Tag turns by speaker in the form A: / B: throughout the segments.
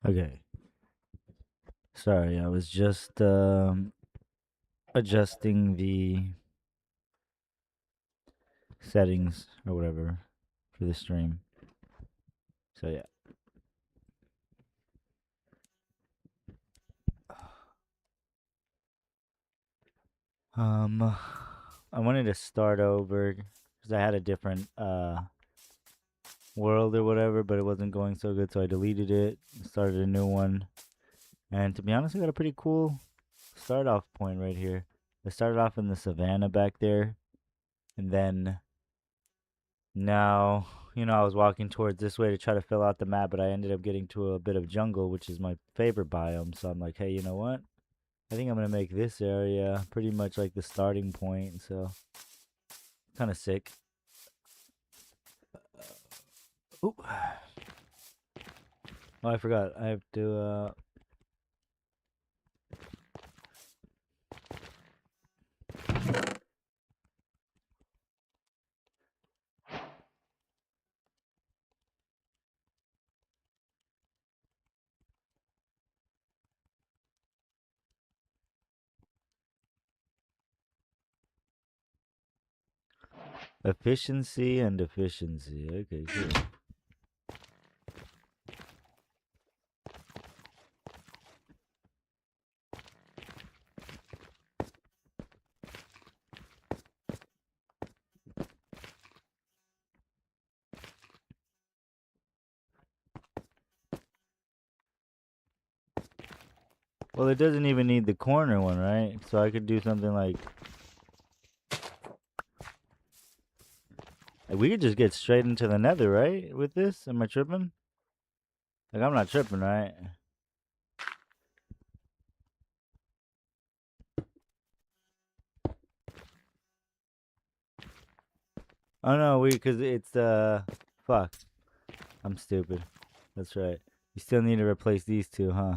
A: Okay. Sorry, I was just adjusting the settings or whatever for the stream. So yeah. Um I wanted to start over cuz I had a different world or whatever, but it wasn't going so good, so I deleted it, started a new one. And to be honest, I got a pretty cool start off point right here. I started off in the savannah back there, and then now, I was walking towards this way to try to fill out the map, but I ended up getting to a bit of jungle, which is my favorite biome. So I'm like, hey, you know what? I think I'm gonna make this area pretty much like the starting point. So kind of sick. Ooh. Oh, I forgot. I have to. Efficiency and efficiency. Okay, cool. Well, it doesn't even need the corner one, right? So I could do something like we could just get straight into the nether, right? With this? Am I tripping? Like, I'm not tripping, right? Oh, no, because it's, fuck. I'm stupid. That's right. You still need to replace these two, huh?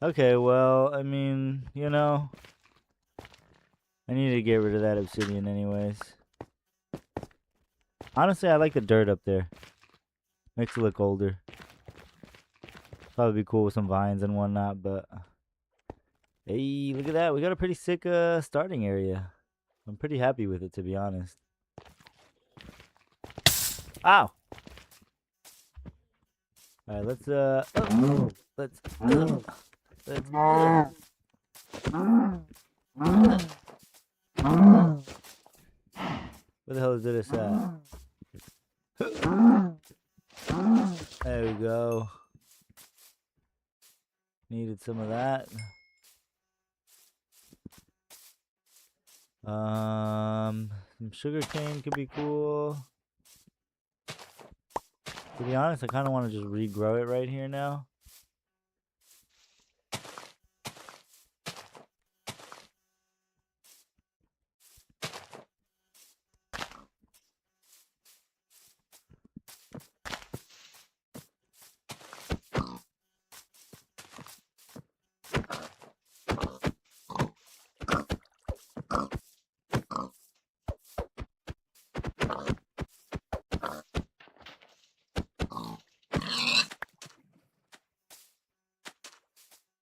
A: Okay, well, I mean, I need to get rid of that obsidian anyways. Honestly, I like the dirt up there. Makes it look older. Probably be cool with some vines and whatnot, but... Hey, look at that. We got a pretty sick, starting area. I'm pretty happy with it, to be honest. Ow! Alright, let's, let's, where the hell is this at? There we go. Needed some of that. Some sugar cane could be cool. To be honest, I kind of want to just regrow it right here now.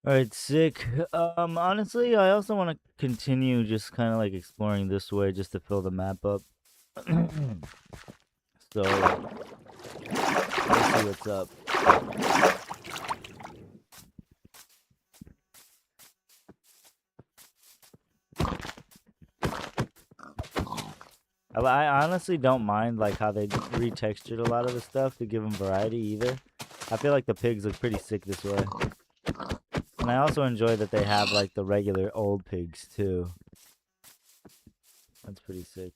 A: All right, sick. Honestly, I also want to continue just kind of like exploring this way just to fill the map up. So, let's see what's up. I honestly don't mind like how they retextured a lot of the stuff to give them variety either. I feel like the pigs look pretty sick this way. And I also enjoy that they have like the regular old pigs too. That's pretty sick.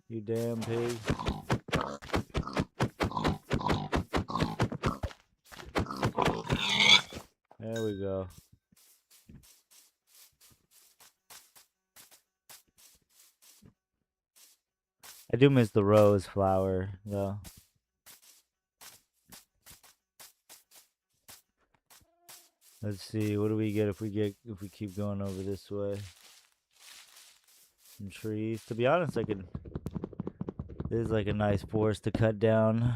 A: You damn pig. There we go. I do miss the rose flower though. Let's see, what do we get if we keep going over this way? Some trees. To be honest, This is like a nice forest to cut down.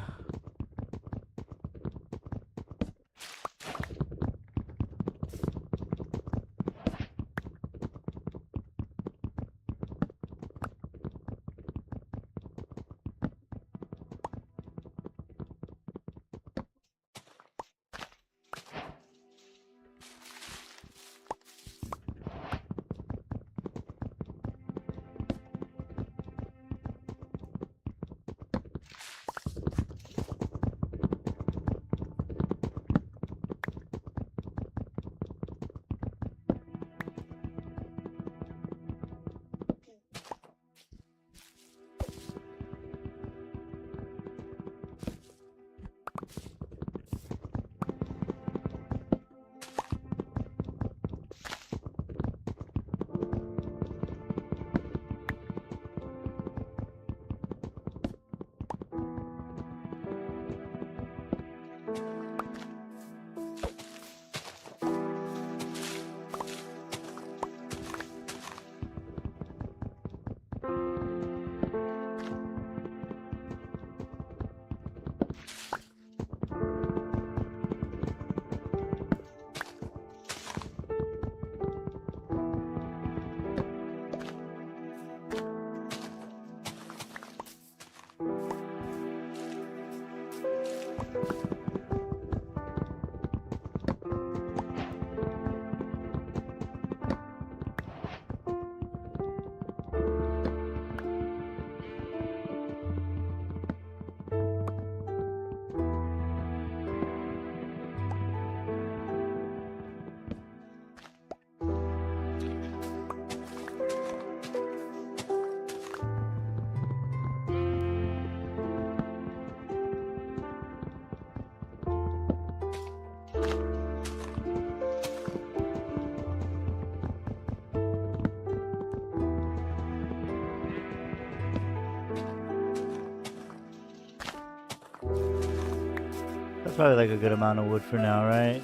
A: That's probably like a good amount of wood for now, right?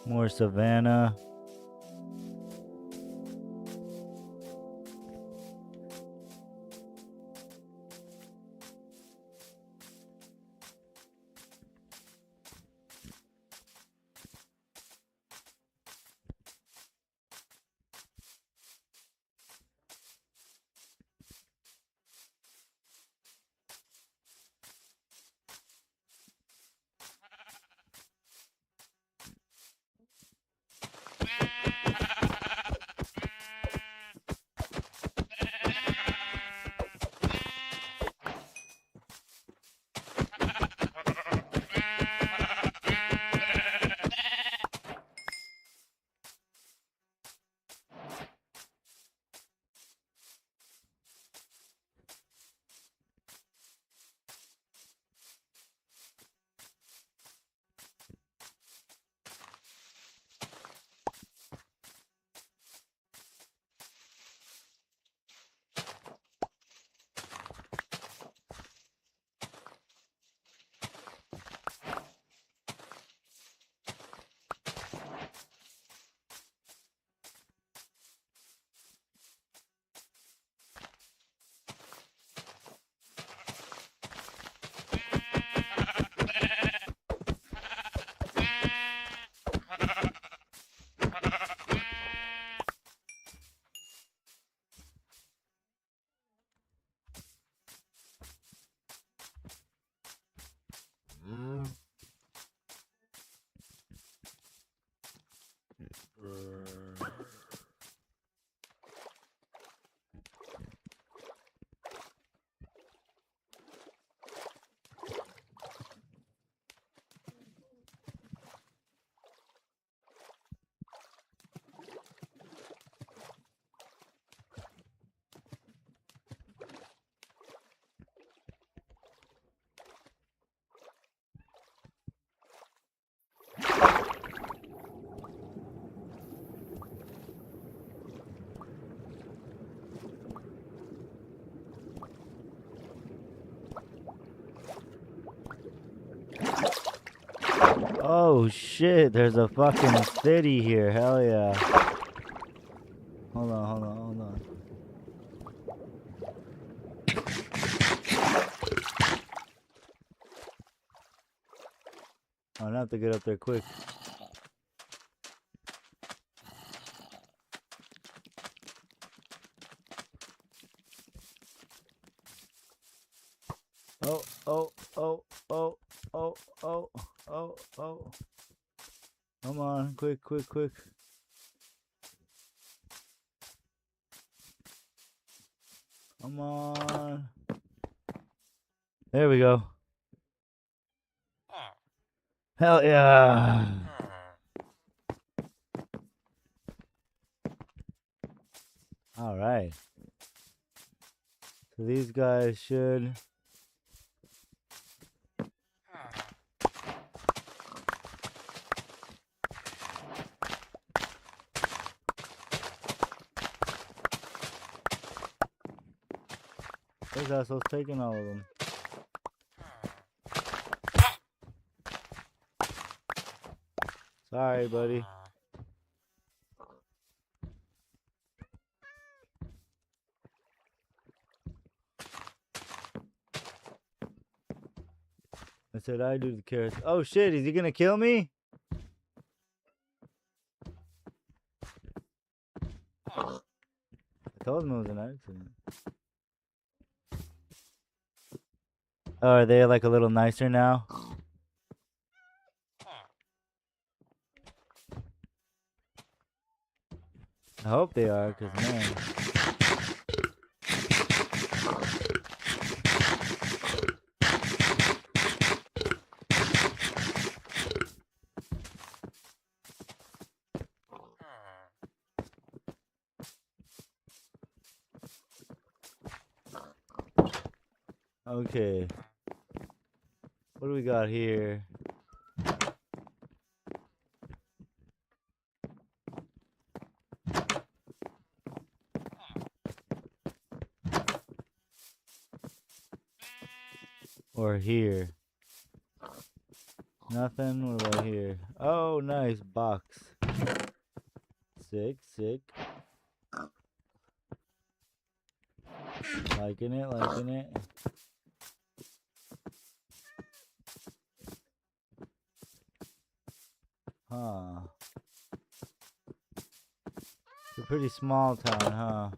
A: More savanna. Oh shit, there's a fucking city here. Hell yeah. Hold on. I'm gonna have to get up there quick. Oh. Come on, quick. Come on. There we go. Hell yeah. All right. So these guys should... Those assholes taking all of them. Sorry, buddy. I said I do the carrots. Oh shit, is he gonna kill me? I told him it was an accident. Oh, are they like a little nicer now? I hope they are, cause man. Okay. What do we got here? Or here? Nothing. What about here? Oh, nice box. Sick. Liking it. Huh. It's a pretty small town, huh?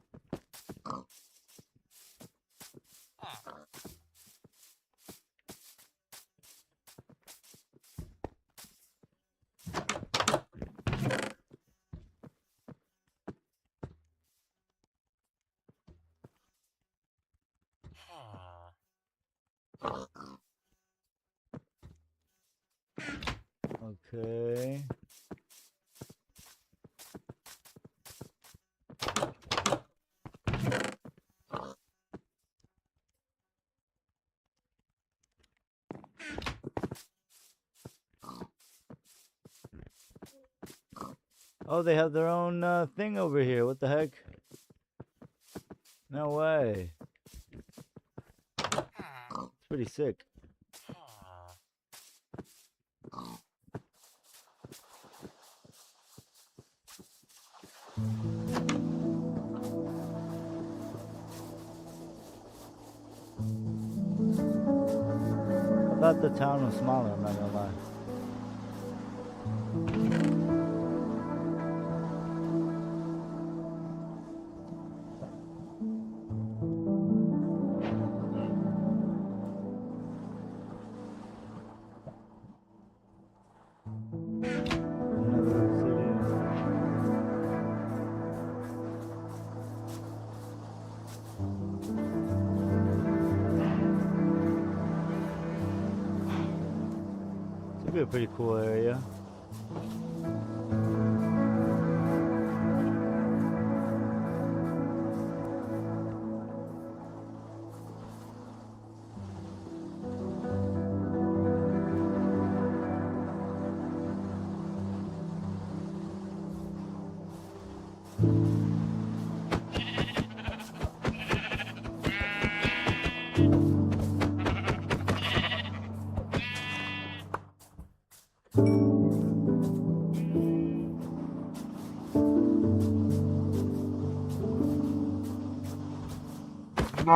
A: Okay. Oh, they have their own thing over here. What the heck? No way. It's pretty sick. I thought the town was smaller, I'm not gonna lie. Be a pretty cool area. Ooh,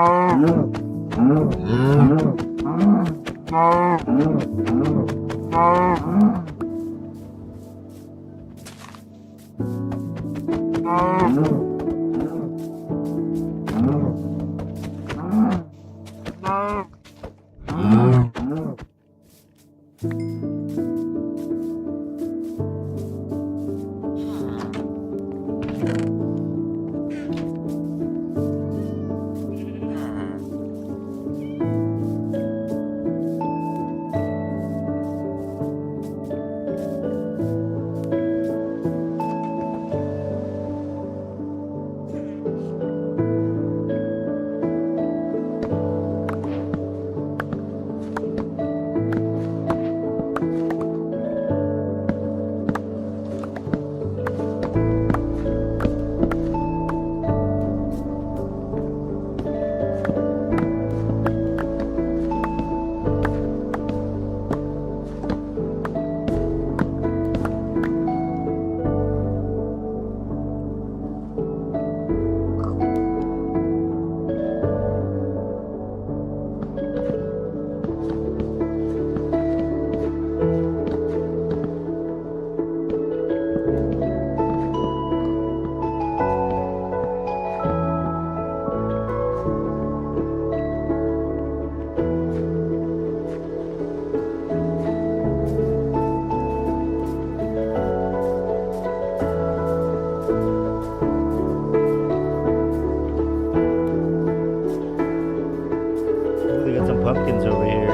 A: they got some pumpkins over here.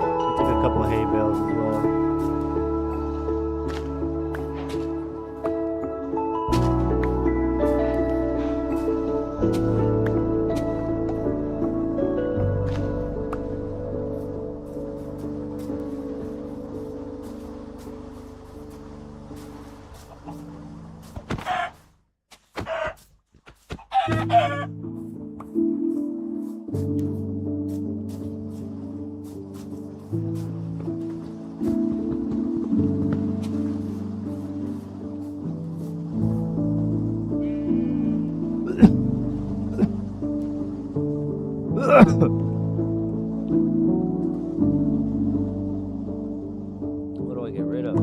A: I took a couple of hay bales as well. What do I get rid of?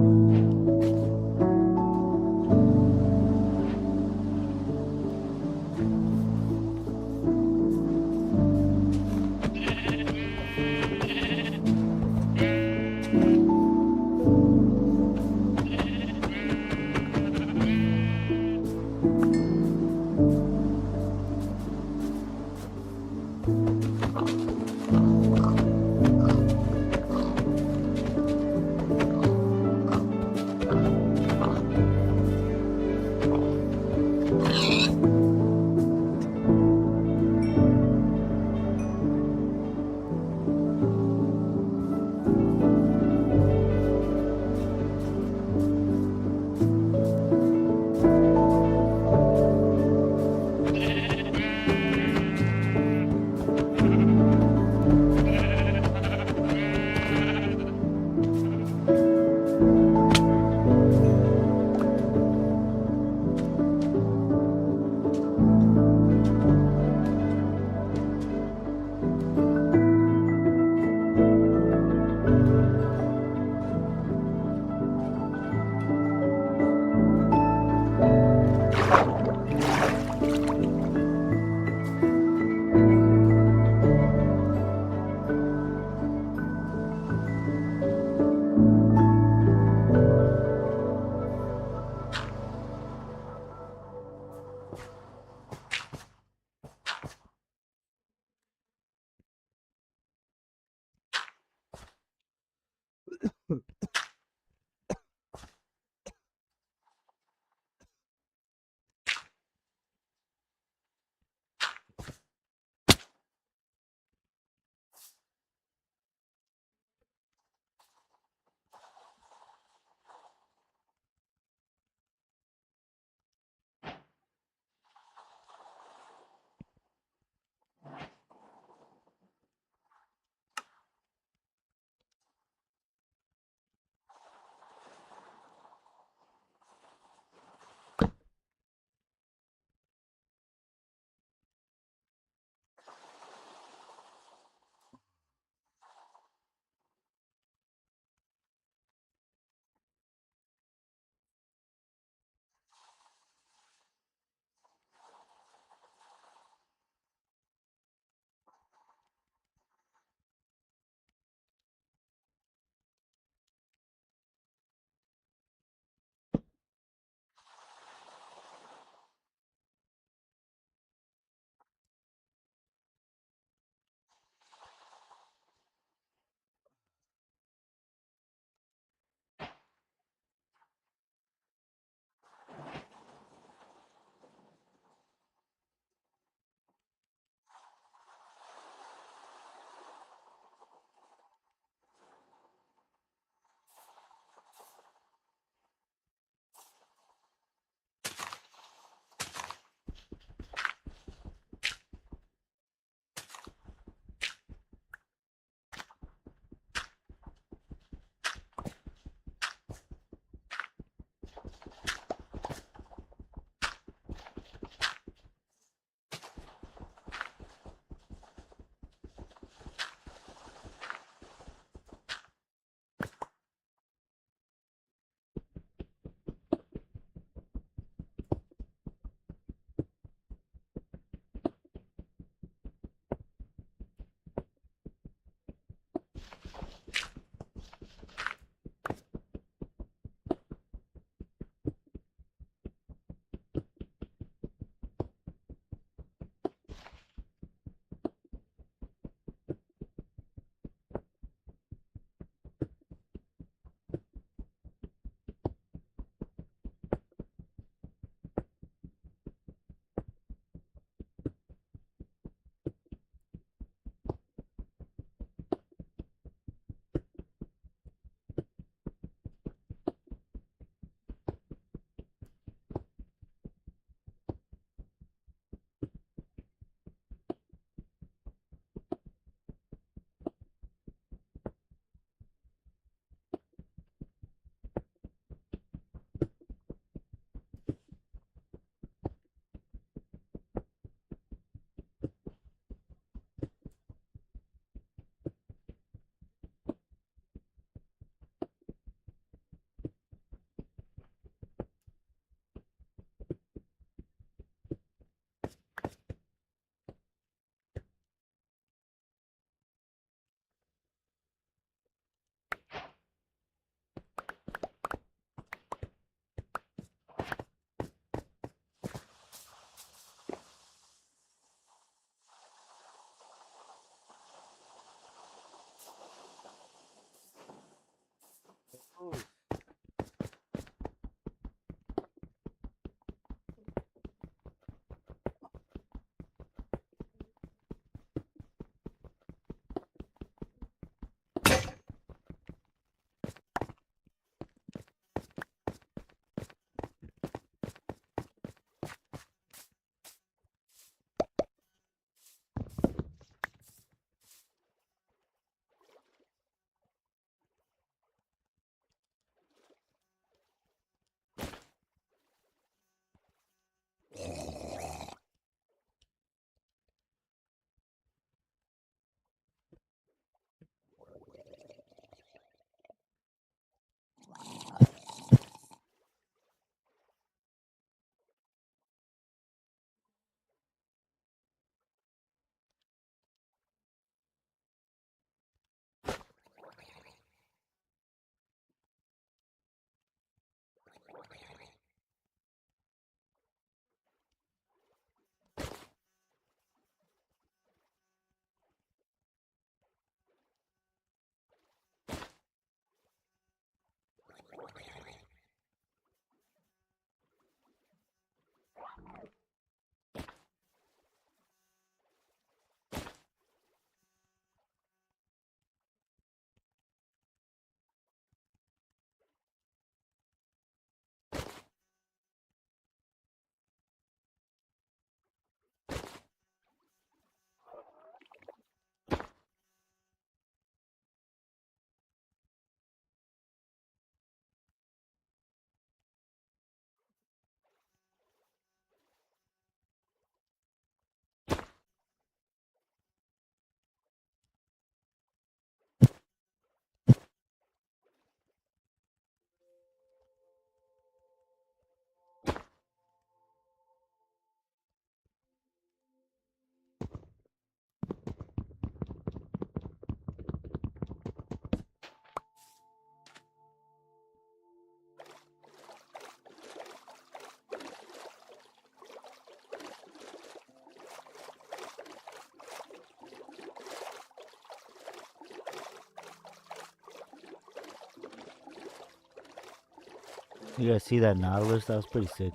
A: You guys see that Nautilus? That was pretty sick.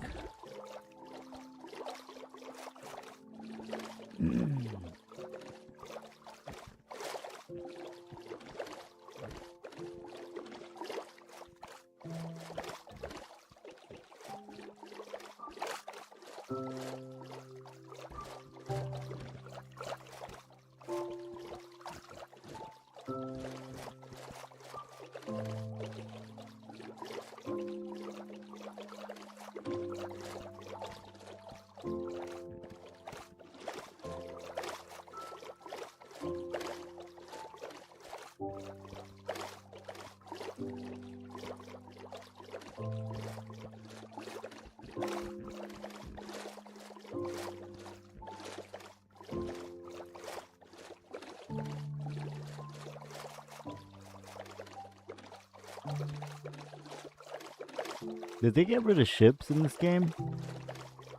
A: Did they get rid of ships in this game?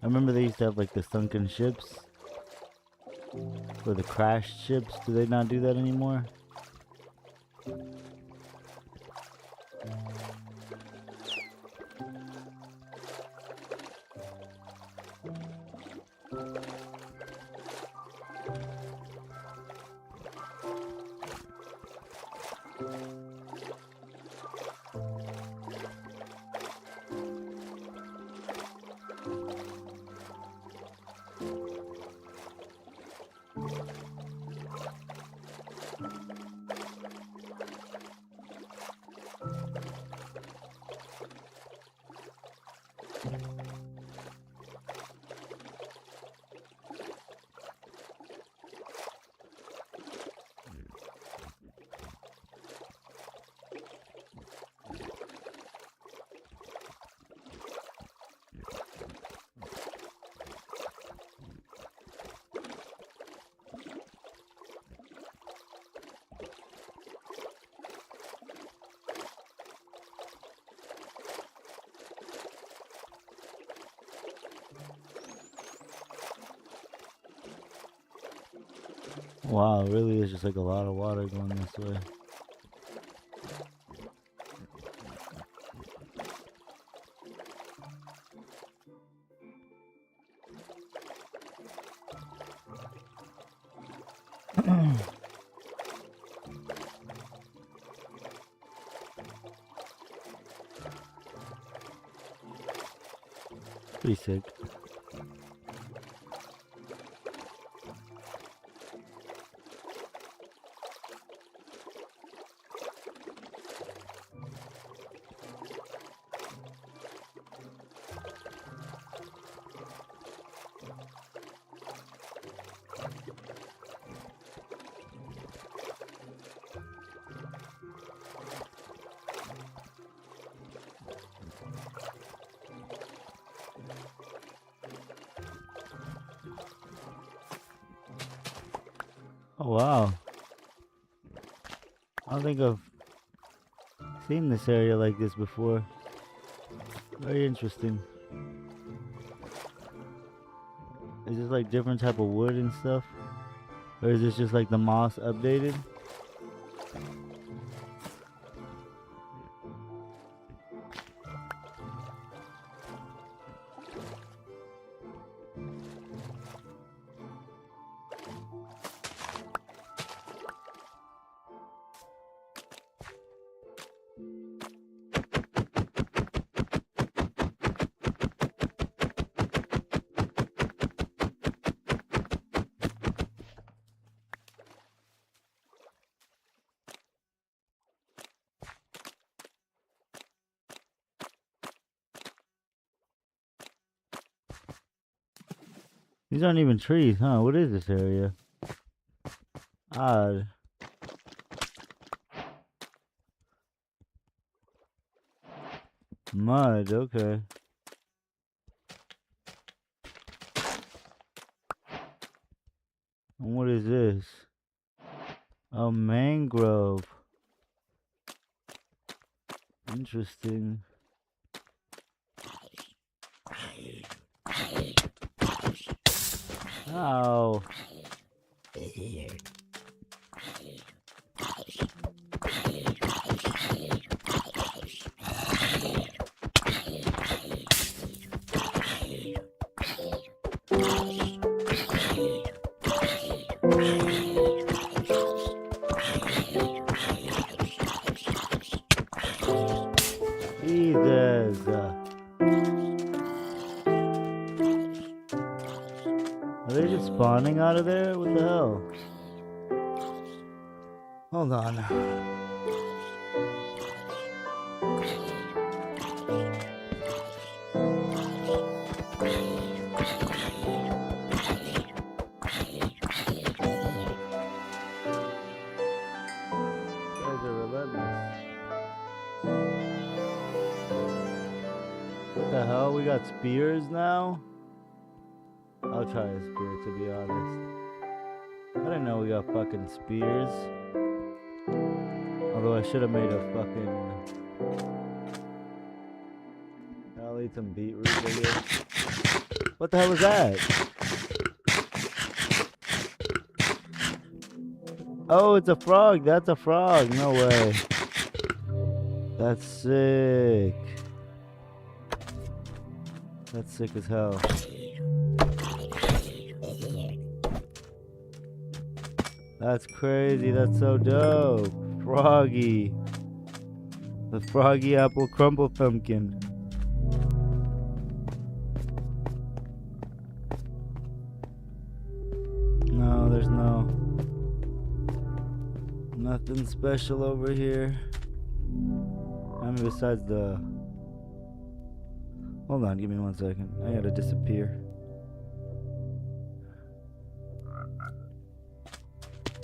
A: I remember they used to have like the sunken ships. Or the crashed ships. Do they not do that anymore? Wow, it really is just like a lot of water going this way. Pretty sick. Oh wow. I don't think I've seen this area like this before. Very interesting. Is this like different type of wood and stuff? Or is this just like the moss updated? These aren't even trees, huh? What is this area? Odd. Mud, okay. And what is this? A mangrove. Interesting. Ow. they just spawning out of there? What the hell? Hold on. Guys are relentless. What the hell? We got spears now? I'll try a spear, to be honest. I didn't know we got fucking spears. Although I should have made a fucking... I'll eat some beetroot, I guess. What the hell was that? Oh, it's a frog. That's a frog. No way. That's sick. That's sick as hell. That's crazy. That's so dope. Froggy. The froggy apple crumble pumpkin. No, there's nothing special over here. I mean, besides the... Hold on, give me 1 second. I gotta disappear.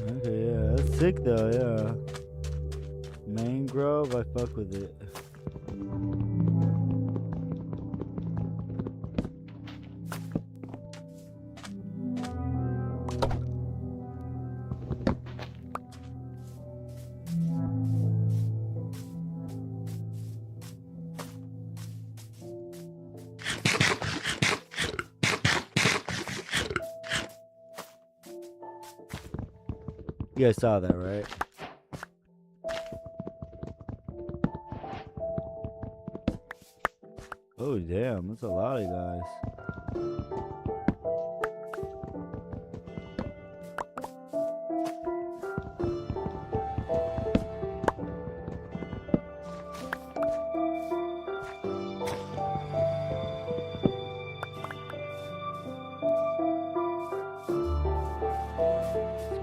A: Okay, yeah, that's sick though, yeah. Mangrove, I fuck with it. You guys saw that, right? Oh, damn. That's a lot of guys.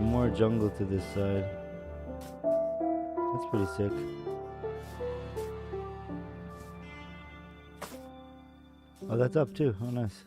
A: More jungle to this side. That's pretty sick. Oh, that's up too. Oh, nice.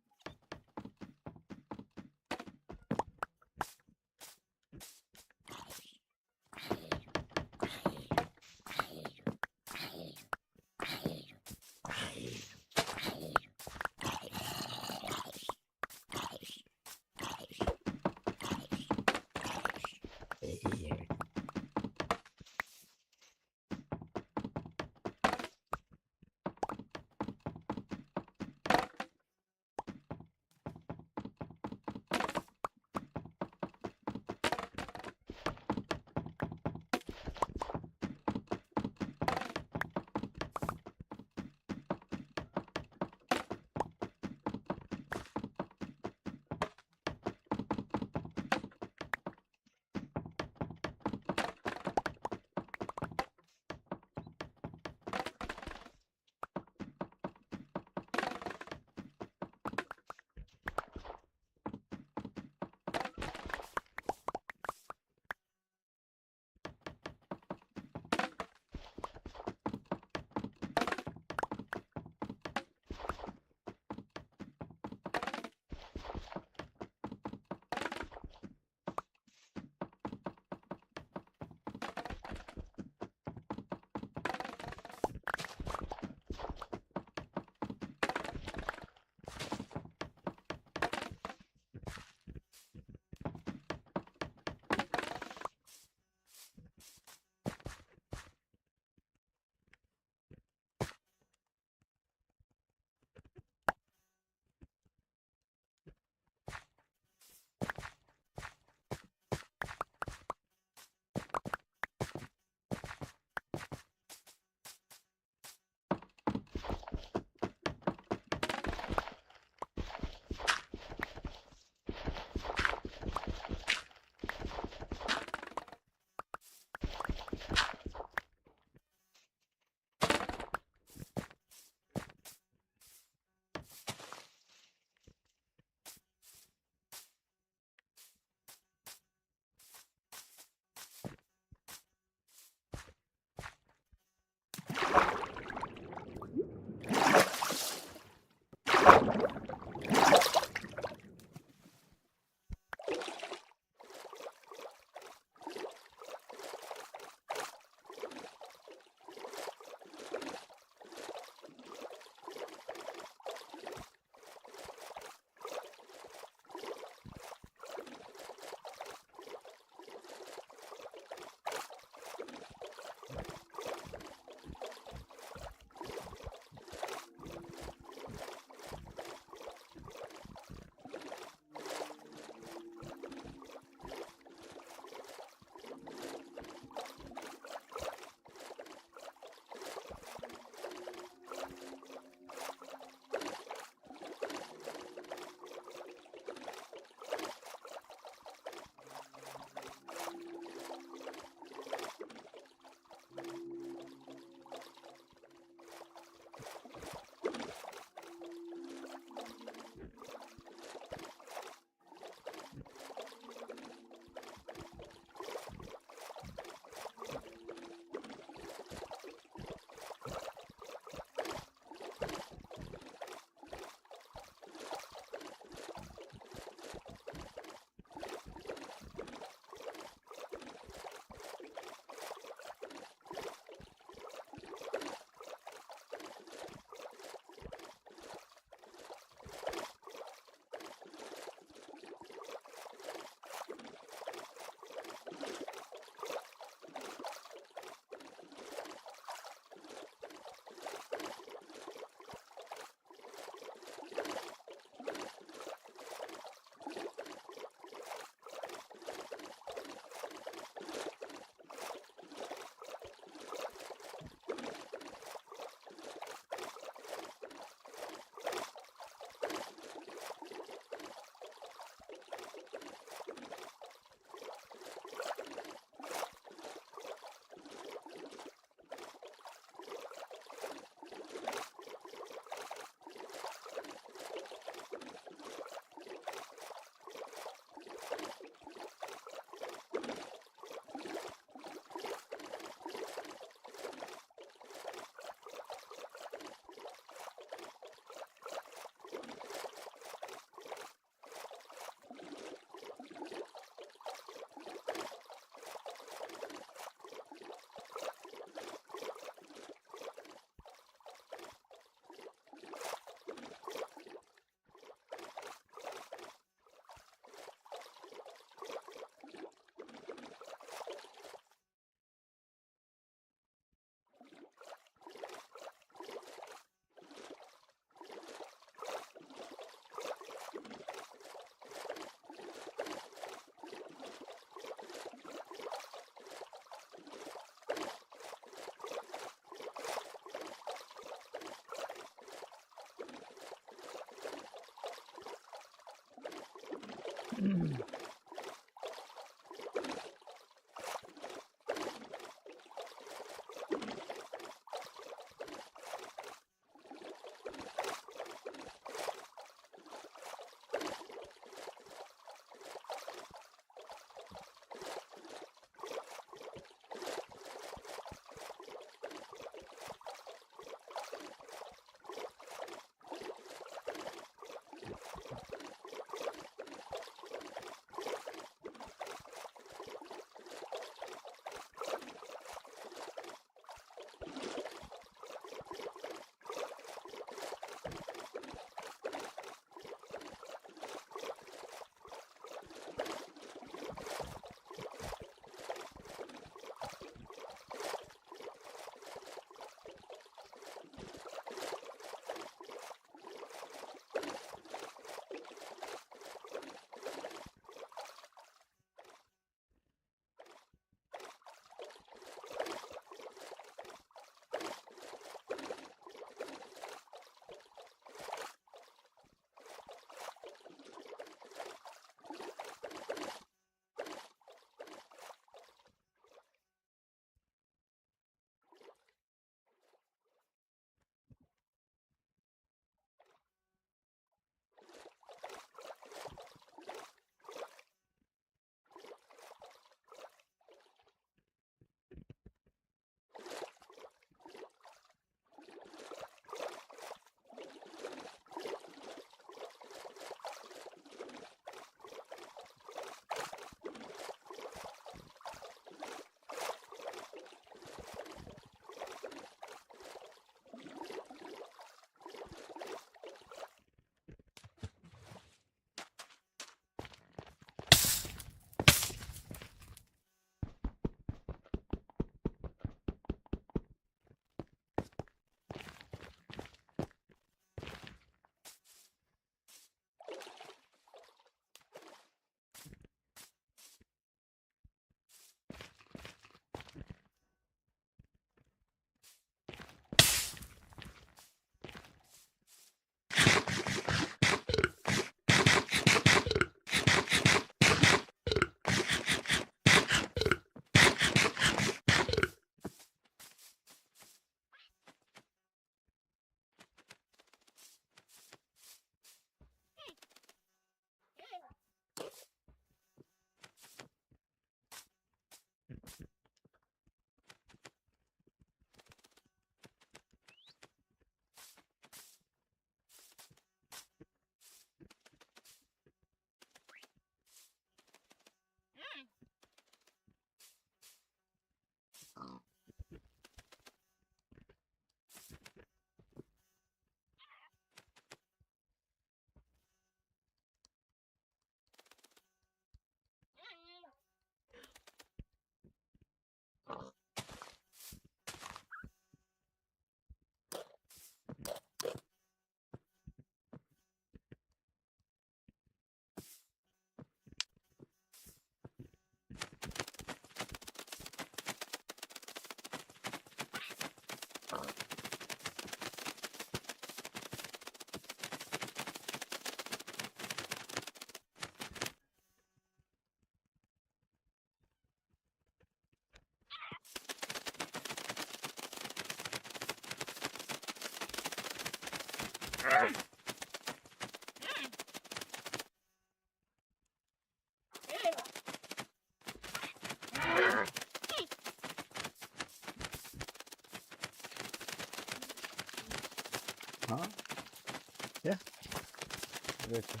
A: I got you.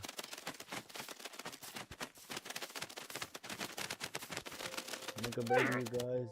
A: Make a baby, you guys.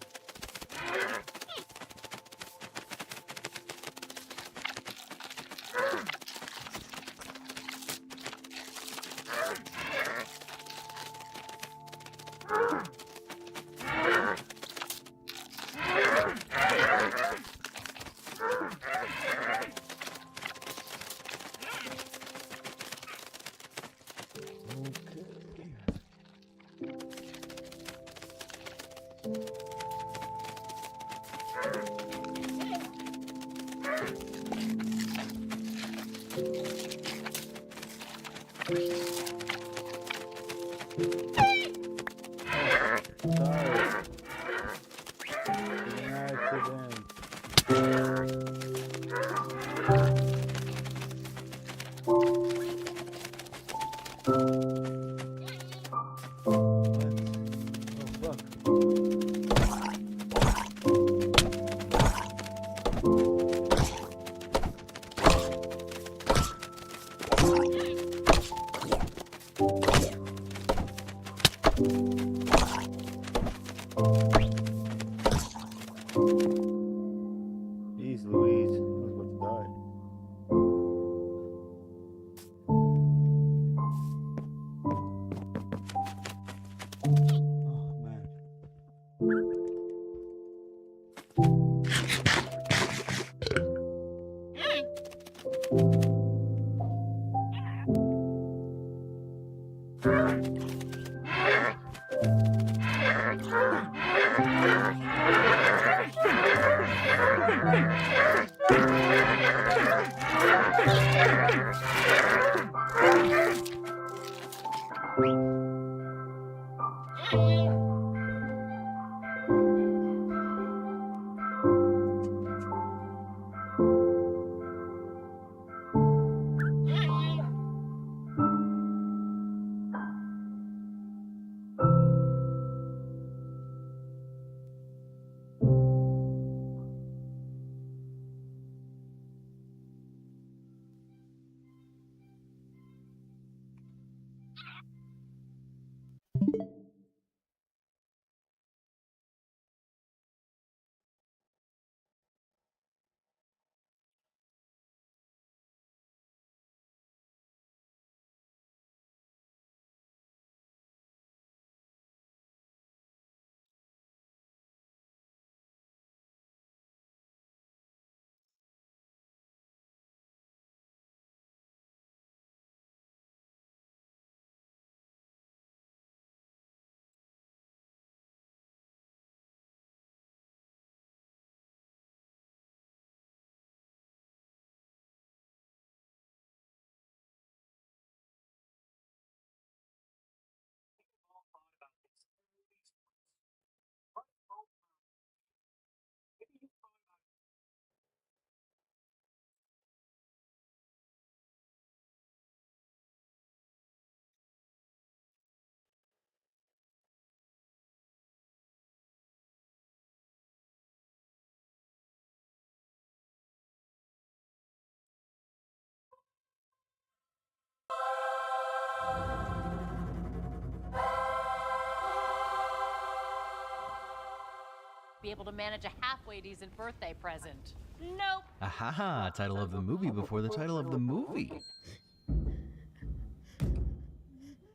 B: Be able to manage a halfway decent birthday present. Nope.
C: Aha, title of the movie before the title of the movie.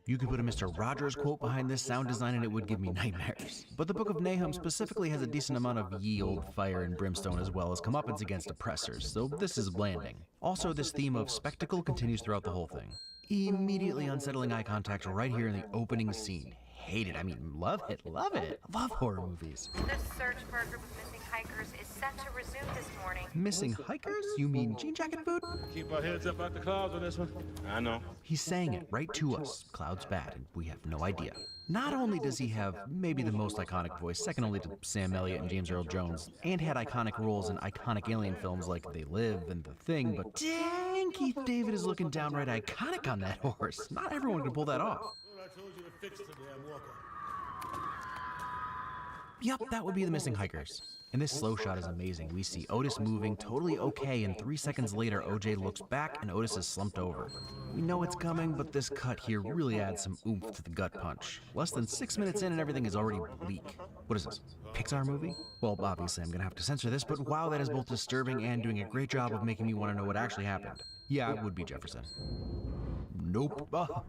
C: You could put a Mr. Rogers quote behind this sound design and it would give me nightmares. But the Book of Nahum specifically has a decent amount of ye old fire and brimstone as well as comeuppance against oppressors, so this is blanding. Also, this theme of spectacle continues throughout the whole thing. Immediately unsettling eye contact right here in the opening scene. Hate it, I mean love it, love it. Love horror movies.
D: The search for a group of missing hikers is set to resume this morning.
C: Missing hikers? You mean jean jacket boot?
E: Keep our heads up out the clouds on this one. I know.
C: He's saying it right to us. Cloud's bad, and we have no idea. Not only does he have maybe the most iconic voice, second only to Sam Elliott and James Earl Jones, and had iconic roles in iconic alien films like They Live and The Thing, but dang, Keith David is looking downright iconic on that horse. Not everyone can pull that off.
E: Well, I told you to fix the damn walker.
C: Yup, that would be the missing hikers. And this slow shot is amazing. We see Otis moving totally okay, and 3 seconds later, OJ looks back and Otis is slumped over. We know it's coming, but this cut here really adds some oomph to the gut punch. Less than 6 minutes in and everything is already bleak. What is this? Pixar movie? Well, obviously I'm gonna have to censor this, but wow, that is both disturbing and doing a great job of making me want to know what actually happened. Yeah, it would be Jefferson. Nope. Oh,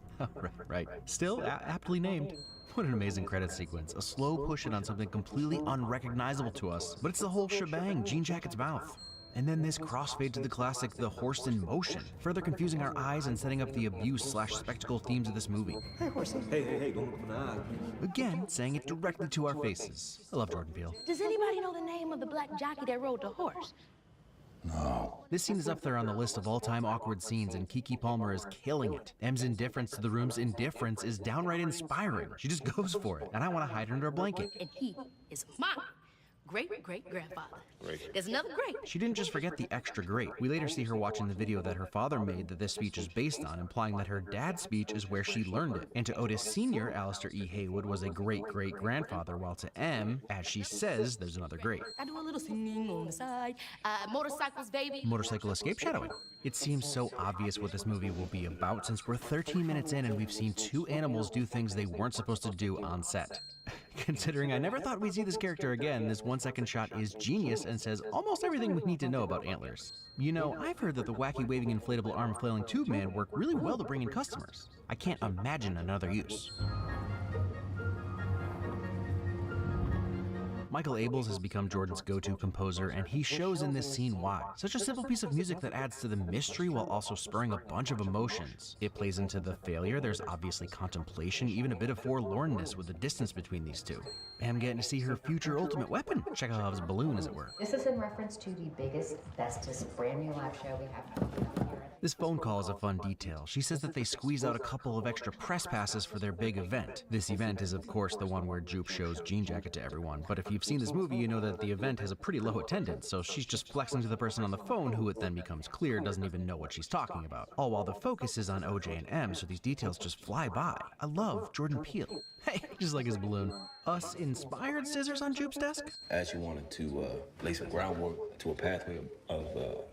C: right. Still aptly named. What an amazing credit sequence. A slow push-in on something completely unrecognizable to us, but it's the whole shebang, Jean Jacket's mouth. And then this crossfade to the classic The Horse in Motion, further confusing our eyes and setting up the abuse/spectacle themes of this movie.
F: Hey, horsey. Hey, don't look in my eye.
C: Again, saying it directly to our faces. I love Jordan Peele.
G: Does anybody know the name of the black jockey that rode the horse?
F: No.
C: This scene is up there on the list of all-time awkward scenes, and Keke Palmer is killing it. M's indifference to the room's indifference is downright inspiring. She just goes for it, and I want to hide under a blanket.
G: And he is my great-great-grandfather. There's another great.
C: She didn't just forget the extra great. We later see her watching the video that her father made that this speech is based on, implying that her dad's speech is where she learned it. And to Otis Sr., Alistair E. Haywood was a great-great-grandfather, while to M, as she says, there's another great.
G: I do a little singing on the side. Motorcycles, baby.
C: Motorcycle escape shadowing. It seems so obvious what this movie will be about since we're 13 minutes in and we've seen 2 animals do things they weren't supposed to do on set. Considering I never thought we'd see this character again, this 1-second shot is genius and says almost everything we need to know about antlers. You know, I've heard that the wacky waving inflatable arm flailing tube man work really well to bring in customers. I can't imagine another use. Michael Abels has become Jordan's go-to composer, and he shows in this scene why. Such a simple piece of music that adds to the mystery while also spurring a bunch of emotions. It plays into the failure, there's obviously contemplation, even a bit of forlornness with the distance between these two. I'm getting to see her future ultimate weapon, Chekhov's balloon as it were.
H: This is in reference to the biggest, bestest, brand new live show we have coming up here.
C: This phone call is a fun detail. She says that they squeeze out a couple of extra press passes for their big event. This event is of course the one where Jupe shows Jean Jacket to everyone, but if you've seen this movie you know that the event has a pretty low attendance, so she's just flexing to the person on the phone who it then becomes clear doesn't even know what she's talking about. All while the focus is on OJ and M, so these details just fly by. I love Jordan Peele. Hey, just like his balloon. Us inspired scissors on Jupe's desk?
I: I actually wanted to lay some groundwork to a pathway of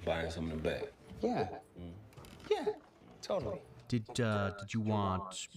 I: buying some of them back.
J: Yeah. Yeah, totally.
C: Did you want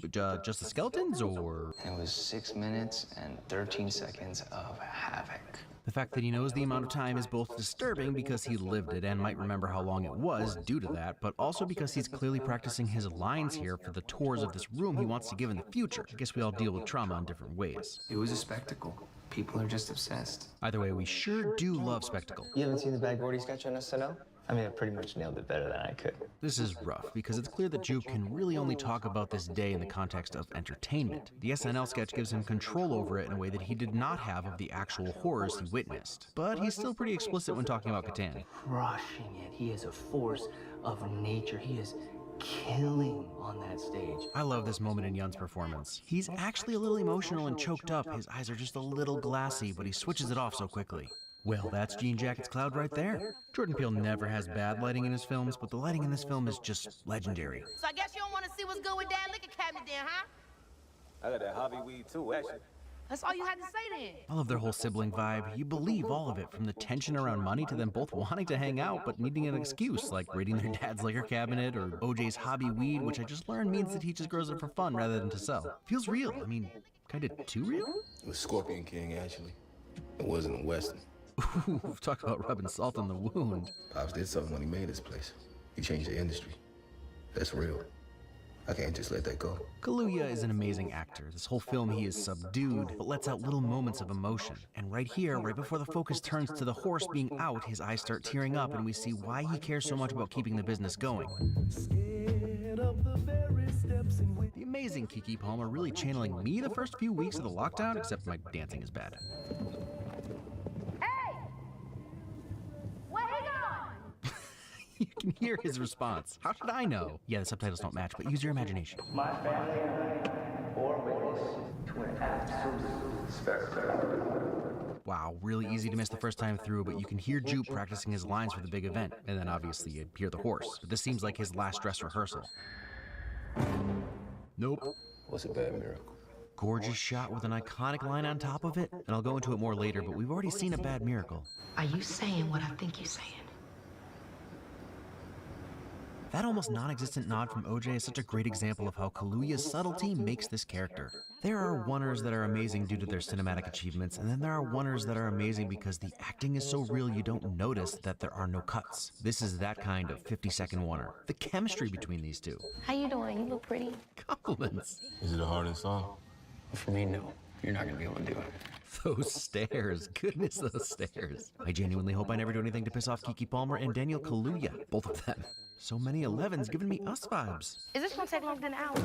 C: just the skeletons, or?
J: It was 6 minutes and 13 seconds of havoc.
C: The fact that he knows the amount of time is both disturbing because he lived it and might remember how long it was due to that, but also because he's clearly practicing his lines here for the tours of this room he wants to give in the future. I guess we all deal with trauma in different ways.
J: It was a spectacle. People are just obsessed.
C: Either way, we sure do love spectacle.
J: You haven't seen the Bad Gordy sketch on SNL? I mean, I pretty much nailed it better than I could.
C: This is rough, because it's clear that Jupe can really only talk about this day in the context of entertainment. The SNL sketch gives him control over it in a way that he did not have of the actual horrors he witnessed. But he's still pretty explicit when talking about Catan.
J: Crushing it. He is a force of nature. He is killing on that stage.
C: I love this moment in Yun's performance. He's actually a little emotional and choked up. His eyes are just a little glassy, but he switches it off so quickly. Well, that's Jean Jacket's cloud right there. Jordan Peele never has bad lighting in his films, but the lighting in this film is just legendary.
G: So I guess you don't want to see what's good with that liquor cabinet then, huh?
E: I got that hobby weed too, actually.
G: That's all you had to say then.
C: I love their whole sibling vibe. You believe all of it, from the tension around money to them both wanting to hang out but needing an excuse, like raiding their dad's liquor cabinet or OJ's hobby weed, which I just learned means that he just grows it for fun rather than to sell. Feels real. I mean, kind of too real?
I: It was Scorpion King, actually. It wasn't a Western.
C: Ooh, talk about rubbing salt in the wound.
I: Pops did something when he made this place. He changed the industry. That's real. I can't just let that go.
C: Kaluuya is an amazing actor. This whole film he is subdued, but lets out little moments of emotion. And right here, right before the focus turns to the horse being out, his eyes start tearing up and we see why he cares so much about keeping the business going. The amazing Keke Palmer really channeling me the first few weeks of the lockdown, except my dancing is bad. You can hear his response. How should I know? Yeah, the subtitles don't match, but use your imagination.
J: My family and I bore witness to an absolute spectacle.
C: Wow, really easy to miss the first time through, but you can hear Jupe practicing his lines for the big event, and then obviously you hear the horse. But this seems like his last dress rehearsal. Nope.
I: What's a bad miracle?
C: gorgeous shot with an iconic line on top of it. And I'll go into it more later, but we've already seen a bad miracle.
G: Are you saying what I think you're saying?
C: That almost non-existent nod from OJ is such a great example of how Kaluuya's subtlety makes this character. There are oneers that are amazing due to their cinematic achievements, and then there are oneers that are amazing because the acting is so real you don't notice that there are no cuts. This is that kind of 50-second oneer. The chemistry between these two.
G: How you doing? You look pretty.
C: Compliments.
F: Is it a hardest song?
J: For me, no. You're not gonna be able to do it.
C: Those stairs. Goodness, those stairs. I genuinely hope I never do anything to piss off Keke Palmer and Daniel Kaluuya. Both of them. So many 11s giving me us vibes.
G: Is this gonna take longer than an hour?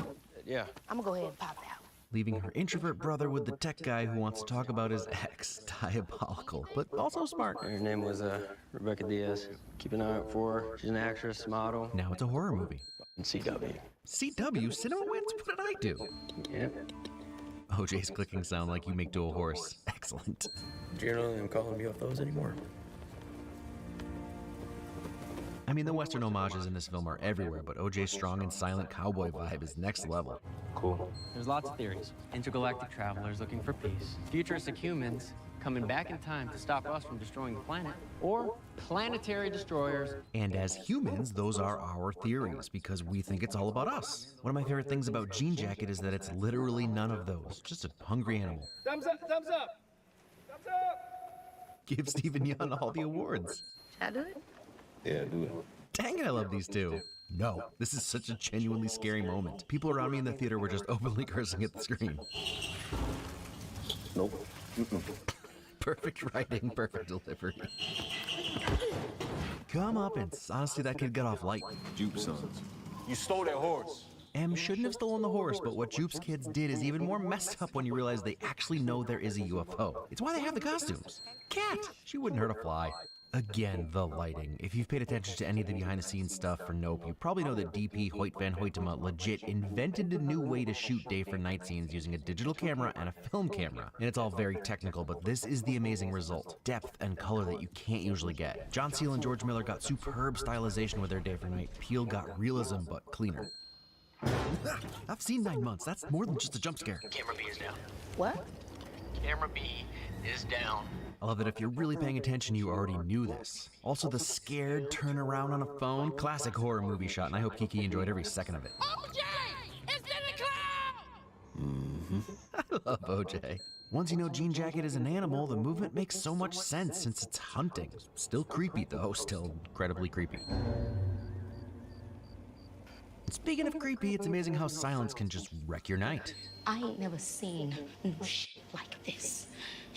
J: Yeah.
G: I'm gonna go ahead and pop out.
C: Leaving her introvert brother with the tech guy who wants to talk about his ex. Diabolical, but also smart.
J: Her name was Rebecca Diaz. Keep an eye out for her. She's an actress, model.
C: Now it's a horror movie.
J: And CW.
C: CW? Cinema Wins? What did I do?
J: Yep.
C: OJ's clicking sound like you make to a horse. Excellent.
J: Generally, I'm calling UFOs anymore.
C: I mean, the Western homages in this film are everywhere, but OJ's strong and silent cowboy vibe is next level.
F: Cool.
K: There's lots of theories. Intergalactic travelers looking for peace. Futuristic humans coming back in time to stop us from destroying the planet. Or planetary destroyers.
C: And as humans, those are our theories, because we think it's all about us. One of my favorite things about Jean Jacket is that it's literally none of those. Just a hungry animal.
L: Thumbs up, thumbs up! Thumbs up!
C: Give Stephen Yeun all the awards.
G: Should I do it?
F: Yeah, do it.
C: Dang it, I love these two. No, this is such a genuinely scary moment. People around me in the theater were just openly cursing at the screen.
J: Nope.
C: Perfect writing, perfect delivery. Come up, and honestly, that kid got off light.
F: Jupe sons.
E: You stole that horse.
C: M shouldn't have stolen the horse, but what Jupe's kids did is even more messed up when you realize they actually know there is a UFO. It's why they have the costumes. Cat, she wouldn't hurt a fly. Again, the lighting. If you've paid attention to any of the behind-the-scenes stuff for Nope, you probably know that DP Hoyt Van Hoytema legit invented a new way to shoot day for night scenes using a digital camera and a film camera. And it's all very technical, but this is the amazing result. Depth and color that you can't usually get. John Seale and George Miller got superb stylization with their day for night. Peele got realism, but cleaner. I've seen 9 months. That's more than just a jump scare.
J: Camera B is down.
G: What?
J: Camera B is down.
C: I love that if you're really paying attention, you already knew this. Also, the scared turn around on a phone, classic horror movie shot, and I hope Keke enjoyed every second of it.
G: OJ! It's in the cloud!
C: I love OJ. Once you know Jean Jacket is an animal, the movement makes so much sense since it's hunting. Still creepy, though. Still incredibly creepy. Speaking of creepy, it's amazing how silence can just wreck your night.
G: I ain't never seen no shit like this.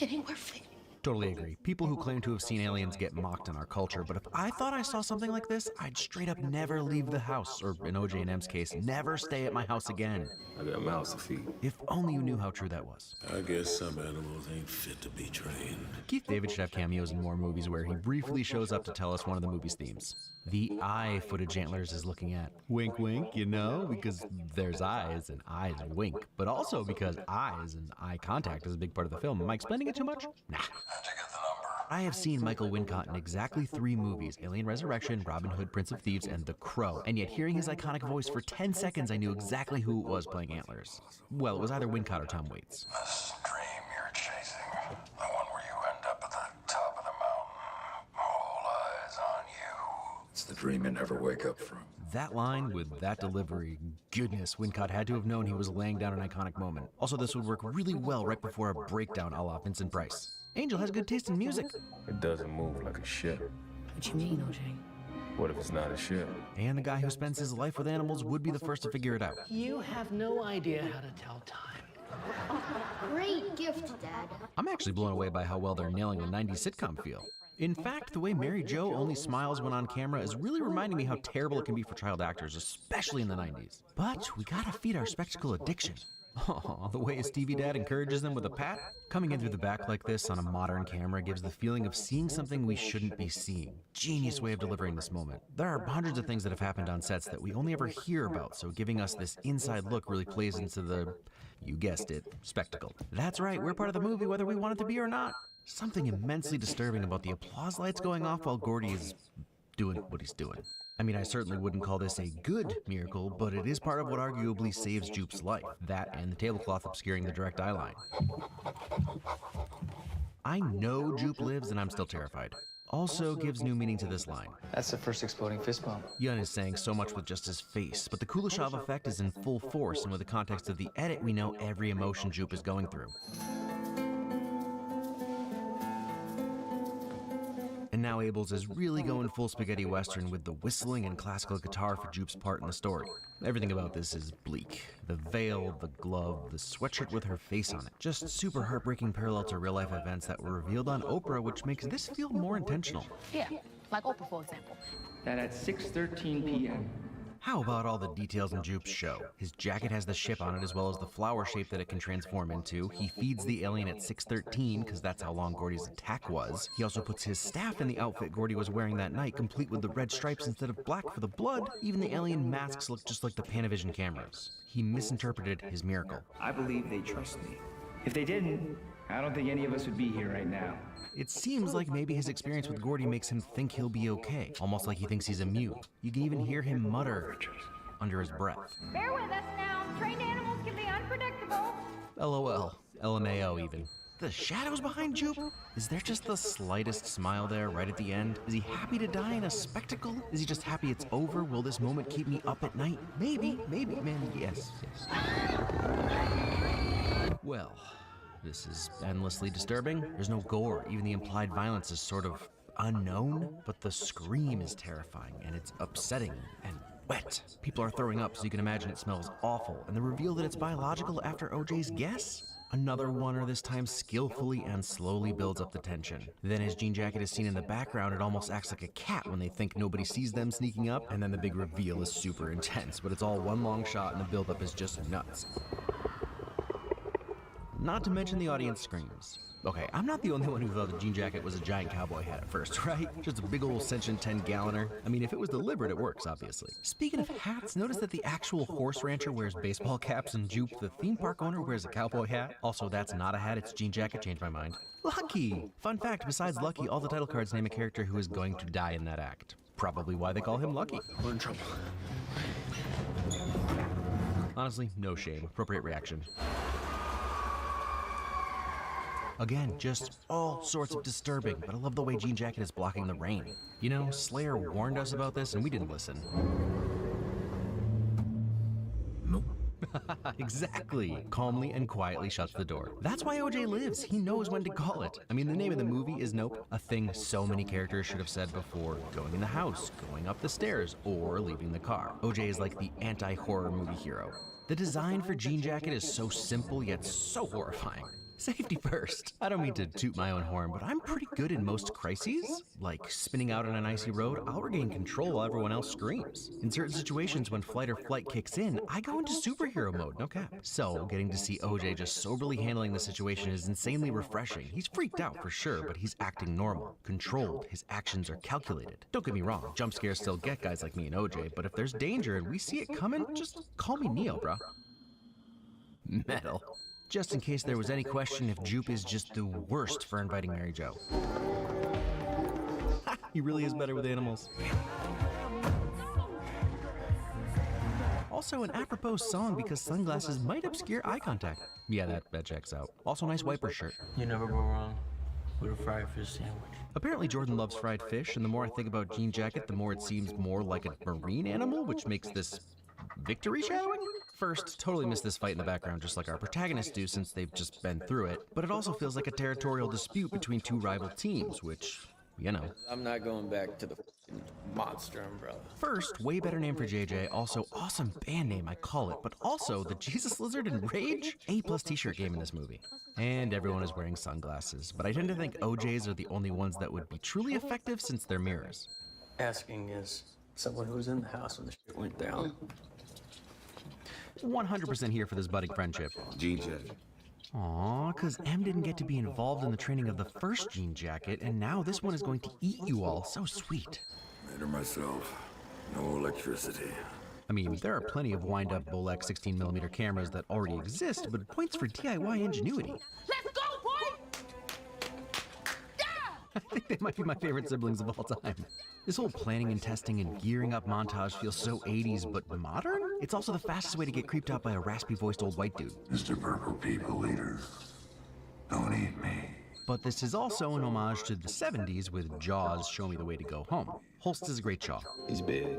G: It ain't worth it.
C: Totally agree. People who claim to have seen aliens get mocked in our culture, but if I thought I saw something like this, I'd straight up never leave the house, or in OJ and M's case, never stay at my house again.
F: I got mouths to feed.
C: If only you knew how true that was.
F: I guess some animals ain't fit to be trained.
C: Keith David should have cameos in more movies where he briefly shows up to tell us one of the movie's themes. The eye footage Antlers is looking at. Wink, wink, you know, because there's eyes and eyes wink, but also because eyes and eye contact is a big part of the film. Am I explaining it too much? Nah. I have seen Michael Wincott in exactly 3 movies, Alien Resurrection, Robin Hood, Prince of Thieves, and The Crow. And yet hearing his iconic voice for 10 seconds, I knew exactly who it was playing Antlers. Well, it was either Wincott or Tom Waits.
M: This dream you're chasing, the one where you end up at the top of the mountain, all eyes on you. It's the dream you never wake up from.
C: That line with that delivery, goodness, Wincott had to have known he was laying down an iconic moment. Also, this would work really well right before a breakdown a la Vincent Price. Angel has good taste in music.
F: It doesn't move like a ship.
G: What you mean, OJ?
F: What if it's not a ship?
C: And the guy who spends his life with animals would be the first to figure it out.
K: You have no idea how to tell time.
H: Great gift, Dad.
C: I'm actually blown away by how well they're nailing a 90s sitcom feel. In fact, the way Mary Jo only smiles when on camera is really reminding me how terrible it can be for child actors, especially in the 90s. But we gotta feed our spectacle addiction. Oh, the way his TV dad encourages them with a pat? Coming in through the back like this on a modern camera gives the feeling of seeing something we shouldn't be seeing. Genius way of delivering this moment. There are hundreds of things that have happened on sets that we only ever hear about, so giving us this inside look really plays into the, you guessed it, spectacle. That's right, we're part of the movie whether we want it to be or not. Something immensely disturbing about the applause lights going off while Gordy is doing what he's doing. I mean, I certainly wouldn't call this a good miracle, but it is part of what arguably saves Jupe's life. That and the tablecloth obscuring the direct eye line. I know Jupe lives and I'm still terrified. Also gives new meaning to this line.
J: That's the first exploding fist bump.
C: Yun is saying so much with just his face, but the Kuleshov effect is in full force, and with the context of the edit, we know every emotion Jupe is going through. And now Abels is really going full spaghetti western with the whistling and classical guitar for Jupe's part in the story. Everything about this is bleak. The veil, the glove, the sweatshirt with her face on it. Just super heartbreaking parallel to real life events that were revealed on Oprah, which makes this feel more intentional.
G: Yeah, like Oprah, for example.
J: That at 6:13 p.m.
C: How about all the details in Jupe's show? His jacket has the ship on it as well as the flower shape that it can transform into. He feeds the alien at 6:13 because that's how long Gordy's attack was. He also puts his staff in the outfit Gordy was wearing that night, complete with the red stripes instead of black for the blood. Even the alien masks look just like the Panavision cameras. He misinterpreted his miracle.
J: I believe they trust me. If they didn't, I don't think any of us would be here right now.
C: It seems like maybe his experience with Gordy makes him think he'll be okay, almost like he thinks he's immune. You can even hear him mutter under his breath.
D: Bear with us now. Trained animals can be unpredictable.
C: LOL. LMAO even. The shadows behind Jupe? Is there just the slightest smile there right at the end? Is he happy to die in a spectacle? Is he just happy it's over? Will this moment keep me up at night? Maybe, man, yes. Well, this is endlessly disturbing. There's no gore. Even the implied violence is sort of unknown, but the scream is terrifying, and it's upsetting and wet. People are throwing up, so you can imagine it smells awful, and the reveal that it's biological after OJ's guess? Another oneer, this time skillfully and slowly builds up the tension. Then as Jean Jacket is seen in the background, it almost acts like a cat when they think nobody sees them sneaking up, and then the big reveal is super intense, but it's all one long shot and the buildup is just nuts. Not to mention the audience screams. Okay, I'm not the only one who thought the jean jacket was a giant cowboy hat at first, right? Just a big old Ascension 10-galloner. I mean, if it was deliberate, it works, obviously. Speaking of hats, notice that the actual horse rancher wears baseball caps and Jupe, the theme park owner, wears a cowboy hat. Also, that's not a hat, it's jean jacket, changed my mind. Lucky! Fun fact, besides Lucky, all the title cards name a character who is going to die in that act. Probably why they call him Lucky.
F: We're in trouble.
C: Honestly, no shame. Appropriate reaction. Again, just all sorts of disturbing, but I love the way Jean Jacket is blocking the rain. You know, Slayer warned us about this and we didn't listen.
F: Nope.
C: Exactly. Calmly and quietly shuts the door. That's why OJ lives. He knows when to call it. I mean, the name of the movie is Nope, a thing so many characters should have said before going in the house, going up the stairs, or leaving the car. OJ is like the anti-horror movie hero. The design for Jean Jacket is so simple yet so horrifying. Safety first. I don't mean to toot my own horn, but I'm pretty good in most crises. Like spinning out on an icy road, I'll regain control while everyone else screams. In certain situations when fight or flight kicks in, I go into superhero mode, no cap. So, getting to see OJ just soberly handling the situation is insanely refreshing. He's freaked out for sure, but he's acting normal, controlled, his actions are calculated. Don't get me wrong, jump scares still get guys like me and OJ, but if there's danger and we see it coming, just call me Neo, bruh. Metal. Just in case there was any question if Jupe is just the worst for inviting Mary Jo. He really is better with animals. Also an apropos song because sunglasses might obscure eye contact. Yeah, that checks out. Also nice wiper shirt.
K: You never go wrong with a fried fish sandwich.
C: Apparently Jordan loves fried fish, and the more I think about Jean Jacket, the more it seems more like a marine animal, which makes this victory shadowing? First, totally missed this fight in the background just like our protagonists do since they've just been through it, but it also feels like a territorial dispute between two rival teams, which, you know.
N: I'm not going back to the monster umbrella.
C: First, way better name for JJ, also awesome band name I call it, but also the Jesus Lizard in Rage? A+ t-shirt game in this movie. And everyone is wearing sunglasses, but I tend to think OJs are the only ones that would be truly effective since they're mirrors.
K: Asking is someone who was in the house when the shit went down.
C: 100% here for this budding friendship.
F: Jean Jacket.
C: Aww, cause M didn't get to be involved in the training of the first Jean Jacket, and now this one is going to eat you all. So sweet.
F: Made her myself. No electricity.
C: I mean, there are plenty of wind-up Bolex 16mm cameras that already exist, but points for DIY ingenuity.
G: Let's go, boy! Yeah!
C: I think they might be my favorite siblings of all time. This whole planning and testing and gearing up montage feels so 80s, but modern? It's also the fastest way to get creeped out by a raspy-voiced old white dude.
M: Mr. Purple People Eater, don't eat me.
C: But this is also an homage to the 70s with Jaws, Show Me the Way to Go Home. Holst is a great Jaw.
I: He's big,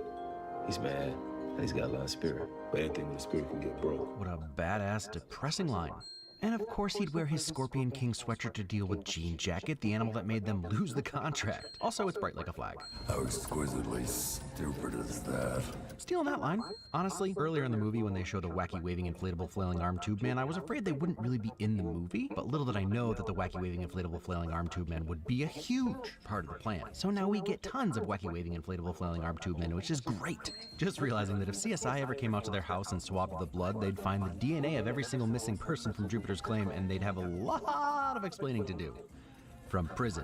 I: he's mad, and he's got a lot of spirit. But anything with a spirit can get broke.
C: What a badass, depressing line. And of course he'd wear his Scorpion King sweatshirt to deal with Jean Jacket, the animal that made them lose the contract. Also, it's bright like a flag.
M: How exquisitely stupid is that?
C: Stealing that line. Honestly, earlier in the movie when they showed a wacky waving inflatable flailing arm tube man, I was afraid they wouldn't really be in the movie, but little did I know that the wacky waving inflatable flailing arm tube man would be a huge part of the plan. So now we get tons of wacky waving inflatable flailing arm tube men, which is great. Just realizing that if CSI ever came out to their house and swabbed the blood, they'd find the DNA of every single missing person from Jupiter's Claim, and they'd have a lot of explaining to do. From prison.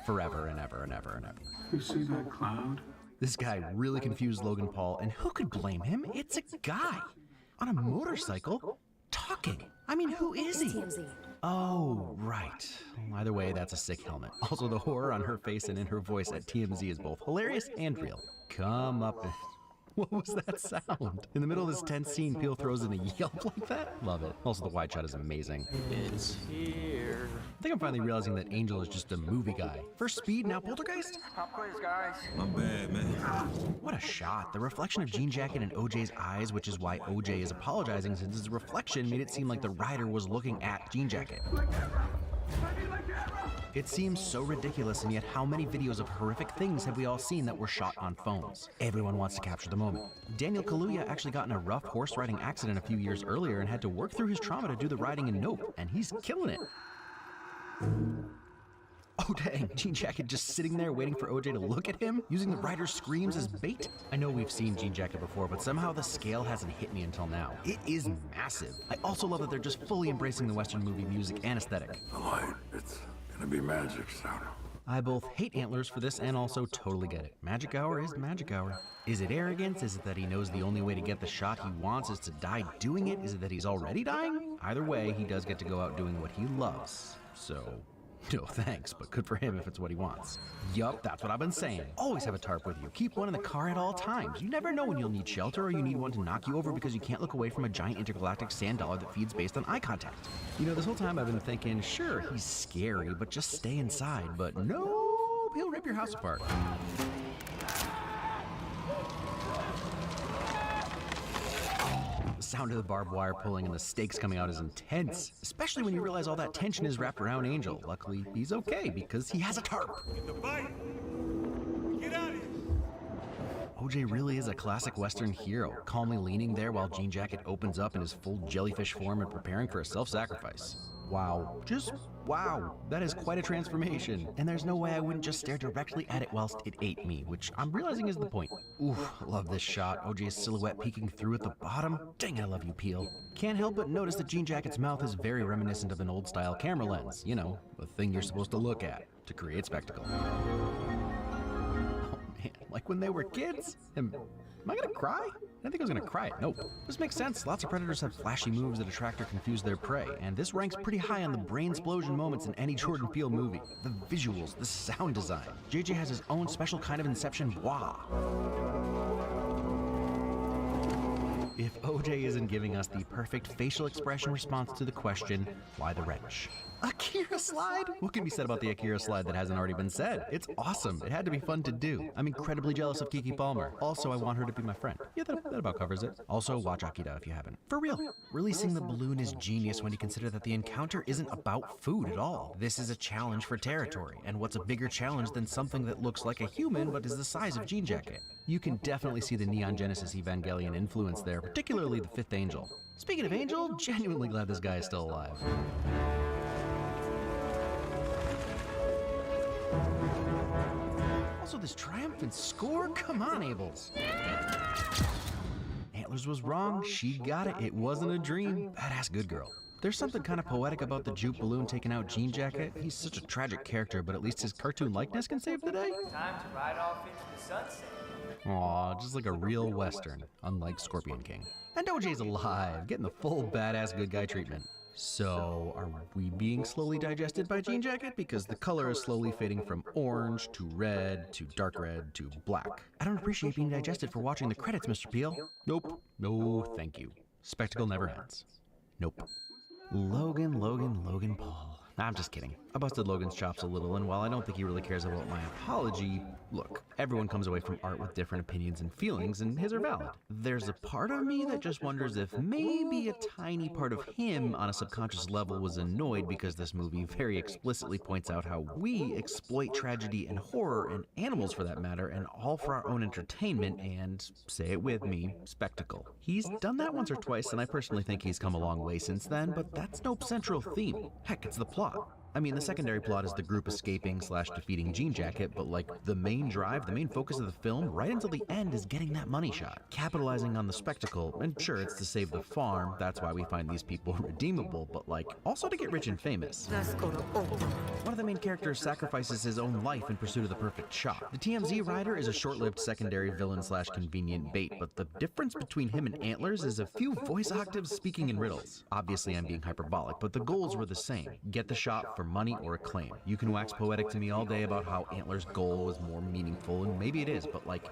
C: Forever and ever and ever and ever.
J: You see that cloud?
C: This guy really confused Logan Paul, and who could blame him? It's a guy on a motorcycle talking. I mean, who is he? Oh, right. Either way, that's a sick helmet. Also, the horror on her face and in her voice at TMZ is both hilarious and real. Come up and... What was that sound? In the middle of this tense scene, Peele throws in a yelp like that? Love it. Also, the wide shot is amazing.
N: It's here.
C: I think I'm finally realizing that Angel is just a movie guy. First Speed, now Poltergeist?
J: Pop quiz, guys.
F: My bad, man.
C: What a shot. The reflection of Jean Jacket in OJ's eyes, which is why OJ is apologizing since his reflection made it seem like the rider was looking at Jean Jacket. It seems so ridiculous, and yet how many videos of horrific things have we all seen that were shot on phones? Everyone wants to capture the moment. Daniel Kaluuya actually got in a rough horse riding accident a few years earlier and had to work through his trauma to do the riding in Nope, and he's killing it. Oh dang, Jean Jacket just sitting there waiting for OJ to look at him, using the rider's screams as bait? I know we've seen Jean Jacket before, but somehow the scale hasn't hit me until now. It is massive. I also love that they're just fully embracing the Western movie music and aesthetic.
M: The light, it's gonna be magic sound.
C: I both hate Antlers for this and also totally get it. Magic Hour is Magic Hour. Is it arrogance? Is it that he knows the only way to get the shot he wants is to die doing it? Is it that he's already dying? Either way, he does get to go out doing what he loves. So, no thanks, but good for him if it's what he wants. Yup, that's what I've been saying. Always have a tarp with you. Keep one in the car at all times. You never know when you'll need shelter or you need one to knock you over because you can't look away from a giant intergalactic sand dollar that feeds based on eye contact. You know, this whole time I've been thinking, sure, he's scary, but just stay inside. But no, he'll rip your house apart. The sound of the barbed wire pulling and the stakes coming out is intense, especially when you realize all that tension is wrapped around Angel. Luckily, he's okay because he has a tarp.
L: Get the bite. Get out of here.
C: OJ really is a classic Western hero, calmly leaning there while Jean Jacket opens up in his full jellyfish form and preparing for a self-sacrifice. Wow. Just wow. That is quite a transformation. And there's no way I wouldn't just stare directly at it whilst it ate me, which I'm realizing is the point. Oof, love this shot. OJ's silhouette peeking through at the bottom. Dang, I love you, Peele. Can't help but notice that Jean Jacket's mouth is very reminiscent of an old-style camera lens. You know, the thing you're supposed to look at to create spectacle. Oh man, like when they were kids? Am I gonna cry? I didn't think I was gonna cry. Nope. This makes sense. Lots of predators have flashy moves that attract or confuse their prey, and this ranks pretty high on the brain explosion moments in any Jordan Peele movie. The visuals, the sound design. JJ has his own special kind of Inception wah. If OJ isn't giving us the perfect facial expression response to the question, why the wrench? Akira slide? What can be said about the Akira slide that hasn't already been said? It's awesome. It had to be fun to do. I'm incredibly jealous of Kiki Palmer. Also, I want her to be my friend. Yeah, that about covers it. Also, watch Akira if you haven't. For real. Releasing the balloon is genius when you consider that the encounter isn't about food at all. This is a challenge for territory, and what's a bigger challenge than something that looks like a human but is the size of Jean Jacket? You can definitely see the Neon Genesis Evangelion influence there, particularly the fifth Angel. Speaking of Angel, genuinely glad this guy is still alive. Also, this triumphant score? Come on, Abels. Antlers was wrong. She got it. It wasn't a dream. Badass good girl. There's something kind of poetic about the Juke balloon taking out Jean Jacket. He's such a tragic character, but at least his cartoon likeness can save the day.
J: Time to ride off into the sunset.
C: Aw, just like a real Western, unlike Scorpion King. And OJ's alive, getting the full badass good guy treatment. So, are we being slowly digested by Jean Jacket? Because the color is slowly fading from orange to red to dark red to black. I don't appreciate being digested for watching the credits, Mr. Peel. Nope. No, thank you. Spectacle never ends. Nope. Logan Paul. I'm just kidding. I busted Logan's chops a little, and while I don't think he really cares about my apology, look, everyone comes away from art with different opinions and feelings, and his are valid. There's a part of me that just wonders if maybe a tiny part of him on a subconscious level was annoyed because this movie very explicitly points out how we exploit tragedy and horror, and animals for that matter, and all for our own entertainment and, say it with me, spectacle. He's done that once or twice, and I personally think he's come a long way since then, but that's no central theme. Heck, it's the plot. I mean, the secondary plot is the group escaping / defeating Jean Jacket, but like the main drive, the main focus of the film, right until the end is getting that money shot. Capitalizing on the spectacle, and sure, it's to save the farm, that's why we find these people redeemable, but like, also to get rich and famous. One of the main characters sacrifices his own life in pursuit of the perfect shot. The TMZ rider is a short-lived secondary villain / convenient bait, but the difference between him and Antlers is a few voice octaves speaking in riddles. Obviously, I'm being hyperbolic, but the goals were the same. Get the shot for money or acclaim. You can wax poetic to me all day about how Antler's goal was more meaningful, and maybe it is, but like,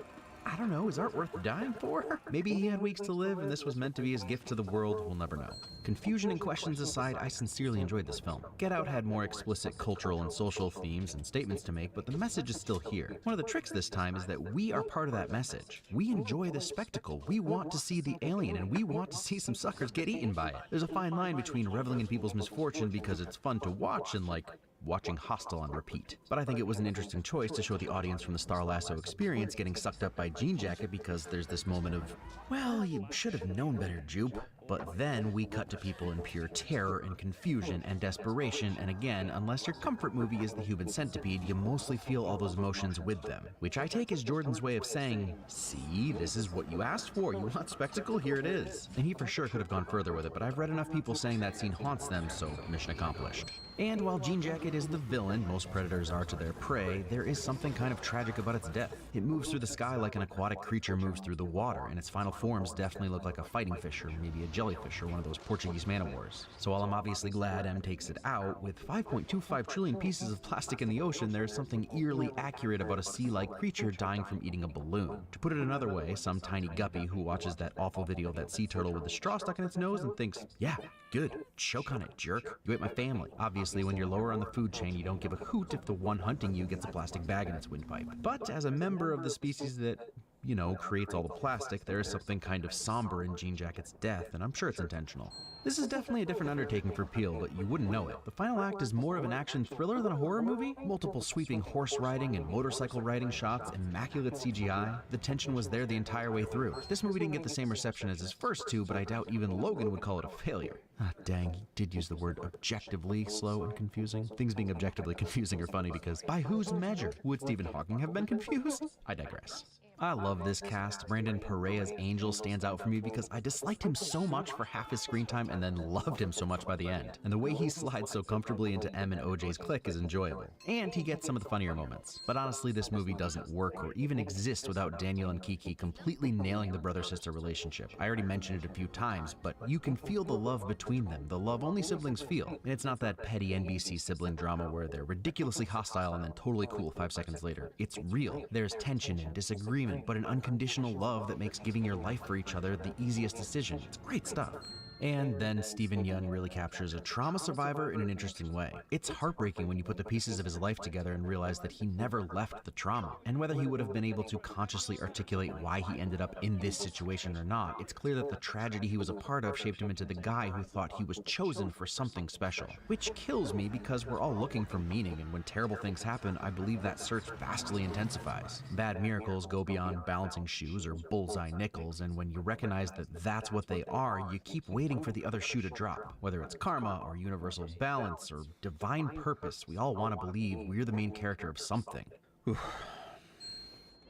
C: I don't know, is art worth dying for? Maybe he had weeks to live and this was meant to be his gift to the world, we'll never know. Confusion and questions aside, I sincerely enjoyed this film. Get Out had more explicit cultural and social themes and statements to make, but the message is still here. One of the tricks this time is that we are part of that message. We enjoy the spectacle, we want to see the alien, and we want to see some suckers get eaten by it. There's a fine line between reveling in people's misfortune because it's fun to watch and like, watching Hostel on repeat. But I think it was an interesting choice to show the audience from the Star Lasso experience getting sucked up by Jean Jacket because there's this moment of, well, you should have known better, Jupe. But then we cut to people in pure terror and confusion and desperation, and again, unless your comfort movie is The Human Centipede, you mostly feel all those emotions with them. Which I take as Jordan's way of saying, see, this is what you asked for, you want spectacle, here it is. And he for sure could have gone further with it, but I've read enough people saying that scene haunts them, so mission accomplished. And while Jean Jacket is the villain most predators are to their prey, there is something kind of tragic about its death. It moves through the sky like an aquatic creature moves through the water, and its final forms definitely look like a fighting fish or maybe a jellyfish or one of those Portuguese man-o'-wars. So while I'm obviously glad M takes it out, with 5.25 trillion pieces of plastic in the ocean, there's something eerily accurate about a sea-like creature dying from eating a balloon. To put it another way, some tiny guppy who watches that awful video of that sea turtle with the straw stuck in its nose and thinks, yeah, good, choke on it, jerk. You ate my family. Obviously, when you're lower on the food chain, you don't give a hoot if the one hunting you gets a plastic bag in its windpipe. But as a member of the species that, you know, creates all the plastic, there is something kind of somber in Jean Jacket's death, and I'm sure it's intentional. This is definitely a different undertaking for Peel, but you wouldn't know it. The final act is more of an action thriller than a horror movie. Multiple sweeping horse riding and motorcycle riding shots, immaculate CGI. The tension was there the entire way through. This movie didn't get the same reception as his first two, but I doubt even Logan would call it a failure. Ah, dang, he did use the word objectively slow and confusing. Things being objectively confusing are funny because by whose measure would Stephen Hawking have been confused? I digress. I love this cast. Brandon Perea's Angel stands out for me because I disliked him so much for half his screen time and then loved him so much by the end. And the way he slides so comfortably into M and OJ's clique is enjoyable. And he gets some of the funnier moments. But honestly, this movie doesn't work or even exist without Daniel and Kiki completely nailing the brother-sister relationship. I already mentioned it a few times, but you can feel the love between them, the love only siblings feel. And it's not that petty NBC sibling drama where they're ridiculously hostile and then totally cool 5 seconds later. It's real. There's tension and disagreement, but an unconditional love that makes giving your life for each other the easiest decision. It's great stuff. And then Stephen Yeun really captures a trauma survivor in an interesting way. It's heartbreaking when you put the pieces of his life together and realize that he never left the trauma. And whether he would have been able to consciously articulate why he ended up in this situation or not, it's clear that the tragedy he was a part of shaped him into the guy who thought he was chosen for something special. Which kills me because we're all looking for meaning, and when terrible things happen, I believe that search vastly intensifies. Bad miracles go beyond balancing shoes or bullseye nickels, and when you recognize that that's what they are, you keep waiting for the other shoe to drop. Whether it's karma or universal balance or divine purpose, we all want to believe we're the main character of something.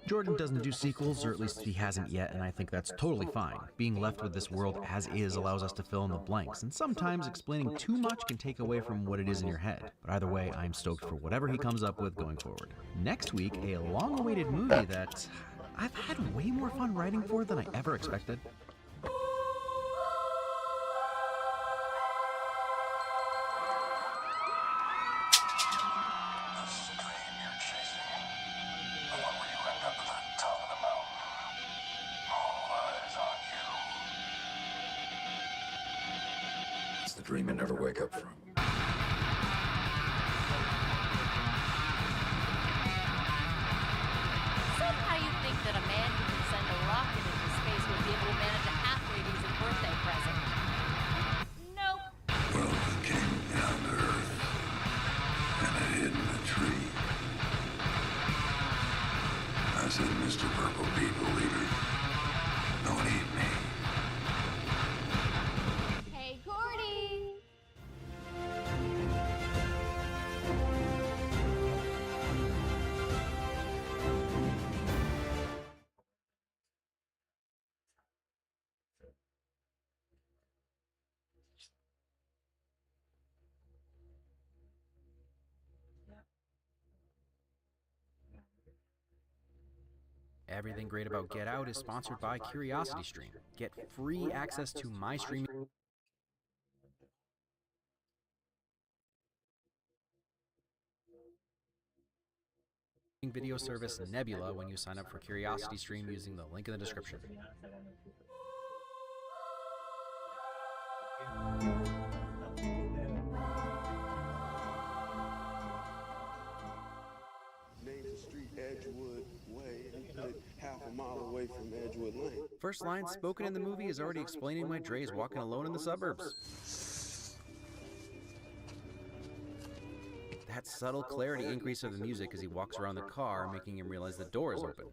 C: Jordan doesn't do sequels, or at least he hasn't yet, and I think that's totally fine. Being left with this world as is allows us to fill in the blanks, and sometimes explaining too much can take away from what it is in your head. But either way, I'm stoked for whatever he comes up with going forward. Next week, a long-awaited movie that I've had way more fun writing for than I ever expected.
F: dream you never wake up from.
B: Somehow you think that a man who can send a rocket into space would be able to manage a halfway decent birthday present. Nope.
F: Well, I came down to Earth, and I hid in a tree. I said, Mr. Purple People Eater, don't eat me.
O: Hey, Gordy!
C: Everything great about Get Out is sponsored by CuriosityStream. Get free access to my streaming video service Nebula when you sign up for CuriosityStream using the link in the description.
P: Named the street Edgewood Way, and he put it half a mile away from Edgewood Lane.
C: First line spoken in the movie is already explaining why Dre is walking alone in the suburbs. That subtle clarity increase of the music as he walks around the car, making him realize the door is open.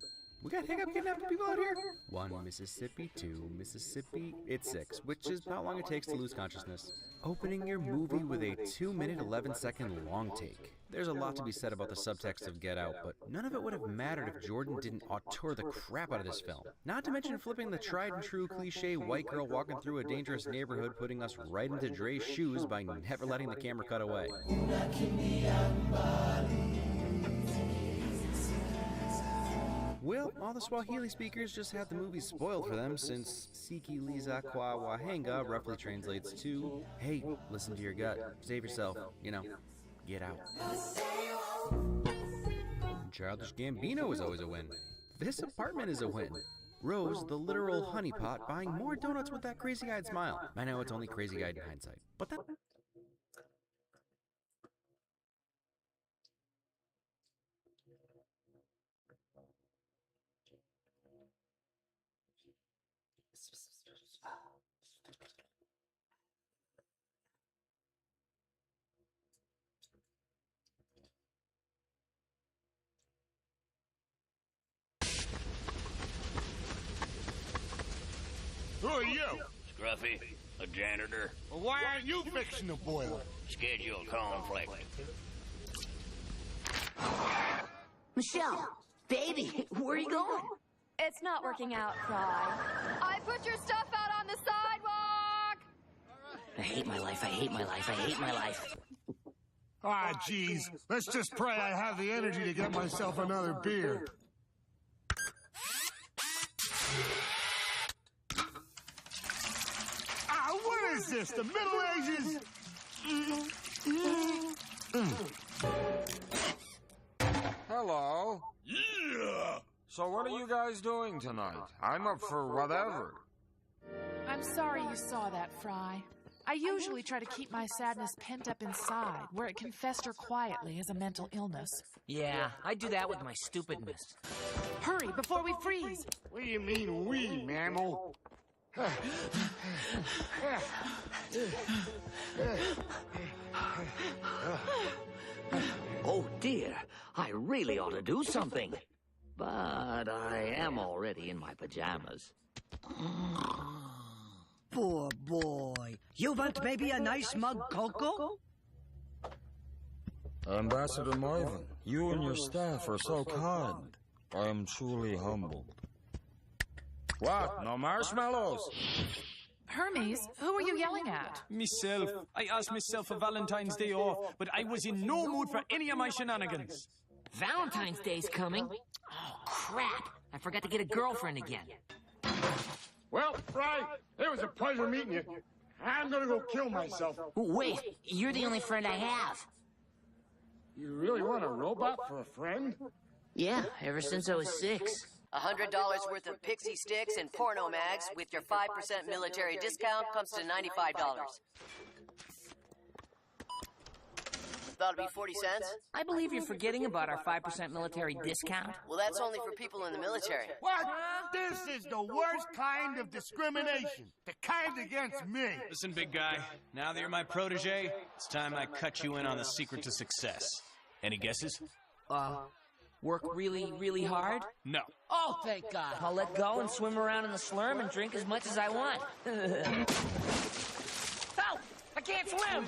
C: We got hiccup kidnapping people out here? 1 Mississippi, 2 Mississippi, it's 6, which is how long it takes to lose consciousness. Opening your movie with a 2-minute 11-second long take. There's a lot to be said about the subtext of Get Out, but none of it would have mattered if Jordan didn't auteur the crap out of this film. Not to mention flipping the tried and true cliche white girl walking through a dangerous neighborhood, putting us right into Dre's shoes by never letting the camera cut away. Well, all the Swahili speakers just had the movie spoiled for them, since Siki Liza Kwa Wahenga roughly translates to, hey, listen to your gut, save yourself, you know, get out. Childish Gambino is always a win. This apartment is a win. Rose, the literal honeypot, buying more donuts with that crazy-eyed smile. I know it's only crazy-eyed in hindsight, but that...
Q: Who are you?
R: Scruffy, a janitor.
Q: Well, why aren't you fixing the boiler?
R: Schedule conflict.
G: Michelle, baby, where are you going?
O: It's not working out, Fry. I put your stuff out on the sidewalk!
G: I hate my life, I hate my life, I hate my life.
Q: Ah, jeez. Let's just pray I have the energy to get myself another beer. Ah, what is this? The Middle Ages?
S: Hello. Yeah. So what are you guys doing tonight? I'm up for whatever.
T: I'm sorry you saw that, Fry. I usually try to keep my sadness pent up inside, where it can fester quietly as a mental illness.
U: Yeah, I do that with my stupidness.
T: Hurry, before we freeze!
Q: What do you mean, we, mammal?
U: Oh dear, I really ought to do something. But I am already in my pajamas.
V: Poor boy. You want maybe a nice mug cocoa?
S: Ambassador Marvin, you and your staff are so kind. I am truly humbled. What? No marshmallows?
T: Hermes, who are you yelling at?
W: Myself. I asked myself for Valentine's Day off, but I was in no mood for any of my shenanigans.
U: Valentine's Day's coming. Oh, crap. I forgot to get a girlfriend again.
Q: Well, Fry, it was a pleasure meeting you. I'm gonna go kill myself.
U: Wait, you're the only friend I have.
Q: You really want a robot for a friend?
U: Yeah, ever since I was 6.
X: $100 worth of pixie sticks and porno mags with your 5% military discount comes to $95. thought it'd be 40 cents?
U: I believe you're forgetting about our 5% military discount.
X: Well, that's only for people in the military.
Q: What? This is the worst kind of discrimination. The kind against me.
W: Listen, big guy, now that you're my protege, it's time I cut you in on the secret to success. Any guesses?
U: Work really, really hard?
W: No.
U: Oh, thank God. I'll let go and swim around in the slurm and drink as much as I want. Help! I can't swim!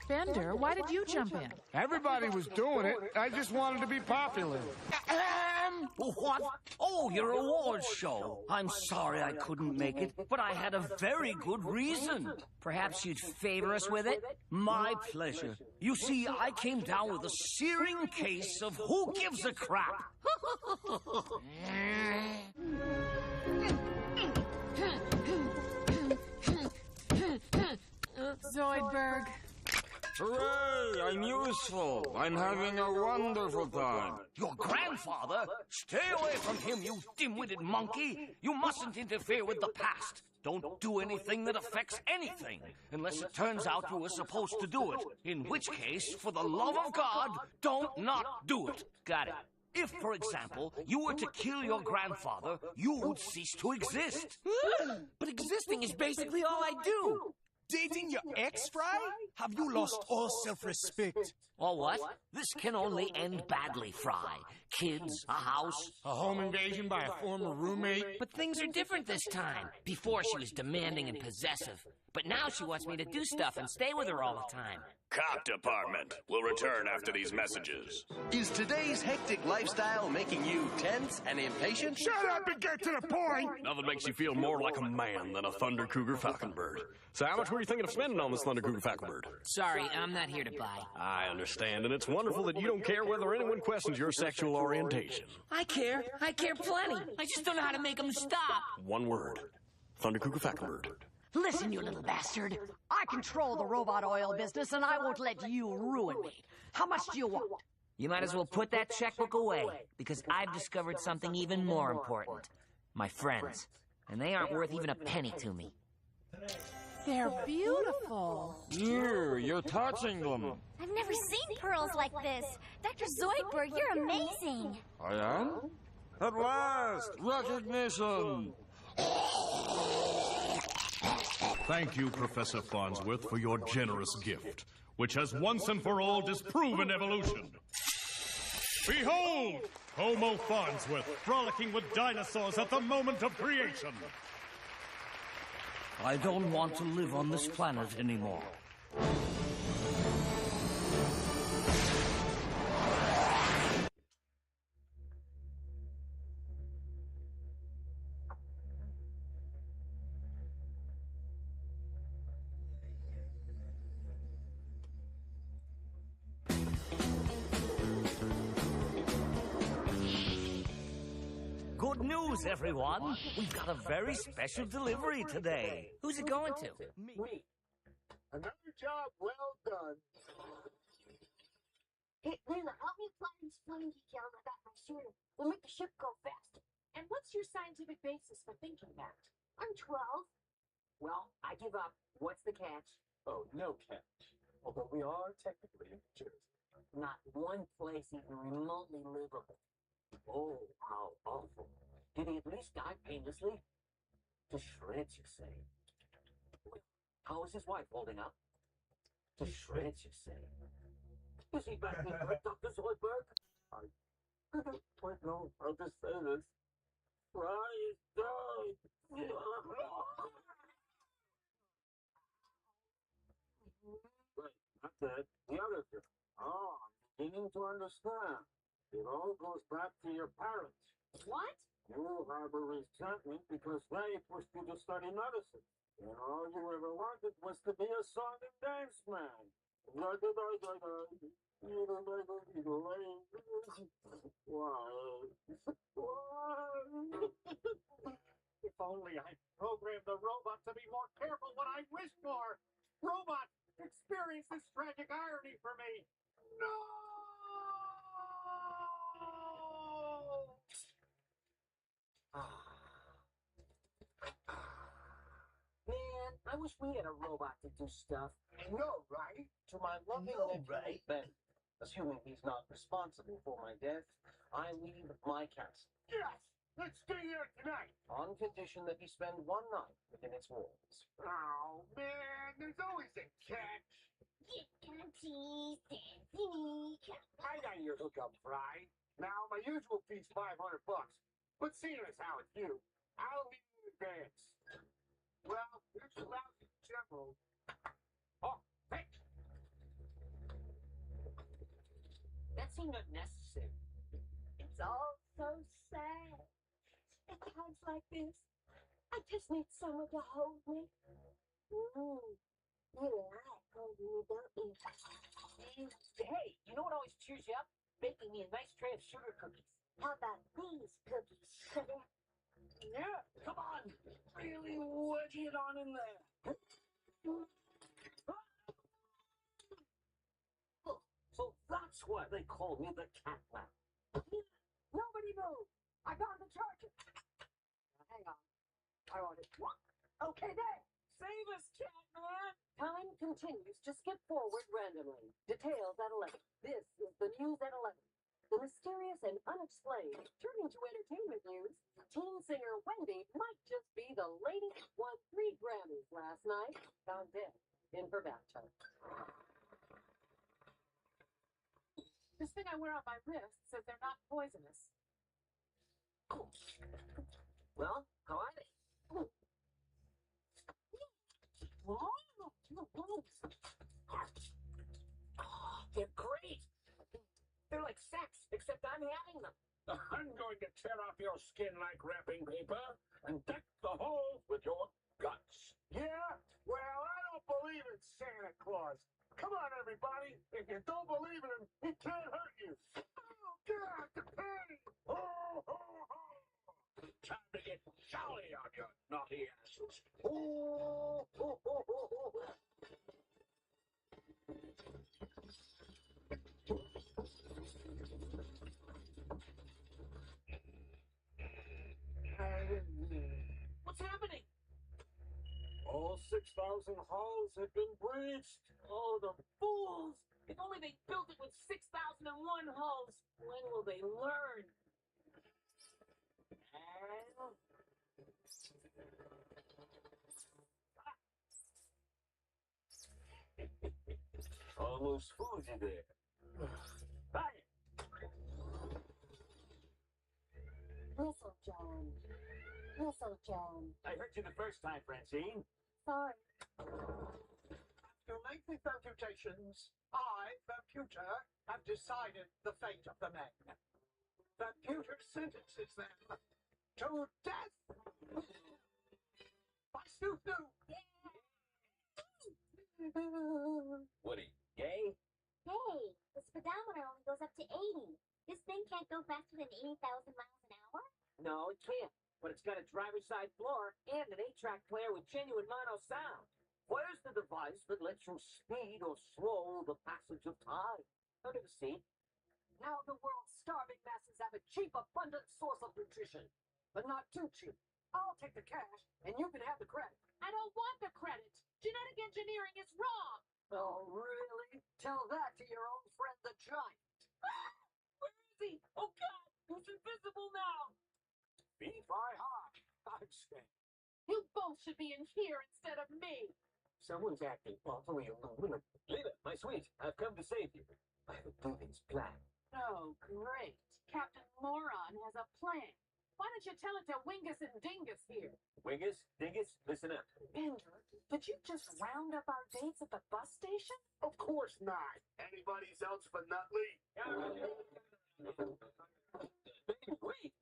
T: Bender, why did you jump in?
Q: Everybody was doing it. I just wanted to be popular.
U: What? Oh, your awards show. I'm sorry I couldn't make it, but I had a very good reason. Perhaps you'd favor us with it? My pleasure. You see, I came down with a searing case of who gives a crap.
T: Zoidberg.
S: Hooray! I'm useful. I'm having a wonderful time.
U: Your grandfather? Stay away from him, you dim-witted monkey. You mustn't interfere with the past. Don't do anything that affects anything, unless it turns out you were supposed to do it. In which case, for the love of God, don't not do it. Got it? If, for example, you were to kill your grandfather, you would cease to exist. But existing is basically all I do.
W: Dating your ex, Fry? Have you lost all self-respect?
U: Or what? This can only end badly, Fry. Kids, a house.
Q: A home invasion by a former roommate.
U: But things are different this time. Before she was demanding and possessive. But now she wants me to do stuff and stay with her all the time.
R: Cop department will return after these messages.
A: Is today's hectic lifestyle making you tense and impatient?
Q: Shut up and get to the point!
D: Nothing makes you feel more like a man than a Thunder Cougar Falconbird. So how much were you thinking of spending on this Thunder Cougar Falconbird?
U: Sorry, I'm not here to buy.
D: I understand, and it's wonderful that you don't care whether anyone questions your sexual orientation.
U: I care. I care plenty. I just don't know how to make them stop.
D: One word. Thunder Cougar Falconbird.
E: Listen, you little bastard. I control the robot oil business, and I won't let you ruin me. How much do you want?
U: You might as well put that checkbook away, because I've discovered something even more important. My friends. And they aren't worth even a penny to me.
T: They're beautiful.
S: You're touching them.
O: I've never seen pearls like this. Dr. Zoidberg, you're amazing.
S: I am? At last! Recognition!
H: Thank you, Professor Farnsworth, for your generous gift, which has once and for all disproven evolution. Behold, Homo Farnsworth frolicking with dinosaurs at the moment of creation.
U: I don't want to live on this planet anymore. Good news, everyone. We've got a very special delivery today. Who's it going to?
Q: Me. Another job well done.
Y: Hey, Layla, help me apply this flying decal I got my shirt. We'll make the ship go faster.
Z: And what's your scientific basis for thinking that?
Y: I'm 12.
Z: Well, I give up. What's the catch?
J: Oh, no catch. Although we are technically in New Jersey.
Z: Not one place even remotely livable. Oh, how awful. Did he at least die painlessly? To shreds, you say? How is his wife holding up? To shreds, you say? Is he back in good, Dr. Zoidberg?
Q: I don't quite know how to say this. Fry is dead. Wait, not that. The other girl. Oh, I'm beginning to understand. It all goes back to your parents.
Z: What?
Q: You harbor resentment because they pushed you to study medicine. And all you ever wanted was to be a song and dance man. If only I programmed the robot to be more careful what I wish for. Robot, Experience this tragic irony for me. No! Man, I wish we had a robot to do stuff. I know, right? To my loving nephew, Ben, assuming he's not responsible for my death, I leave my castle. Yes! Let's stay here tonight! On condition that you spend one night within its walls. Oh, man, there's always a catch. I got your hookup, Fry. Now, my usual fee's $500. But seeing as how it's you, I'll need in advance. Well, here's your lousy general. Oh, thanks. That seemed unnecessary.
Y: It's all so sad. At times like this, I just need someone to hold me. You like holding me, don't you?
Q: Hey, you know what always cheers you up? Baking me a nice tray of sugar cookies.
Y: How about these cookies, sugar?
Q: Yeah, come on. Really wedge it on in there. So that's why they call me the cat man.
E: Nobody move! I got the charger! Now, hang on. I want it. Okay, there!
Q: Save us, cat man!
E: Time continues to skip forward randomly. Details at 11. This is the news at 11. The mysterious and unexplained. Turning to entertainment news, teen singer Wendy might just be the lady who won 3 Grammys last night, found dead in her bathtub.
T: This thing I wear on my wrist says they're not poisonous.
Q: Well, how are they? They're great. They're like sex, except I'm having them. I'm going to tear off your skin like wrapping paper and deck the hole with your guts. Yeah? Well, I don't believe in Santa Claus. Come on, everybody. If you don't believe in him, he can't hurt you. Oh, God, the pain. Oh, oh, oh. Time to get jolly on your naughty asses. Oh, oh, oh, oh, oh. What's happening? All 6,000 halls have been breached. Oh, the fools! If only they built it with 6,001 hulls. When will they learn? Almost fooled you there. Bye.
Y: Whistle, Joan. Whistle, Joan.
Q: I heard you the first time, Francine.
Y: Sorry.
B: After lengthy computations, I, the computer, have decided the fate of the men. The computer sentences them to death by Snoop Doo.
Q: Woody, gay?
Y: Hey, the speedometer only goes up to 80. This thing can't go faster than 80,000 miles an hour?
Q: No, it can't. But it's got a driver's side floor and an 8-track player with genuine mono sound. Where's the device that lets you speed or slow the passage of time? Under the seat.
E: Now the world's starving masses have a cheap, abundant source of nutrition. But not too cheap. I'll take the cash, and you can have the credit.
T: I don't want the credit. Genetic engineering is wrong.
E: Oh, really? Tell that to your old friend, the Giant.
Q: Where is he? Oh, God! He's invisible now! Fly-high. I'm scared.
T: You both should be in here instead of me.
Q: Someone's acting awfully aluminum. Lena, my sweet, I've come to save you. I have a brilliant plan.
T: Oh, great. Captain Moron has a plan. Why don't you tell it to Wingus and Dingus here?
Q: Wingus, Dingus, listen up.
T: Pendra, did you just round up our dates at the bus station?
Q: Of course not. Anybody's else but Nutley. Baby, wait.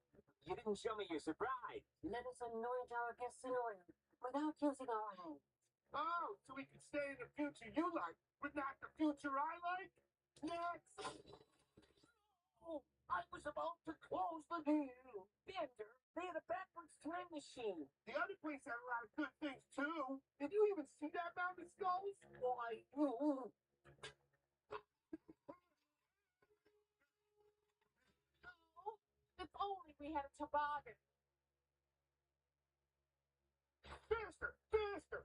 Q: You didn't show me your surprise.
E: Let us anoint our guests in oil without using our hands.
Q: Oh, so we can stay in the future you like, but not the future I like? Next. Oh, I was about to close the deal.
Z: Pendra, they had a backwards time machine.
Q: The other place had a lot of good things, too. Did you even see that mountain skulls?
Z: Why,
T: If only we had a toboggan.
Q: Faster! Faster!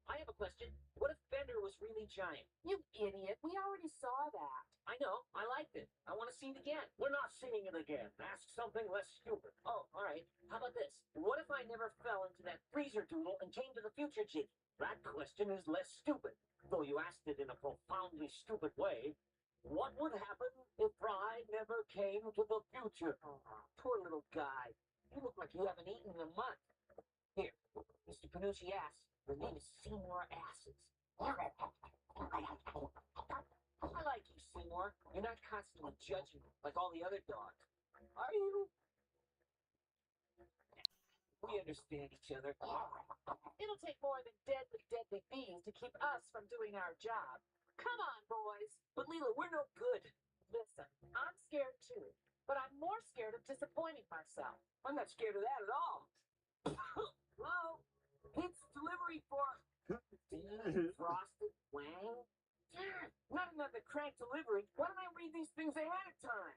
Z: I have a question. What if Pendra was really giant?
T: You idiot. We already saw that.
Z: I know. I liked it. I want to see it again.
Q: We're not seeing it again. Ask something less stupid.
Z: Oh, all right. How about this? What if I never fell into that freezer doodle and came to the future, Jiggy?
Q: That question is less stupid, though you asked it in a profoundly stupid way. What would happen if I never came to the future?
Z: Poor little guy. You look like you haven't eaten in a month. Here, Mr. Panucci asks. Your name is Seymour Asses. I like you, Seymour. You're not constantly judging me like all the other dogs. Are you? We understand each other.
T: It'll take more than deadly bees to keep us from doing our job. Come on, boys.
Z: But Leela, we're no good.
T: Listen, I'm scared too, but I'm more scared of disappointing myself.
Z: I'm not scared of that at all. Hello? It's delivery for Frosted Wang? Not another crank delivery. Why don't I read these things ahead of time?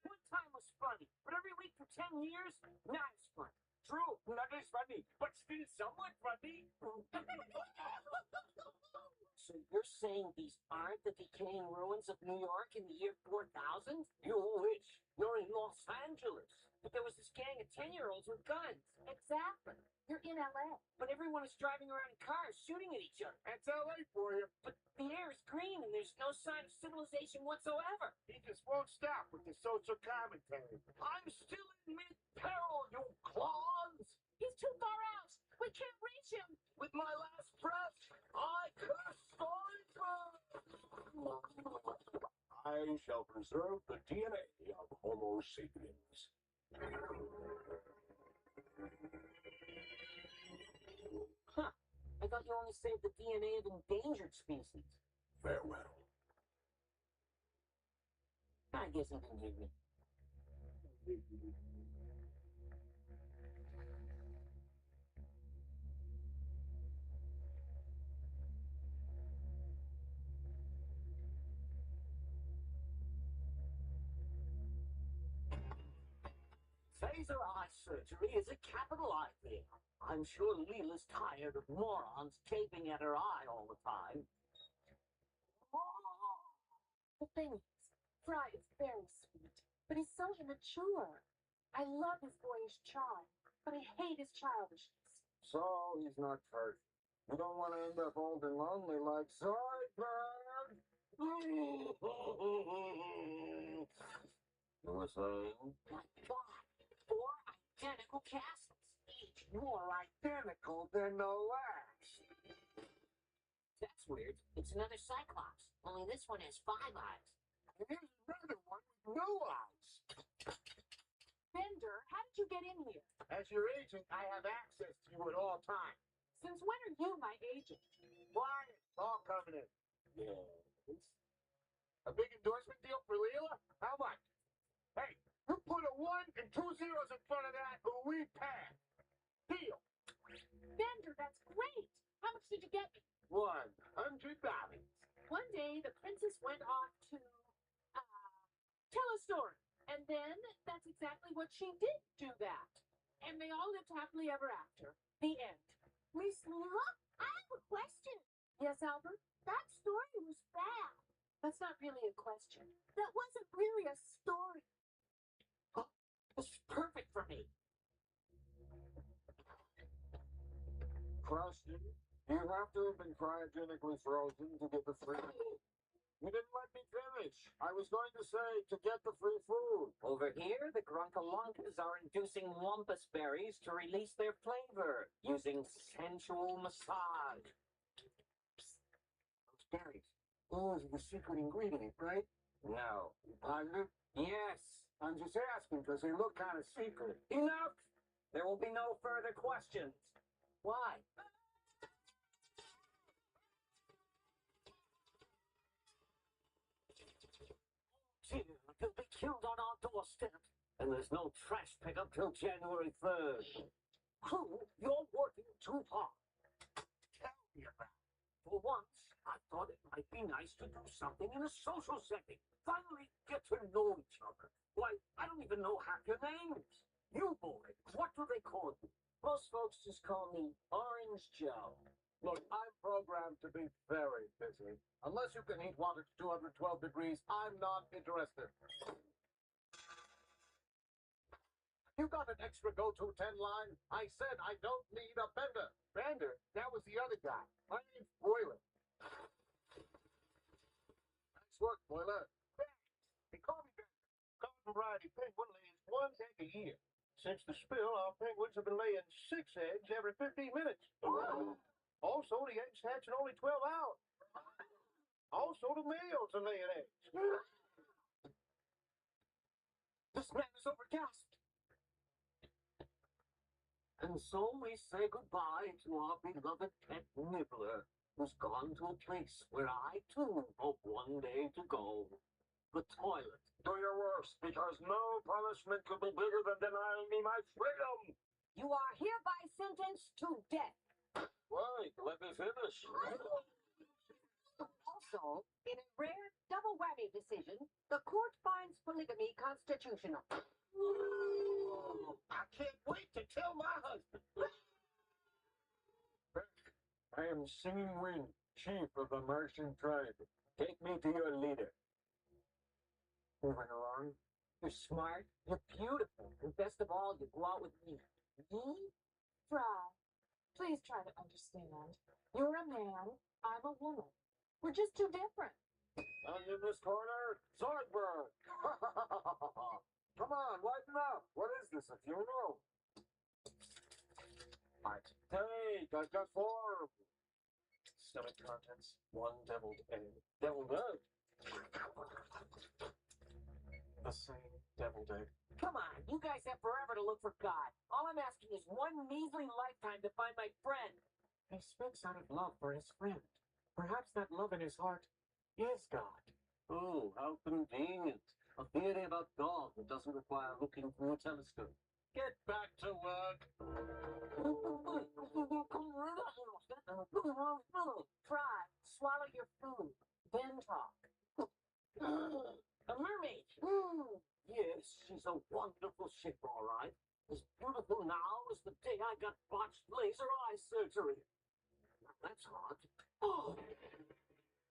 Z: One time was funny, but every week for 10 years, not as funny.
Q: True, not as funny, but still somewhat funny.
Z: So you're saying these aren't the decaying ruins of New York in the year 4000?
Q: You wish. You're in Los Angeles.
Z: But there was this gang of 10-year-olds with guns.
T: Exactly. You're in L.A.
Z: But everyone is driving around in cars, shooting at each other.
Q: That's L.A. for you.
Z: But the air is green and there's no sign of civilization whatsoever.
Q: He just won't stop with the social commentary. I'm still in mid-peril, you claws.
T: He's too far out. We can't reach him.
Q: With my last breath, I curse forever. I shall preserve the DNA of Homo sapiens.
Z: Huh. I thought you only saved the DNA of endangered species.
Q: Farewell.
Z: I guess he didn't hear me.
Q: Laser eye surgery is a capital idea. I'm sure Leela's tired of morons gaping at her eye all the time.
T: The thing is, Fry is very sweet, but he's so immature. I love his boyish charm, but I hate his childishness.
Q: So he's not first. You don't want to end up old and lonely like Sideburn. You were saying?
Z: Four identical castles, each
Q: more identical than the last.
Z: That's weird. It's another Cyclops, only this one has 5 eyes.
Q: And here's another one with no eyes.
T: Bender, how did you get in here?
Q: As your agent, I have access to you at all times.
T: Since when are you my agent?
Q: Quiet, all coming in. Yes. A big endorsement deal for Leela? How much? Hey, you put a 1 and 2 zeros in front of that, or we pass. Deal.
T: Bender, that's great. How much did you get me?
Q: $100.
T: One day, the princess went off to, tell a story. And then, that's exactly what she did do that. And they all lived happily ever after. The end.
Y: Miss Leela, I have a question.
T: Yes, Albert?
Y: That story was bad.
T: That's not really a question.
Y: That wasn't really a story.
Z: Oh, this is perfect for me.
Q: Preston, you have to have been cryogenically frozen to get the free food. You didn't let me finish. I was going to say to get the free food.
Z: Over here, the Grunkalunkas are inducing Wumpus berries to release their flavor using sensual massage.
Q: Those berries. Those are the secret ingredient, right?
Z: No.
Q: Positive?
Z: Yes.
Q: I'm just asking because they look kind of secret.
Z: Enough! There will be no further questions. Why?
Q: killed on our doorstep. And there's no trash pickup till January 3rd. Crew, you're working too hard. Tell me about it. For once, I thought it might be nice to do something in a social setting. Finally get to know each other. Why, I don't even know half your names. You boy, what do they call you? Most folks just call me Orange Joe.
B: Look, I'm programmed to be very busy. Unless you can heat water to 212 degrees, I'm not interested. You got an extra go-to 10 line? I said I don't need a Pendra. Bender? That was the other guy. My name's Boiler. Nice work, Boiler. Thanks. They call me Bender. Garden variety penguin lays 1 egg a year. Since the spill, our penguins have been laying 6 eggs every 15 minutes. Also, the eggs hatch in only 12 hours. Also, the males are laying eggs.
Q: This man is overcast. And so we say goodbye to our beloved pet Nibbler, who's gone to a place where I, too, hope one day to go. The toilet.
B: Do your worst, because no punishment could be bigger than denying me my freedom.
E: You are hereby sentenced to death.
B: Wait, let me finish.
E: Also, in a rare double whammy decision, the court finds polygamy constitutional.
B: I can't wait to tell my husband. I am Singing Wind, chief of the Martian tribe. Take me to your leader. Moving along.
Q: You're smart, you're beautiful, and best of all, you go out with me.
T: Me? Fry, please try to understand. You're a man, I'm a woman. We're just too different.
B: And in this corner, Swordburn. Come on, lighten up. What is this, a funeral? Take, I've got 4. Stomach contents, 1 deviled egg. Deviled egg? The same deviled egg.
Q: Come on, you guys have forever to look for God. All I'm asking is 1 measly lifetime to find my friend.
B: He speaks out of love for his friend. Perhaps that love in his heart is God.
Q: Oh, how convenient. A theory about God that doesn't require looking through a telescope.
B: Get back to work.
E: Fry, swallow your food, then talk.
Q: A mermaid. Yes, she's a wonderful ship, all right. As beautiful now as the day I got botched laser eye surgery. That's hard. Oh,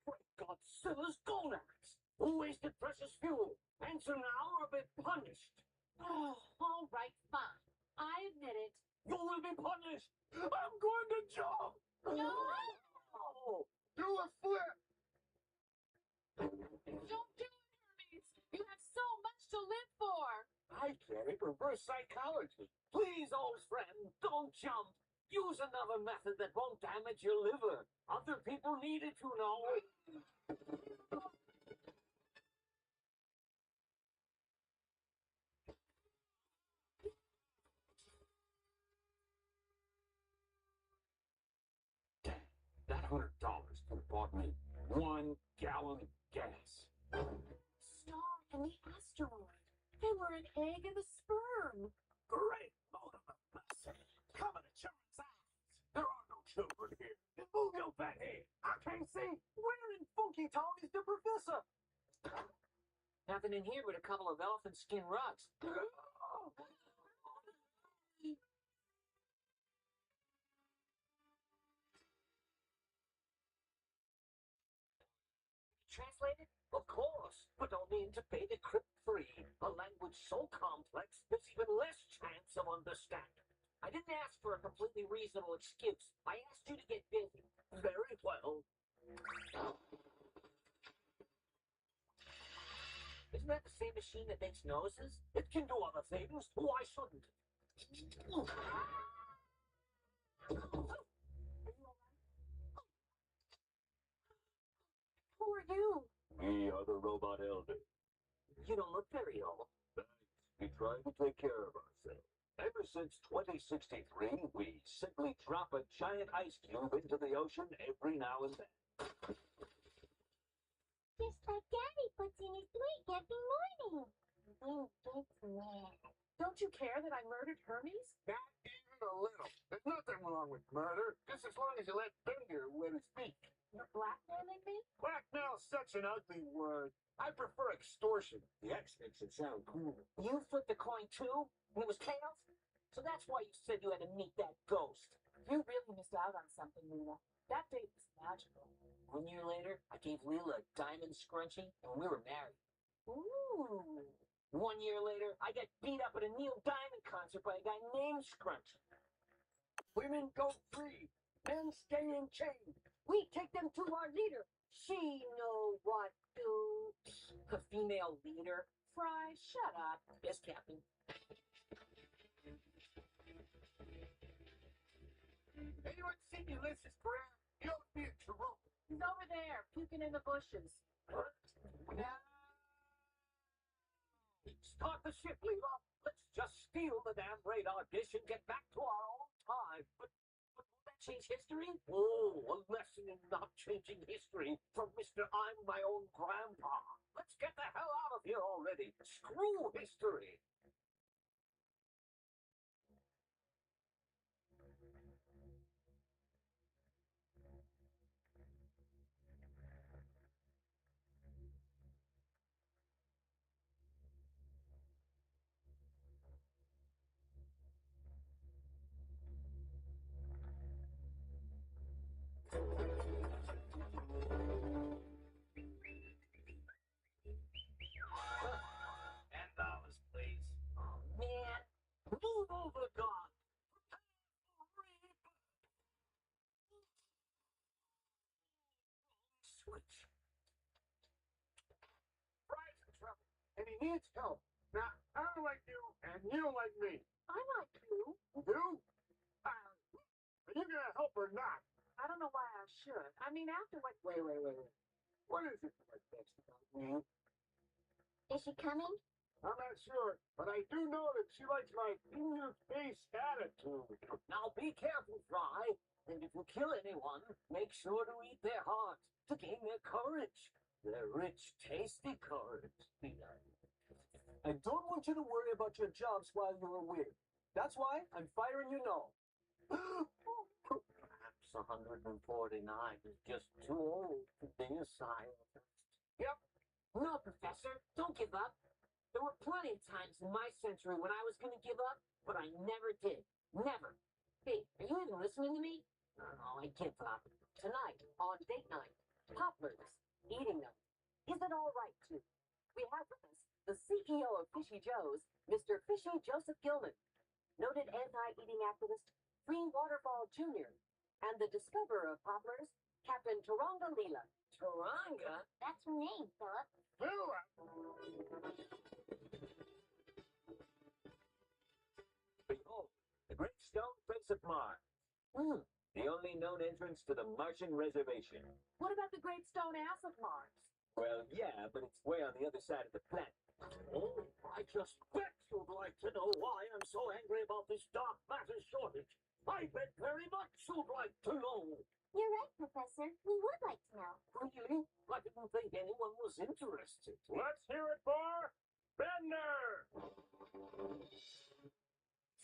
Q: great Godzilla's gonads. Who wasted precious fuel? Answer now or be punished.
T: Oh, all right, fine. I admit it.
Q: You will be punished. I'm going to jump.
T: No!
Q: Oh, do a flip.
T: Don't do it, Hermes. You have so much to live for.
Q: I get it. Reverse psychology. Please, old friend, don't jump. Use another method that won't damage your liver. Other people need it, you know. That $100 could have bought me 1 gallon of gas.
T: Star and the asteroid. They were an egg and a sperm.
Q: Great motive of mercy. Common insurance eyes. There are no children here. Move your fat head. I can't see. Where in Funky Town is the professor? Nothing in here but a couple of elephant skin rugs. Translated? Of course, but only into Beta Crypt 3, a language so complex there's even less chance of understanding. I didn't ask for a completely reasonable excuse. I asked you to get busy. Very well. Isn't that the same machine that makes noses? It can do other things. Why shouldn't it?
T: Who are you?
Q: We are the robot elder. You don't look very old. We try to take care of ourselves. Ever since 2063, we simply drop a giant ice cube into the ocean every now and then.
Y: Just like Daddy puts in his drink every morning.
T: Don't you care that I murdered Hermes?
B: Not even a little. There's nothing wrong with murder, just as long as you let Pendra win his feet.
T: You're blackmailing me?
B: Blackmail's such an ugly word. I prefer extortion. The X makes it sound cool.
Z: You flipped a coin too? And it was tails? So that's why you said you had to meet that ghost.
T: You really missed out on something, Leela. That date was magical.
Z: 1 year later, I gave Leela a diamond scrunchie, and we were married.
T: Ooh.
Z: 1 year later, I got beat up at a Neil Diamond concert by a guy named Scrunchie.
B: Women go free. Men stay in chains.
E: We take them to our leader. She know what to.
Z: A female leader?
T: Fry, shut up.
Z: Yes, Captain.
B: Anyone seen Ulysses Grant? He ought to be in Toronto.
T: He's over there, puking in the bushes.
Z: Start the ship, Leela. Let's just steal the damn radar dish and get back to our own time. But will that change history? Oh, a lesson in not changing history from Mr. I'm my own grandpa. Let's get the hell out of here already. Screw history. $10, please. Oh, man. Move over, God. Switch.
B: Brian's in trouble, and he needs help. Now, I don't like you, and you don't like me.
T: I like you.
B: You? Are you gonna help or not?
T: I don't know why I should. I mean, after what...
B: Wait. What is it like this about me?
Y: Is she coming?
B: I'm not sure, but I do know that she likes my in-your-face attitude.
Z: Now be careful, Fry. And if you kill anyone, make sure to eat their heart to gain their courage. Their rich, tasty courage.
F: I don't want you to worry about your jobs while you're away. That's why I'm firing you now.
Z: Perhaps 149 is just too old to be a scientist.
B: Yep.
Z: No, Professor, don't give up. There were plenty of times in my century when I was going to give up, but I never did. Never. Hey, are you even listening to me? No, I give up.
E: Tonight, on date night, poplars, eating them. Is it all right to? We have with us the CEO of Fishy Joe's, Mr. Fishy Joseph Gilman, noted anti-eating activist Free Waterfall Jr., and the discoverer of poplars, Captain Taranga Leela.
Z: Taranga?
Y: That's her name, Philip.
Z: Behold, the Great Stone Face of Mars. The only known entrance to the Martian reservation.
T: What about the Great Stone Ass of Mars?
Z: Well, yeah, but it's way on the other side of the planet. Oh, I just bet you'd like to know why I'm so angry about this dark matter shortage. I bet very much you'd like to know.
Y: You're right, Professor. We would like to know.
Z: Really? I didn't think anyone was interested.
B: Let's hear it for Pendra!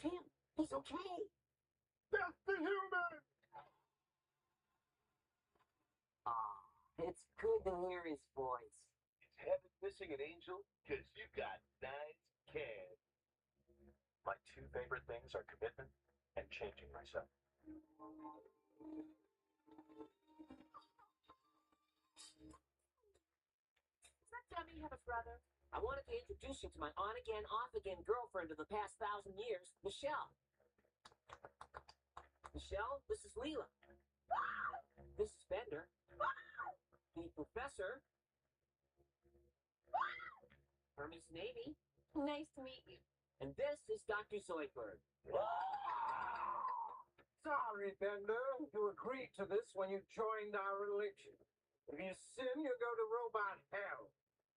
Z: Tim, he's okay.
B: That's the human!
Z: It's good to hear his voice.
J: Is heaven missing an angel? Because you got nice calves. My two favorite things are commitment and changing myself.
T: Does that dummy have a brother?
Z: I wanted to introduce you to my on-again, off-again girlfriend of the past 1,000 years, Michelle. Michelle, this is Leela. This is Pendra. The professor. Hermes Navy.
T: Nice to meet you.
Z: And this is Dr. Zoidberg.
B: Sorry, Pendra. You agreed to this when you joined our religion. If you sin, you go to robot hell.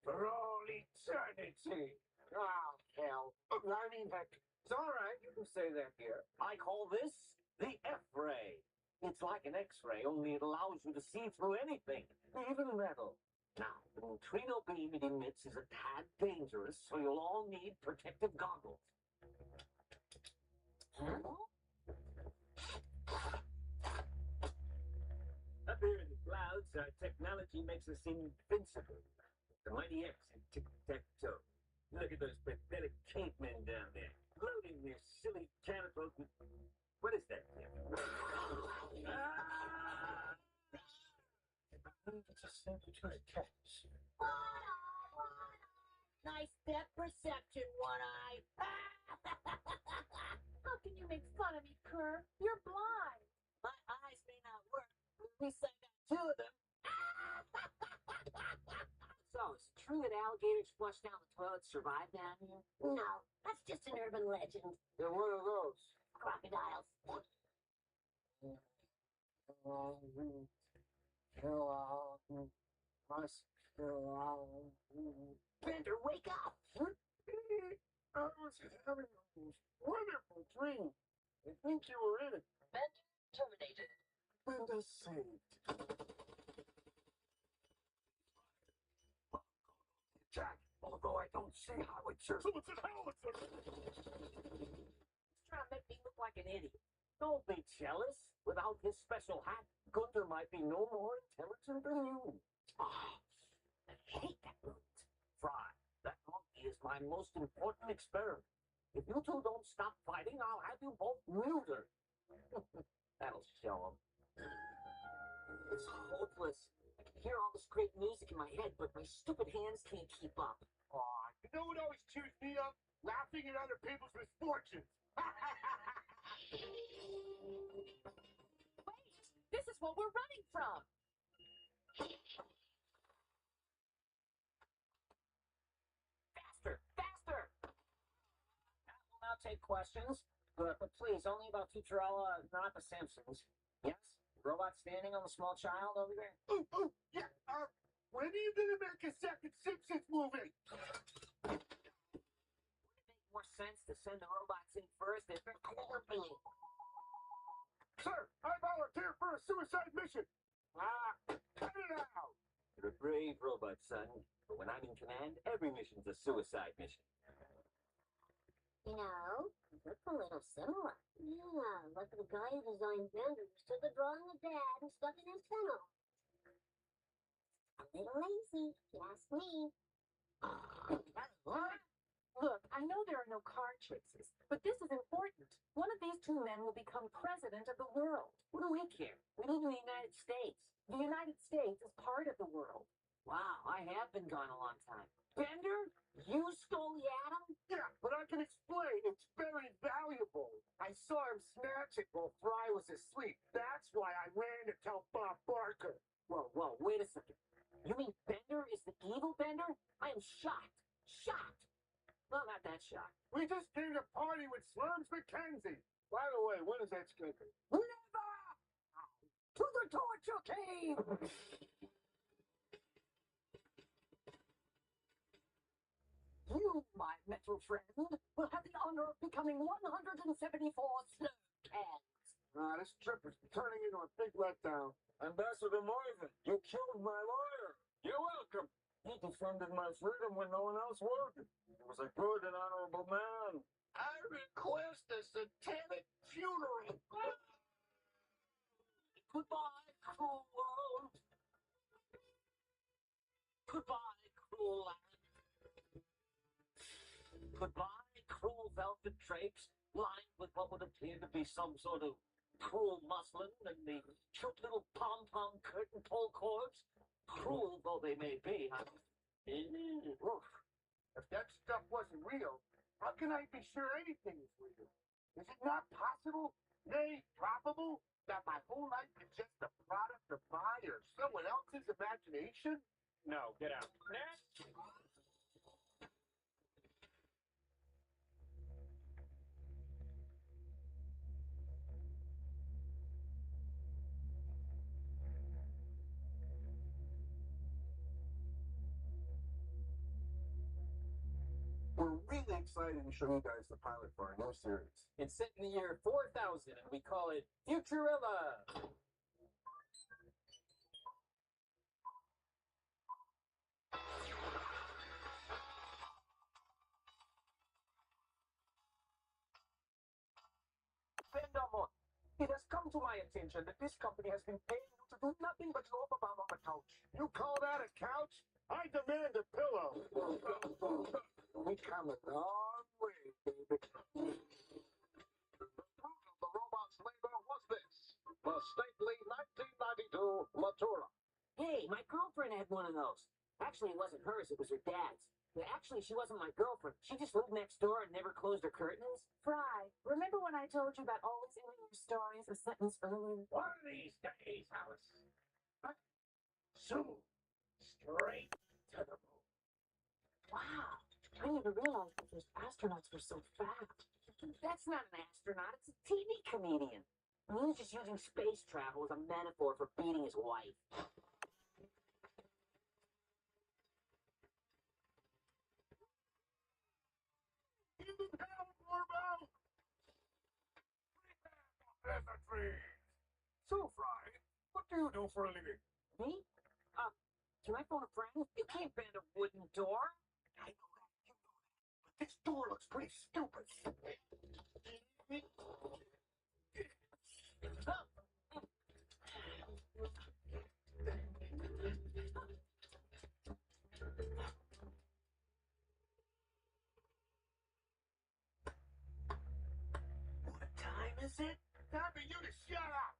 B: For all eternity. Oh, hell. I mean, heck. It's all right. You can say that here.
Z: I call this the F-ray. It's like an X-ray, only it allows you to see through anything, even metal. Now, the neutrino beam it emits is a tad dangerous, so you'll all need protective goggles. Up here in the clouds, technology makes us invincible. The mighty X and tic-tac-toe. Look at those pathetic cavemen down there, loading their silly catapult. What is that thing?
B: It's a saber-toothed cactus.
T: Nice depth perception, One-Eye. How can you make fun of me, Kerr? You're blind.
Z: My eyes may not work, but at least I got two of them. So, is it true that alligators flush down the toilet survive down here?
Y: No, that's just an urban legend.
Z: Then what are those?
Y: Crocodiles.
Z: Pendra, wake up!
B: I was having a wonderful dream. I think you were in it.
E: Pendra terminated.
B: Pendra saved.
Z: Jack, although I don't see howitzers.
B: Someone said howitzer!
Z: He's trying to make me look like an idiot. Don't be jealous. Without his special hat, Gunther might be no more intelligent than you. Ah, I hate that brute. Fry, that monkey is my most important experiment. If you two don't stop fighting, I'll have you both neutered. That'll show him. It's hopeless. I can hear all this great music in my head, but my stupid hands can't keep up.
B: Aw, you know what always cheers me up? Laughing at other people's misfortunes.
T: Wait, this is what we're running from.
Z: Faster, faster! We'll now take questions, but please, only about Futurella, not the Simpsons. Yes? Robot standing on the small child over there?
B: Yeah, when are you gonna make a second Simpsons movie?
Z: Would it make more sense to send the robots in first and then quarantine?
B: Sir, I volunteer for a suicide mission. Cut it out.
Z: You're a brave robot, son. But when I'm in command, every mission's a suicide mission.
Y: You know, you look a little similar. Yeah, like the guy who designed Pendra who took a drawing of Dad and stuck in his tunnel. A little lazy, if you ask me.
T: What? Look, I know there are no card chases, but this is important. One of these two men will become president of the world.
Z: What do we care? We live in the United States.
T: The United States is part of the world.
Z: Wow, I have been gone a long time. Pendra, you stole the atom?
B: Yeah, but I can explain. It's very valuable. I saw him snatch it while Fry was asleep. That's why I ran to tell Bob Barker.
Z: Whoa, wait a second. You mean Pendra is the evil Pendra? I am shocked. Shocked. Well, not that shocked.
B: We just came to party with Slurms McKenzie. By the way, when is that scheduled?
Z: Never! To the torture cave! You, my metal friend, will have the honor of becoming 174th Slurmcans.
B: This trip is turning into a big letdown.
S: Ambassador Marvin, you killed my lawyer. You're welcome. He defended my freedom when no one else would. He was a good and honorable man.
B: I request a satanic funeral.
Z: Goodbye, cruel world. Goodbye, cruel land. Goodbye, cruel velvet drapes, lined with what would appear to be some sort of cruel muslin and the cute little pom-pom curtain pole cords. Cruel though they may be, huh?
B: Oof. If that stuff wasn't real, how can I be sure anything is real? Is it not possible, nay, probable, that my whole life is just a product of my or someone else's imagination?
F: No, get out. Next!
B: We're really excited to show you guys the pilot for our new series.
F: It's set in the year 4000, and we call it Futurella. come to my attention that this company has been paying you to do nothing but loaf about on the couch.
B: You call that a couch? I demand a pillow.
Q: We come a long way, baby. The fruit of the robot's labor was this. The stately 1992 Matura.
Z: Hey, my girlfriend had one of those. Actually, it wasn't hers, it was her dad's. But actually, she wasn't my girlfriend. She just lived next door and never closed her curtains.
E: Fry, remember when I told you about always ending your stories a sentence earlier?
Q: One of these days, Alice. Soon. Straight to the moon.
E: Wow, I never realized that those astronauts were so fat.
Z: That's not an astronaut, it's a TV comedian. He was just using space travel as a metaphor for beating his wife.
Q: So, Fry, what do you do for a living?
Z: Me? Can I phone a friend? You can't bend a wooden door.
Q: I know that, you know that. But this door looks pretty stupid.
B: What time is it? Time for you to shut up.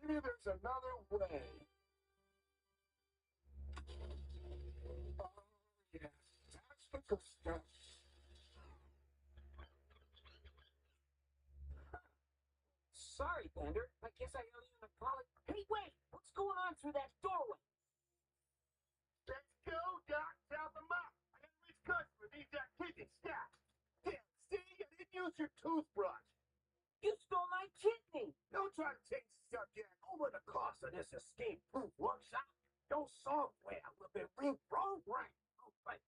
Q: Maybe there's another way. Oh, yes. That's the good stuff.
Z: Sorry, Pendra. I guess I owe you an apology. Hey, wait! What's going on through that doorway?
B: Let's go, Doc. Chop them up. I got a rich customer. Needs that kidney stuff. Yeah, see? I didn't use your toothbrush.
Z: You stole my kidney!
B: Don't try to change the subject. Over the cost of this escape-proof workshop, your software will be reprogrammed. Right.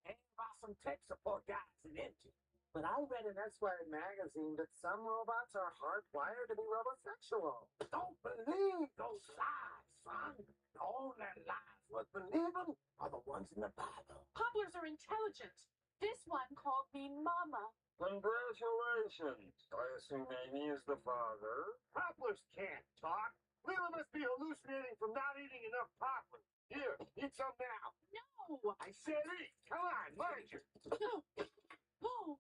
B: And by some tech support guys in engine.
F: But I read in Esquire magazine that some robots are hardwired to be robosexual.
B: Don't believe those lies, son. The only lies worth believing are the ones in the Bible.
T: Poplars are intelligent. This one called me Mama.
S: Congratulations. I assume Amy is the father.
B: Poplars can't talk. Leela must be hallucinating from not eating enough poplars. Here, eat some now.
T: No!
B: I said eat. Come on, mind you.
T: No. Oh.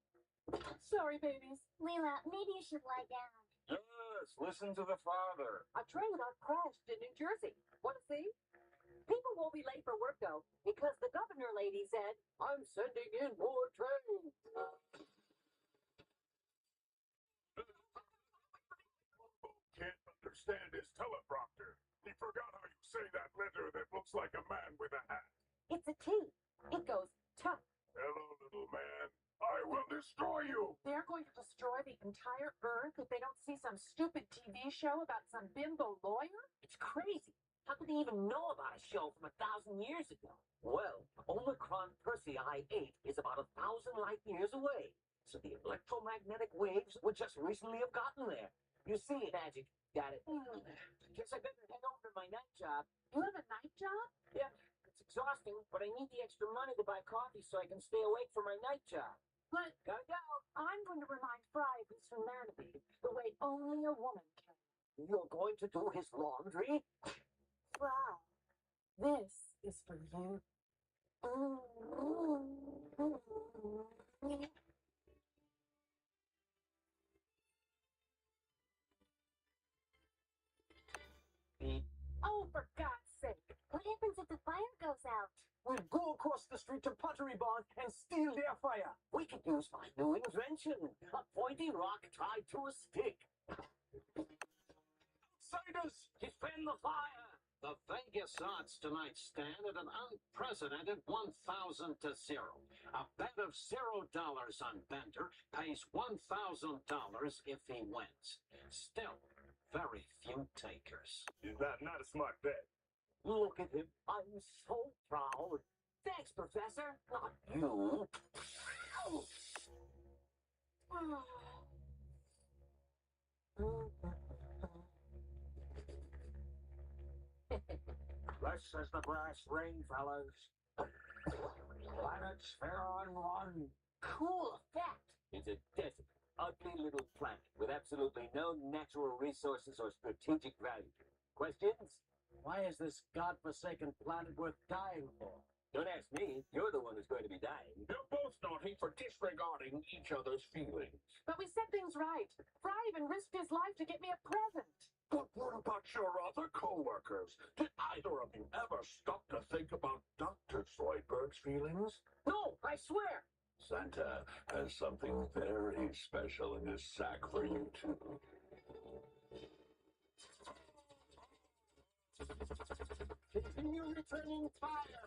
T: Sorry, babies.
Y: Leela, maybe you should lie down.
S: Yes, listen to the father.
E: A train got crashed in New Jersey. Want to see? People won't be late for work, though, because the governor lady said, I'm sending in more trains.
Q: Can't understand his teleprompter. He forgot how you say that letter that looks like a man with a hat.
E: It's a T. It goes tough.
Q: Hello, little man. I will destroy you.
T: They're going to destroy the entire Earth if they don't see some stupid TV show about some bimbo lawyer?
Z: It's crazy. How could they even know about a show from 1,000 years ago? Well, Omicron Persei 8 is about 1,000 light years away. So the electromagnetic waves would just recently have gotten there. You see, Magic, got it. Guess I better head over to my night job.
T: You have a night job?
Z: Yeah, it's exhausting, but I need the extra money to buy coffee so I can stay awake for my night job.
T: But
Z: Gotta go.
T: I'm going to remind Fry of his humanity the way only a woman can.
Z: You're going to do his laundry?
T: Fry, this is for you. Oh, for God's sake.
Y: What happens if the fire goes out?
F: We'll go across the street to Pottery Barn and steal their fire.
Z: We could use my new invention, a pointy rock tied to a stick.
Q: Outsiders,
J: Defend the fire! The Vegas odds tonight stand at an unprecedented 1,000 to 0. A bet of $0 on Bender pays $1,000 if he wins. Still, very few takers.
Q: not a smart bet.
Z: Look at him. I'm so proud. Thanks, Professor. Not you.
Q: Less as the brass ring, fellas.
J: Planets fair on one.
Z: Cool effect.
F: It's a desert, ugly little planet with absolutely no natural resources or strategic value. Questions?
J: Why is this godforsaken planet worth dying for?
F: Don't ask me. You're the one who's going to be dying.
Q: You're both naughty for disregarding each other's feelings.
T: But we said things right. Fry even risked his life to get me a present.
Q: But what about your other co-workers? Did either of you ever stop to think about Dr. Zoidberg's feelings?
Z: No, I swear.
Q: Santa has something very special in his sack for you two.
Z: Continue returning fire.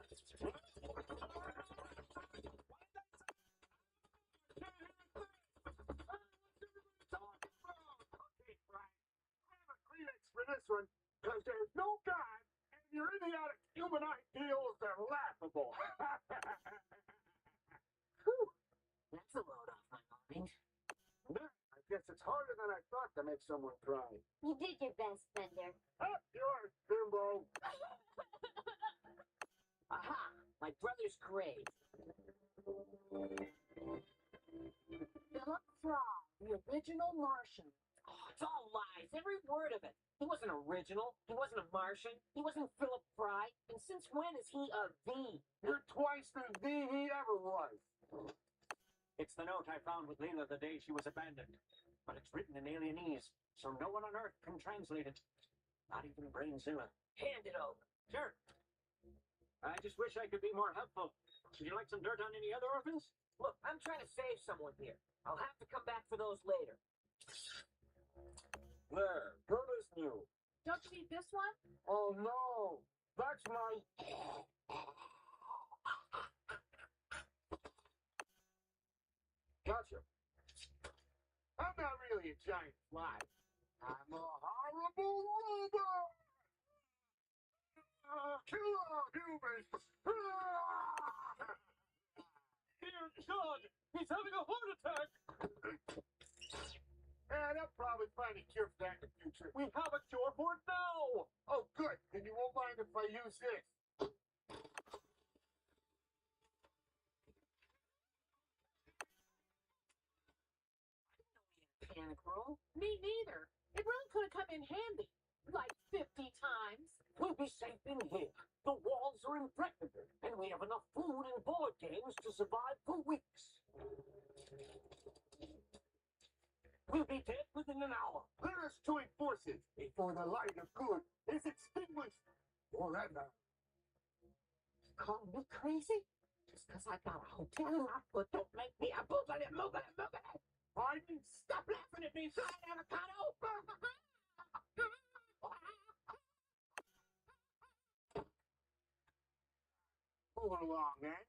Q: For this one, because there's no God, and your idiotic human ideals are laughable.
Z: Whew, that's a load off my mind.
B: I guess it's harder than I thought to make someone cry.
Y: You did your best, Pendra.
B: Up yours, Bimbo.
Z: Aha! My brother's grave.
T: Philip Fry, the original Martian.
Z: Oh, it's all lies, every word of it. He wasn't original. He wasn't a Martian. He wasn't Philip Fry. And since when is he a V?
B: You're twice the V he ever was.
J: It's the note I found with Leela the day she was abandoned. But it's written in alienese, so no one on Earth can translate it. Not even Brainzilla.
Z: Hand it over.
J: Sure. I just wish I could be more helpful. Would you like some dirt on any other orphans?
Z: Look, I'm trying to save someone here. I'll have to come back for those later.
B: There, good as new.
T: Don't you need this one?
B: Oh no, that's my... Gotcha. I'm not really a giant fly. I'm a horrible robot! Kill all humans!
Q: Dear God, he's having a heart attack!
B: And I'll probably find a cure for that in the future.
Q: We have a cure for it now!
B: Oh, good. Then you won't mind if I use this.
Z: Panic room?
T: Me neither. It really could have come in handy. Like 50 times.
Z: We'll be safe in here. The walls are impregnable, and we have enough food and board games to survive for weeks. We'll be dead within an hour.
B: Let us join forces before the light of good is extinguished forever.
Z: Call me crazy? Just because I got a hotel in my foot don't make me a boobity.
B: Pardon?
Z: Stop laughing at me, fried avocado!
B: Moving along, eh?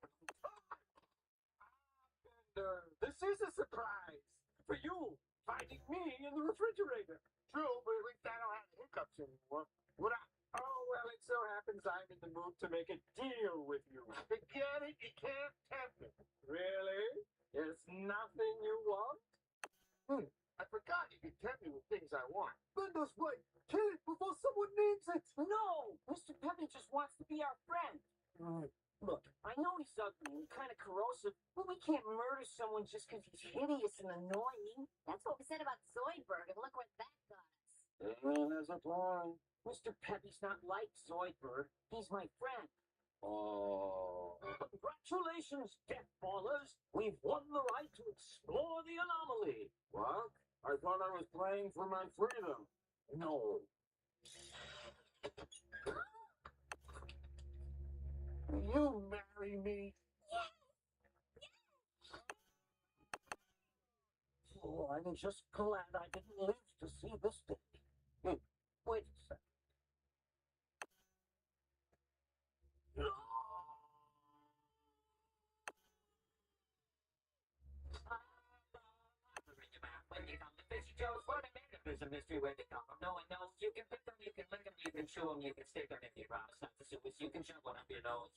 F: This is a surprise for you, finding me in the refrigerator.
B: True, but at least I don't have hiccups anymore. What I...
F: Oh, well, it so happens I'm in the mood to make a deal with you.
B: Forget it, you can't tempt me.
F: Really? There's nothing you want?
B: I forgot you can tempt me with things I want.
F: Bender's right. Kill it before someone needs it. No! Mr. Peppy just wants to be our friend. Look, I know he's ugly and kind of corrosive, but we can't murder someone just because he's hideous and annoying.
Y: That's what we said about Zoidberg, and look where that got us.
F: There's a plan. Mr. Peppy's not like Zoidberg. He's my friend.
B: Oh.
F: Congratulations, Deathballers! We've won the right to explore the anomaly.
B: What? I thought I was playing for my freedom.
F: No.
B: Will you marry me?
F: Oh, I'm just glad I didn't live to see this day. Wait a sec. There's a mystery where they come from. No one knows. You can pick them, you can lick them, you can chew them, you can stick them in your eyes. Not the sewers, you can shove one up your nose.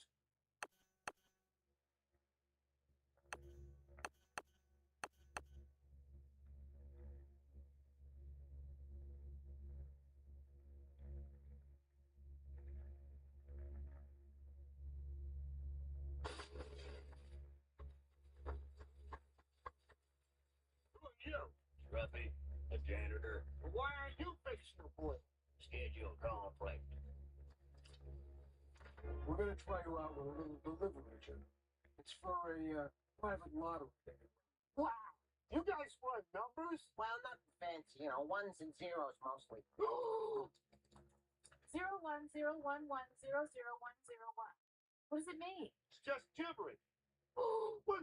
B: Duffy, the janitor. Why are you fixing the plate? Schedule conflict.
Q: We're gonna try you out with a little delivery job. It's for a private lottery ticket.
B: Wow! You guys run numbers?
F: Well, not fancy, you know, ones and zeros mostly.
T: 0101100101. What does it mean?
B: It's just gibberish. 10100111010.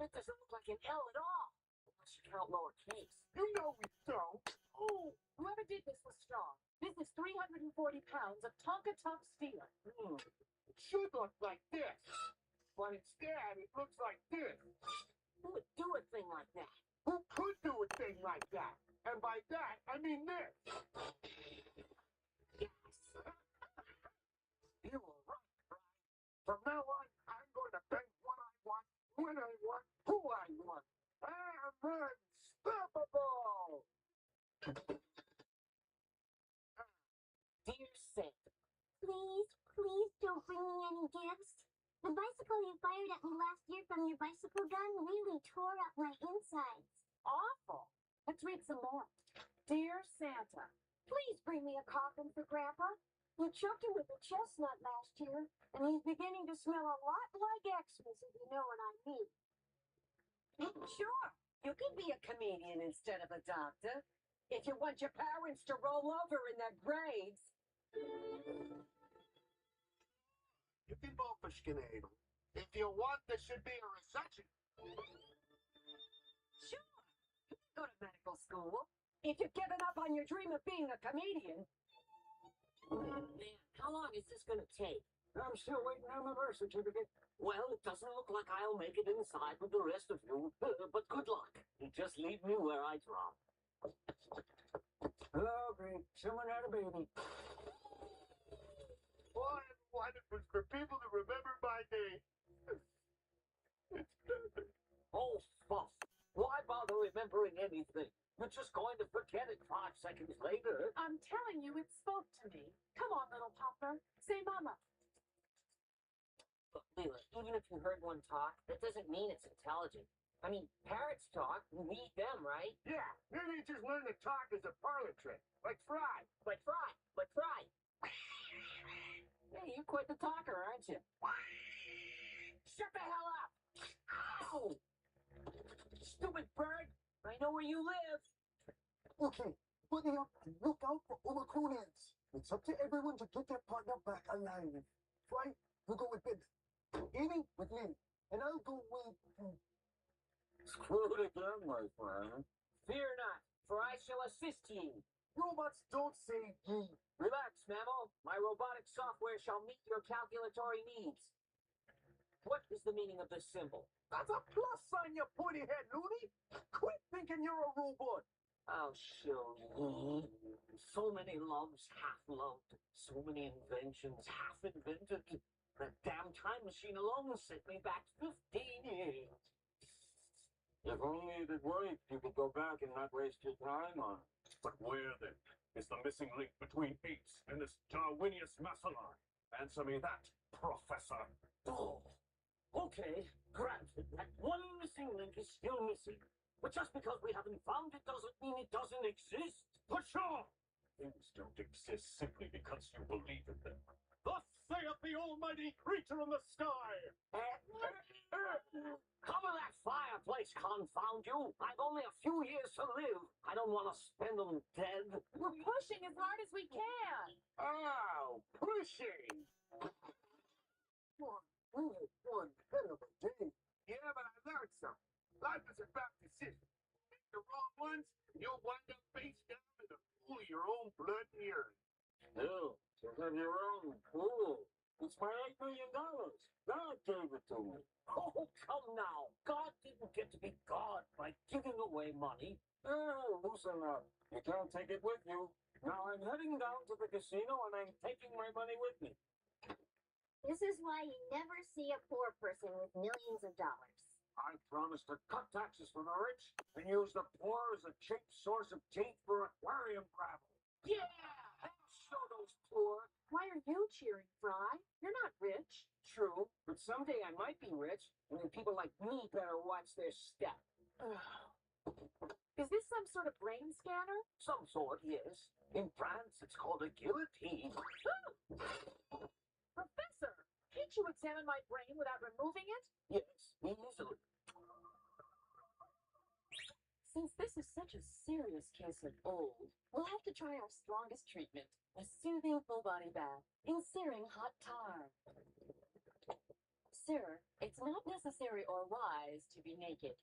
F: That doesn't look like an L at all. Unless you count lowercase.
B: You know we don't.
T: Oh, whoever did this was strong. This is 340 pounds of Tonka Tough steel.
B: It should look like this. But instead, it looks like this.
F: Who would do a thing like that?
B: Who could do a thing like that? And by that, I mean this.
F: Yes.
B: You were right, Brian. From now on, I'm going to bang what I want, when I want, who I want. I'm unstoppable!
F: Dear Santa,
Y: Please don't bring me any gifts. The bicycle you fired at me last year from your bicycle gun really tore up my insides.
T: Awful. Let's read some more. Dear Santa,
Y: Please bring me a coffin for Grandpa. You choked him with a chestnut last year, and he's beginning to smell a lot like Xmas, if you know what I mean.
F: sure, you can be a comedian instead of a doctor. If you want your parents to roll over in their graves.
B: You can vote for Skinnadoodle. If you want, there should be a reception.
F: Sure, you can go to medical school. If you've given up on your dream of being a comedian. Man, how long is this going to take?
Q: I'm still waiting on my birth certificate.
F: Well, it doesn't look like I'll make it inside with the rest of you, but good luck. Just leave me where I drop.
Q: Hello, Green. Someone had a baby.
B: All I wanted was for people to remember my name. It's nothing.
F: Oh, fuff. Why bother remembering anything? You're just going to forget it 5 seconds later.
T: I'm telling you, it spoke to me. Come on, little Popper. Say mama.
F: Look, Leela, even if you heard one talk, that doesn't mean it's intelligent. I mean, parrots talk. We eat them, right?
B: Yeah, maybe you just learn to talk as a parlor trick. Like Fry.
F: Like Fry. Like Fry. Hey, you're quite the talker, aren't you? Shut the hell up! Ow! Stupid bird! I know where you live!
Q: Okay, buddy up and look out for overgrown ants. It's up to everyone to get their partner back alive. Fry, you go with Pendra. Amy with Lynn. And I'll go with...
S: Screw it again, my friend.
F: Fear not, for I shall assist ye.
Q: Robots don't say ye.
F: Relax, mammal. My robotic software shall meet your calculatory needs. What is the meaning of this symbol?
B: That's a plus sign, you pointy head loony. Quit thinking you're a robot.
F: Oh, show you. So many loves half-loved. So many inventions half-invented. That damn time machine alone sent me back 15 years.
S: If only it had worked, you could go back and not waste your time on it.
H: But where, then, is the missing link between apes and this Darwinius Massillon? Answer me that, Professor.
F: Oh, okay, granted, that one missing link is still missing. But just because we haven't found it doesn't mean it doesn't exist.
H: Pshaw! Things don't exist simply because you believe in them. Thus saith the almighty creature in the sky!
F: Cover that fireplace, confound you! I've only a few years to live. I don't want to spend them dead.
T: We're pushing as hard as we can.
B: Oh, pushing.
Q: One hell of a day.
B: Yeah, but I learned something. Life is about decisions. Make the wrong ones, you'll wind up face down in the pool of your own blood and urine.
S: No, you have your own pool. It's my $8 million. God gave it to me.
F: Oh, come now. God didn't get to be God by giving away money.
S: Oh, loosen up. You can't take it with you. Now I'm heading down to the casino and I'm taking my money with me.
Y: This is why you never see a poor person with millions of dollars.
S: I promise to cut taxes for the rich and use the poor as a cheap source of teeth for aquarium gravel.
F: Yeah! Show those poor.
T: Why are you cheering, Fry? You're not rich.
F: true, but someday I might be rich, and then people like me better watch their step.
T: Is this some sort of brain scanner?
F: Some sort, yes. In France, it's called a guillotine.
T: Professor, can't you examine my brain without removing it?
F: Yes, easily.
E: Since this is such a serious case of old, we'll have to try our strongest treatment, a soothing full-body bath in searing hot tar. Sir, it's not necessary or wise to be naked.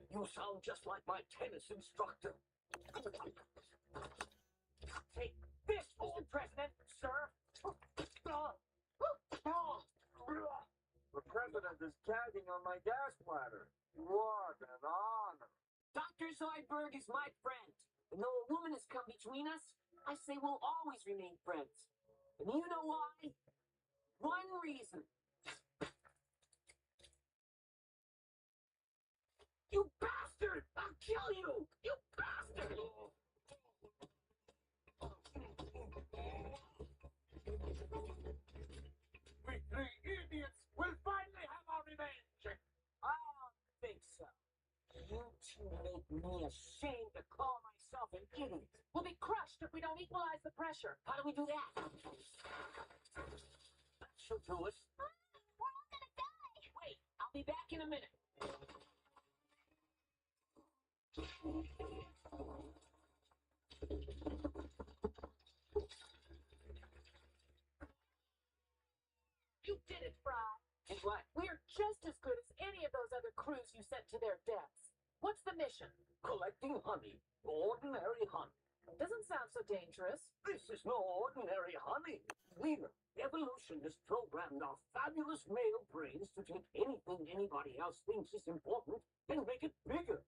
F: You sound just like my tennis instructor. Take this, Mr. President, sir.
B: The president is tagging on my gas bladder. What an honor.
F: Dr. Zoidberg is my friend. And though a woman has come between us, I say we'll always remain friends. And you know why? One reason. You bastard! I'll kill you! You bastard!
Q: We three idiots will finally have our revenge!
F: I don't think so. You two make me ashamed to call myself an idiot.
T: We'll be crushed if we don't equalize the pressure.
F: How do we do that? That should do it.
O: We're all gonna die!
F: Wait, I'll be back in a minute.
T: You did it, Fry.
F: And what?
T: We're just as good as any of those other crews you sent to their deaths. What's the mission?
F: Collecting honey. Ordinary honey.
T: Doesn't sound so dangerous.
F: This is no ordinary honey. Leader, evolution has programmed our fabulous male brains to take anything anybody else thinks is important and make it bigger.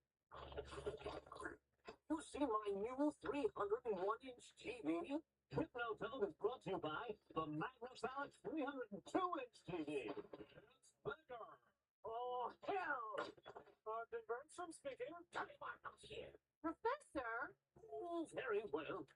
F: You see my new 301-inch TV? Hypno Film is brought to you by the Magnus Alex 302-inch TV. It's bigger. Oh, hell!
Q: Sergeant Burnson speaking.
F: Tell me why I'm here.
T: Professor?
F: Oh, very well.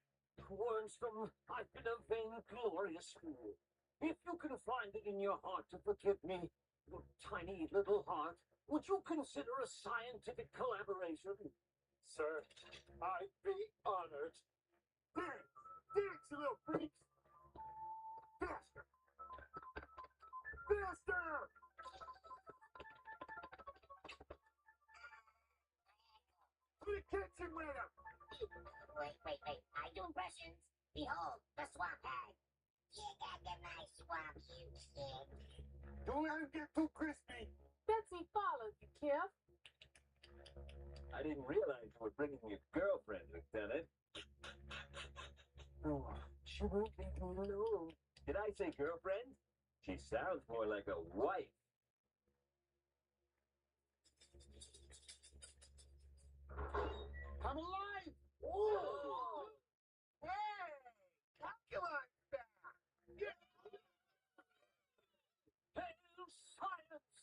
F: Wormstrom, I've been a vainglorious fool. If you can find it in your heart to forgive me, your tiny little heart, would you consider a scientific collaboration?
B: Sir, I'd be honored. Thanks, you little freaks. Faster! Faster! Quick, catch him with him!
I: Wait. I do impressions. Behold, the swamp hag. You got the nice swamp, you kid.
B: Don't let him get too crispy.
T: Betsy followed you, Kip.
B: I didn't realize you were bringing your girlfriend, Lieutenant.
F: Oh, she won't leave me alone.
B: Did I say girlfriend? She sounds more like a wife.
F: Come alive!
B: Oh! Hey! Calculus back! Yeah!
F: Hail science!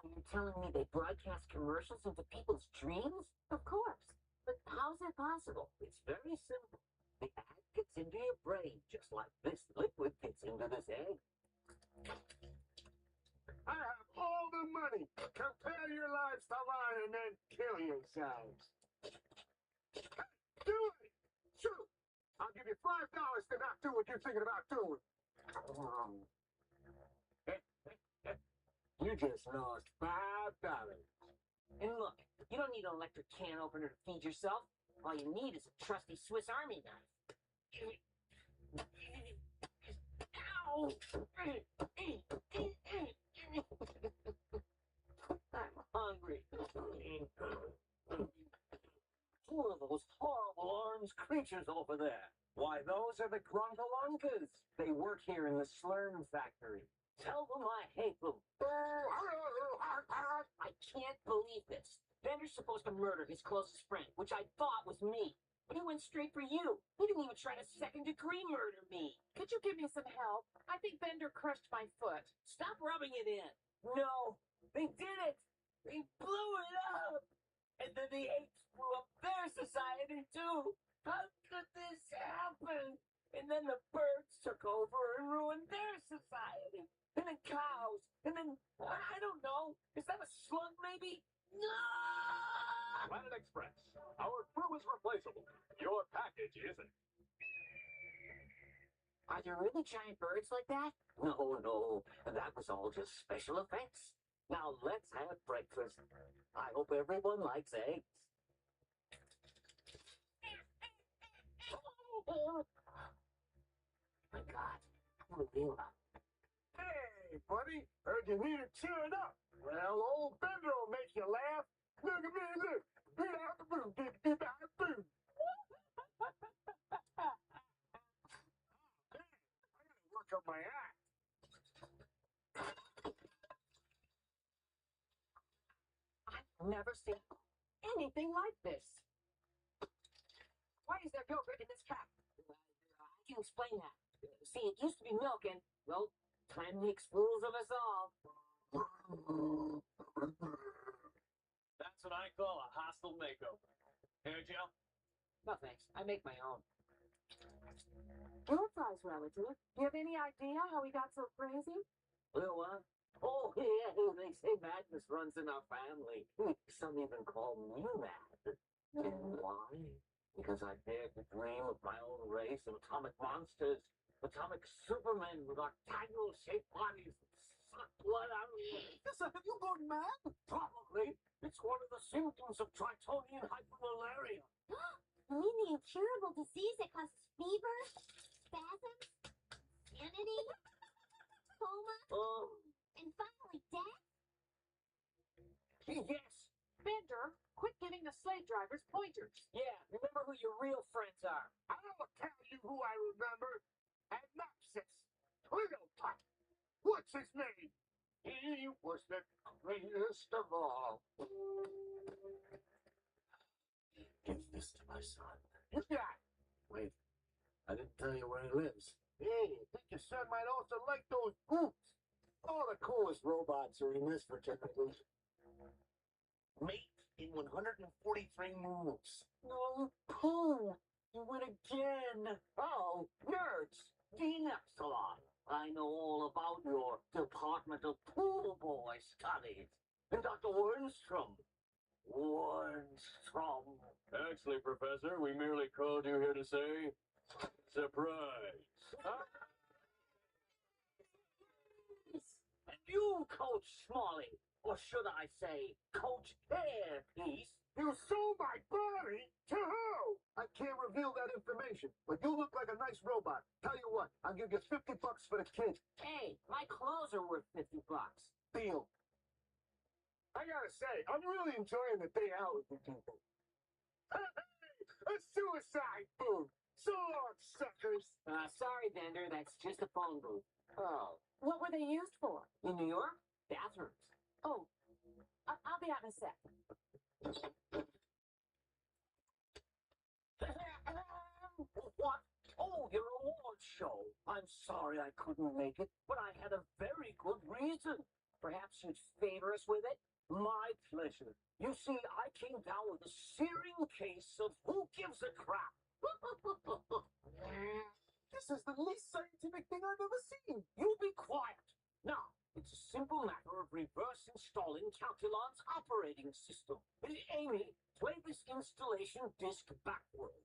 F: You're telling me they broadcast commercials into people's dreams? Of course. But how's that possible? It's very simple. The ad gets into your brain, just like this liquid gets into this egg.
B: I have all the money. Compare your lives to mine and then kill yourselves. Do it! Shoot! I'll give you $5 to not do what you're thinking about doing.
F: You just lost $5. And look, you don't need an electric can opener to feed yourself. All you need is a trusty Swiss Army knife. Ow! I'm hungry. Who are those horrible orange creatures over there? Why, those are the Grunkalunkas. They work here in the Slurm factory. Tell them I hate them. I can't believe this. Bender's supposed to murder his closest friend, which I thought was me. But he went straight for you. He didn't even try to second-degree murder me.
T: Could you give me some help? I think Bender crushed my foot.
F: Stop rubbing it in. No, they did it. They blew it up. And then the apes blew up their society, too. How could this happen? And then the birds took over and ruined their society. And then cows. And then, I don't know. Is that a slug, maybe? No!
B: Planet Express. Our crew is replaceable. Your package isn't.
F: Are there really giant birds like that? No. That was all just special effects. Now let's have breakfast. I hope everyone likes eggs. Oh my God. Marilla.
B: Hey, buddy. Heard you need to cheer it up. Well, old Pendra will make you laugh. Look at me, look. Beat out the boom, beat out the boom. I gotta work on my act.
F: I've never seen anything like this. Why is there yogurt in this cup? I can explain that. See, it used to be milk and, well, time makes fools of us all.
C: That's what I call a hostile makeover. Here, Joe?
F: No, thanks. I make my own.
T: Bullseye's relative. Do you have any idea how he got so crazy?
F: Little one? Oh, yeah, they say madness runs in our family. Some even call me mad. And why? Because I dared to dream of my own race of atomic monsters. Atomic supermen with octagonal-shaped bodies that suck blood out of you.
B: Have you gone mad?
F: Probably. It's one of the symptoms of Tritonian hypermalaria.
Y: You mean the incurable disease that causes fever, spasms, insanity, coma, and finally death?
F: Yes.
T: Bender, quit giving the slave drivers pointers.
F: Yeah, remember who your real friends are.
B: I'll tell you who I remember. Anopsis. Twiddletot. What's his name? He was the greatest of all.
F: Give this to my son.
B: You got.
F: Wait, I didn't tell you where he lives.
B: Hey, I think your son might also like those boots. All the coolest robots are in this fraternity.
F: Mate in 143 moves. No, poo! You win again! Oh, nerds! Dean Epsilon! I know all about your Department of Pool Boy studies. And Dr. Wernstrom.
C: Actually, Professor, we merely called you here to say, surprise. Huh?
F: And you, Coach Smalley, or should I say, Coach Hairpiece.
B: You sold my body to who? I can't reveal that information, but you look like a nice robot. Tell you what, I'll give you $50 for the kid.
F: Hey, my clothes are worth $50.
B: Deal. I gotta say, I'm really enjoying the day out with you people. Hey, a suicide booth. So long, suckers.
F: Sorry, Bender, that's just a phone booth.
T: Oh. What were they used for?
F: In New York? Bathrooms.
T: Oh, I'll be out in a sec.
F: What? Oh, your awards show. I'm sorry I couldn't make it, but I had a very good reason. Perhaps you'd favor us with it? My pleasure. You see, I came down with a searing case of who gives a crap.
B: This is the least scientific thing I've ever seen.
F: You be quiet. Now, it's a simple matter of reverse installing Calculon's operating system. Amy, play this installation disc backwards.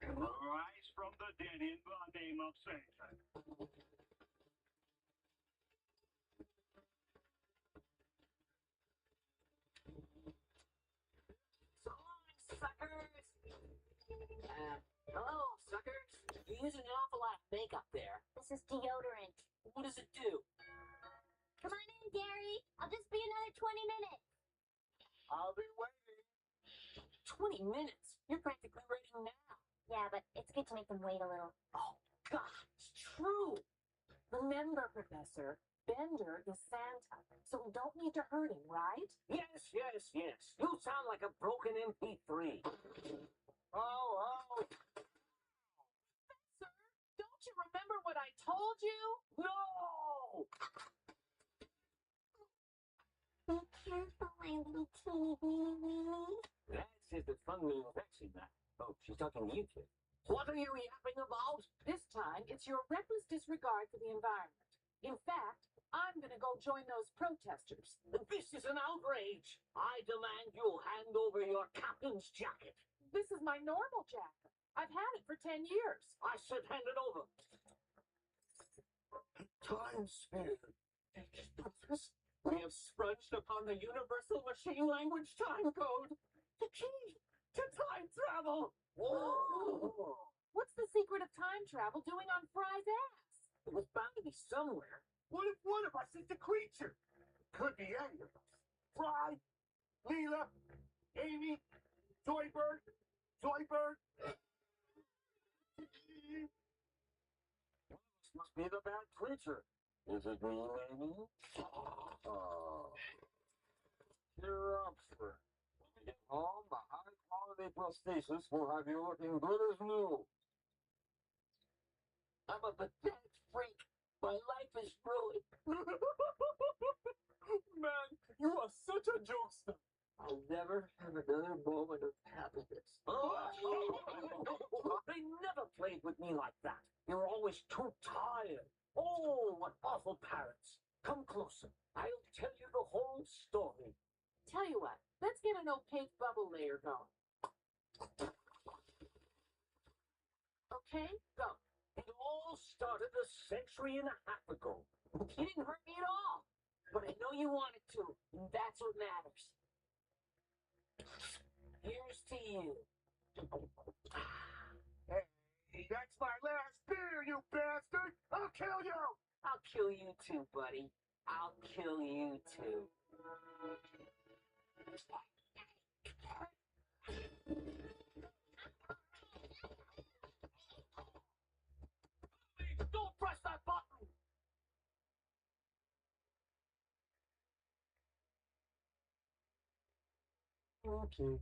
Q: Rise from the dead in the name of Satan.
F: So long, suckers! Hello, suckers. You're using an awful lot of makeup there.
Y: This is deodorant.
F: What does it do?
Y: Come on in, Gary. I'll just be another 20 minutes.
B: I'll be waiting.
F: 20 minutes? You're practically ready now.
Y: Yeah, but it's good to make them wait a little.
F: Oh, God, it's true.
T: Remember, Professor,
E: Bender is Santa, so we don't need to hurt him, right?
F: Yes, yes, yes. You sound like a broken MP3. Oh.
T: Sir, don't you remember what I told you?
F: No!
I: Be careful, my little teeny weeny.
F: That's just a fun little Betsy now. Oh, she's talking to you, kid. What are you yapping about?
T: This time, it's your reckless disregard for the environment. In fact, I'm gonna go join those protesters.
F: This is an outrage. I demand you hand over your captain's jacket.
T: This is my normal jacket. I've had it for 10 years.
F: I said hand it over. Time sphere. We have scrunched upon the universal machine language time code. The key to time travel. Whoa.
T: What's the secret of time travel doing on Fry's ass?
F: It was bound to be somewhere. What if one of us is the creature? Could be any of us. Fry, Leela, Amy, Joybird. This must be the bad creature. Is it me, Amy? Cheer up, sir. When we get home, the high-quality prosthesis will have you looking good as new. I'm a pathetic freak. My life is ruined. Man, you are such a jokester. I'll never have another moment of happiness. They never played with me like that. You were always too tired. Oh, what awful parents. Come closer. I'll tell you the whole story.
T: Tell you what, let's get an opaque bubble layer going. Okay, go.
F: It all started a century and a half ago. You didn't hurt me at all. But I know you wanted to, and that's what matters. Here's to you. Hey, that's my last beer, you bastard! I'll kill you! I'll kill you too, buddy. I'll kill you too. Don't press that button! Okay.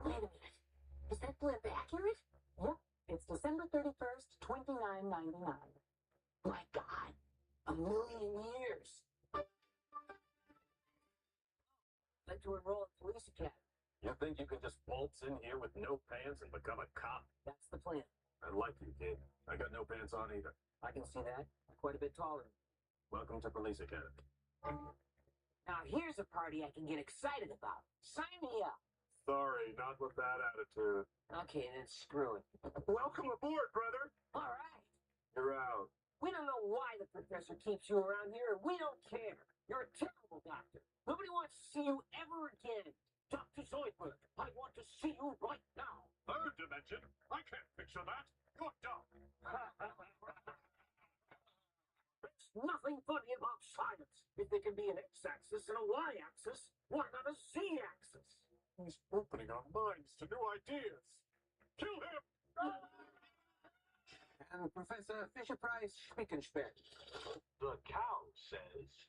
E: Wait a minute. Is that blip accurate? Yep. It's December 31st, 2999.
F: My God, 1,000,000 years. I'd like to enroll at police academy.
C: You think you can just waltz in here with no pants and become a cop?
F: That's the plan.
C: I like you, kid. I got no pants on either.
F: I can see that. I'm quite a bit taller.
C: Welcome to police academy.
F: Now here's a party I can get excited about. Sign me up.
C: Sorry, not with that attitude.
F: Okay, then screw it.
C: Welcome aboard, brother.
F: All right.
C: You're out.
F: We don't know why the professor keeps you around here, and we don't care. You're a terrible doctor. Nobody wants to see you ever again. Dr. Zoidberg, I want to see you right now.
C: Third dimension? I can't picture that. You're dumb.
F: There's nothing funny about science. If there can be an x-axis and a y-axis, why not a z-axis?
C: He's opening our minds to new ideas. Kill him!
F: And Professor Fisher-Price Spickenspeck.
C: The cow says...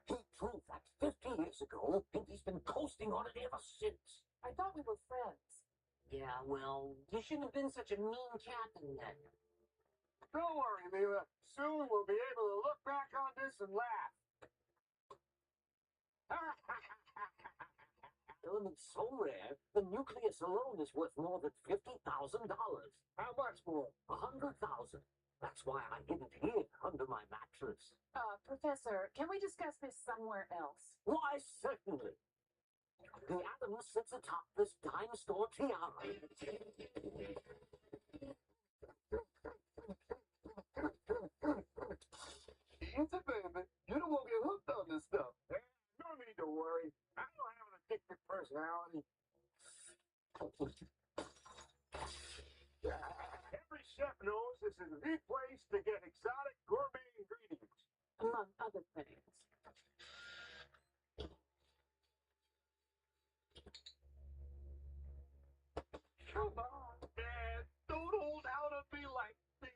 F: He proved that 50 years ago, and he's been coasting on it ever since.
E: I thought we were friends.
F: Yeah, well, you shouldn't have been such a mean captain then.
B: Don't worry, Leela. Soon we'll be able to look back on this and laugh.
F: Element so rare, the nucleus alone is worth more than $50,000.
B: How much more?
F: 100,000. That's why I hid it here under my mattress.
E: Professor, can we discuss this somewhere else?
F: Why, certainly. The atom sits atop this dime store tiara.
B: Easy, baby. You don't want to get hooked on this stuff. No need to worry. I don't have an addictive personality. Every chef knows this is the place to get exotic gourmet ingredients.
T: Among other things.
B: Come on, man. Don't hold out on me like this.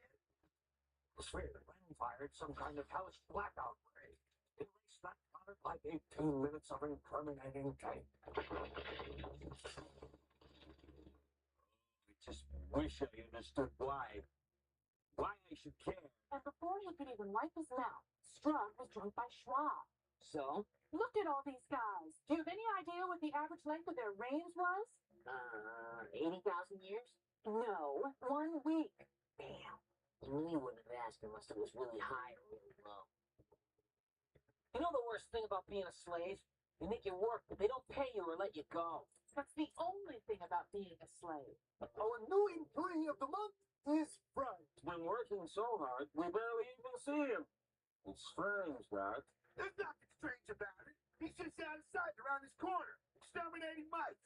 J: I swear the wind fired some kind of hellish blackout ray. It erased that planet like 18 minutes of incriminating tape. I just wish I understood why I should care.
T: And before he could even wipe his mouth, Strug was joined by Schwab. So? Look at all these guys. Do you have any idea what the average length of their reigns was?
F: 80,000 years?
T: No, 1 week.
F: Damn. We wouldn't have asked unless it was really high or really low. You know the worst thing about being a slave? They make you work, but they don't pay you or let you go.
T: That's the only thing about being a slave.
B: Our new employee of the month is Frank.
J: He's been working so hard, we barely even see him. It's strange, that.
B: There's nothing strange about it. He's just out of sight around this corner, exterminating mice.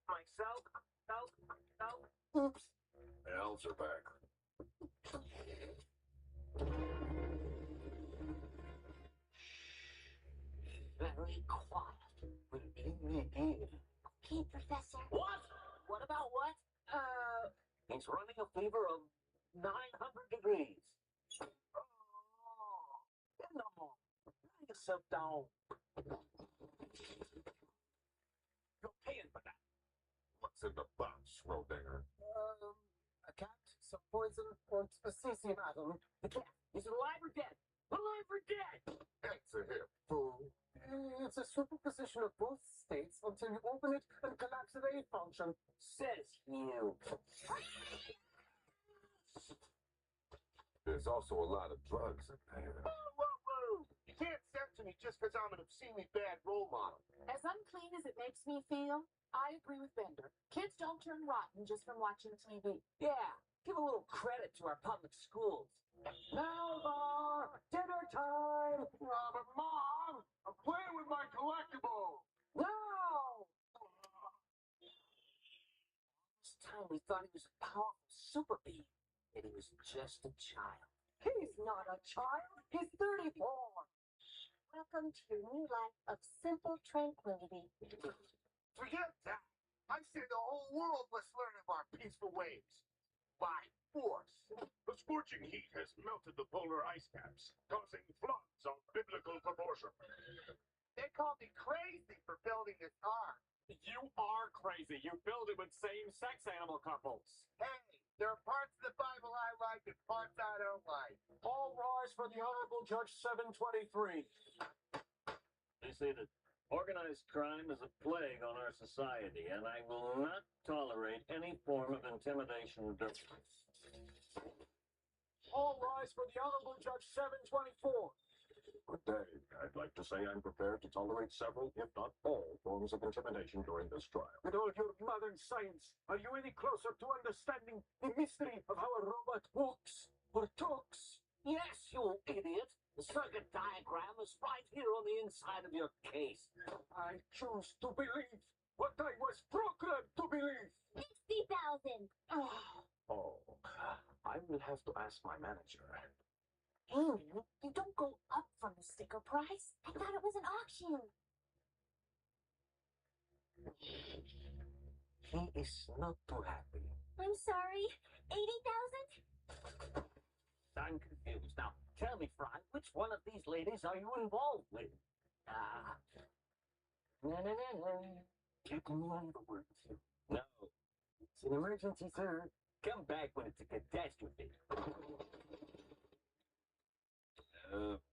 J: Myself.
T: Oops.
C: The elves are back.
F: Very quiet.
I: Okay, Professor.
F: What? What about what? He's running a fever of 900 degrees. Oh, no. Bring yourself down. You're paying for that.
B: What's in the box, Schrodinger?
F: A cat, some poison, or a cesium atom. The cat is alive or dead? Alive or dead?
B: Answer him, fool.
F: It's a superposition of both states until you open it and collapse the A function. Says you.
B: There's also a lot of drugs in there. Whoa. You can't censor me just because I'm an obscenely bad role model.
T: As unclean as it makes me feel, I agree with Bender. Kids don't turn rotten just from watching TV.
F: Yeah, give a little credit to our public schools. Melba, dinner time!
B: But Mom, I'm playing with my collectible.
F: No! This time we thought he was a powerful super being, and he was just a child. He's not a child. He's 34.
I: Welcome to your new life of simple tranquility.
B: Forget that. I say the whole world must learn of our peaceful ways. By force.
Q: The scorching heat has melted the polar ice caps, causing floods of biblical proportion.
B: They called me crazy for building this ark.
C: You are crazy. You build it with same-sex animal couples.
B: Hey, there are parts of the Bible I like and parts I don't like.
J: All rise for the Honorable Judge 723.
C: Be seated. Organized crime is a plague on our society, and I will not tolerate any form of intimidation.
J: All rise for the Honorable Judge 724.
Q: Good day. I'd like to say I'm prepared to tolerate several, if not all, forms of intimidation during this trial.
J: With all your modern science, are you any closer to understanding the mystery of how a robot walks or talks?
F: Yes, you idiot. The circuit diagram is right here on the inside of your case.
J: I choose to believe what I was programmed to believe.
I: 60,000.
C: Oh, I will have to ask my manager.
T: Amy, you don't go up from the sticker price.
I: I thought it was an auction.
F: He is not too happy.
I: I'm sorry. 80,000?
F: I'm confused. Now, tell me, Fry, which one of these ladies are you involved with?
J: Get me out of the word.
F: No. It's an emergency, sir. Come back when it's a catastrophe.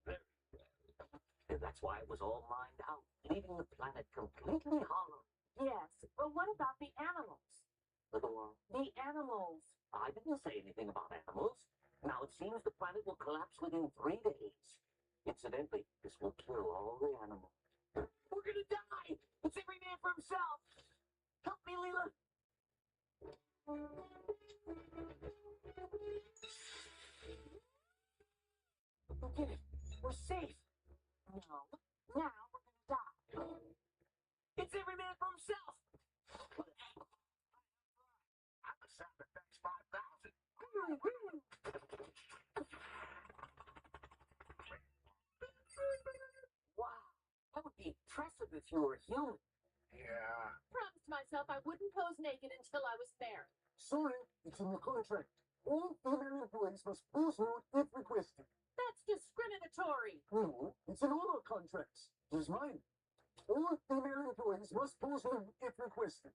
F: Very well. And that's why it was all mined out, leaving the planet completely hollow.
T: Yes, but what about the animals?
F: The one.
T: The animals.
F: I didn't say anything about animals. Now it seems the planet will collapse within 3 days. Incidentally, this will kill all the animals. We're gonna die! It's every man for himself! Help me, Leela!
T: We did it. We're safe. No. Now we're gonna die.
F: It's every man for himself! I'm a savage.
B: X5000.
F: Wow, that would be impressive if you were human.
B: Yeah.
T: Promised myself I wouldn't pose naked until I was married.
B: Sorry, it's in the contract. All female employees must pose nude if requested.
T: That's discriminatory.
B: No, it's in all our contracts. Just mine. All female employees must pose nude if requested.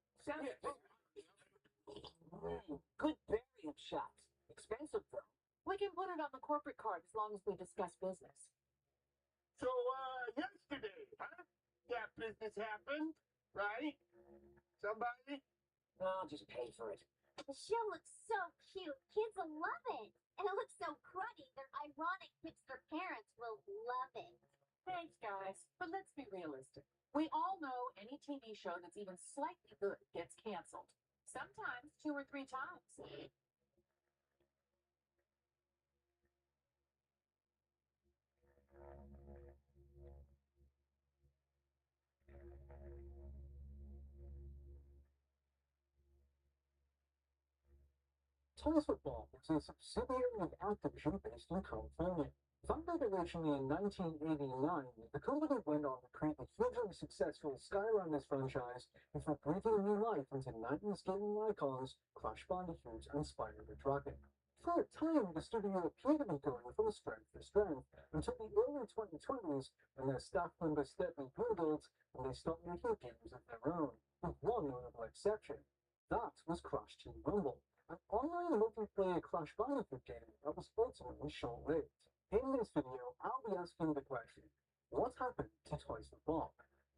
F: Good barium shots. Expensive, though.
T: We can put it on the corporate card as long as we discuss business.
B: So, yesterday, huh? That business happened, right? Somebody?
F: I'll just pay for it.
I: The show looks so cute. Kids will love it. And it looks so cruddy. Their ironic hipster parents will love it.
T: Thanks, guys. But let's be realistic. We all know any TV show that's even slightly good gets canceled. Sometimes 2 or 3 times.
B: Toys Football is a subsidiary of Activision based in California. Founded originally in 1989, the company went on to create the hugely successful Skylanders franchise before breathing new life into 90s gaming icons Crash Bandicoot and Spyro the Dragon. For a time, the studio appeared to be going from strength to strength until the early 2020s when their staff members steadily dwindled and they stopped making games of their own, with one notable exception. That was Crash Team Rumble, an online multiplayer Crash Bandicoot game that was ultimately short-lived. In this video, I'll be asking the question, what happened to Toys for Bob?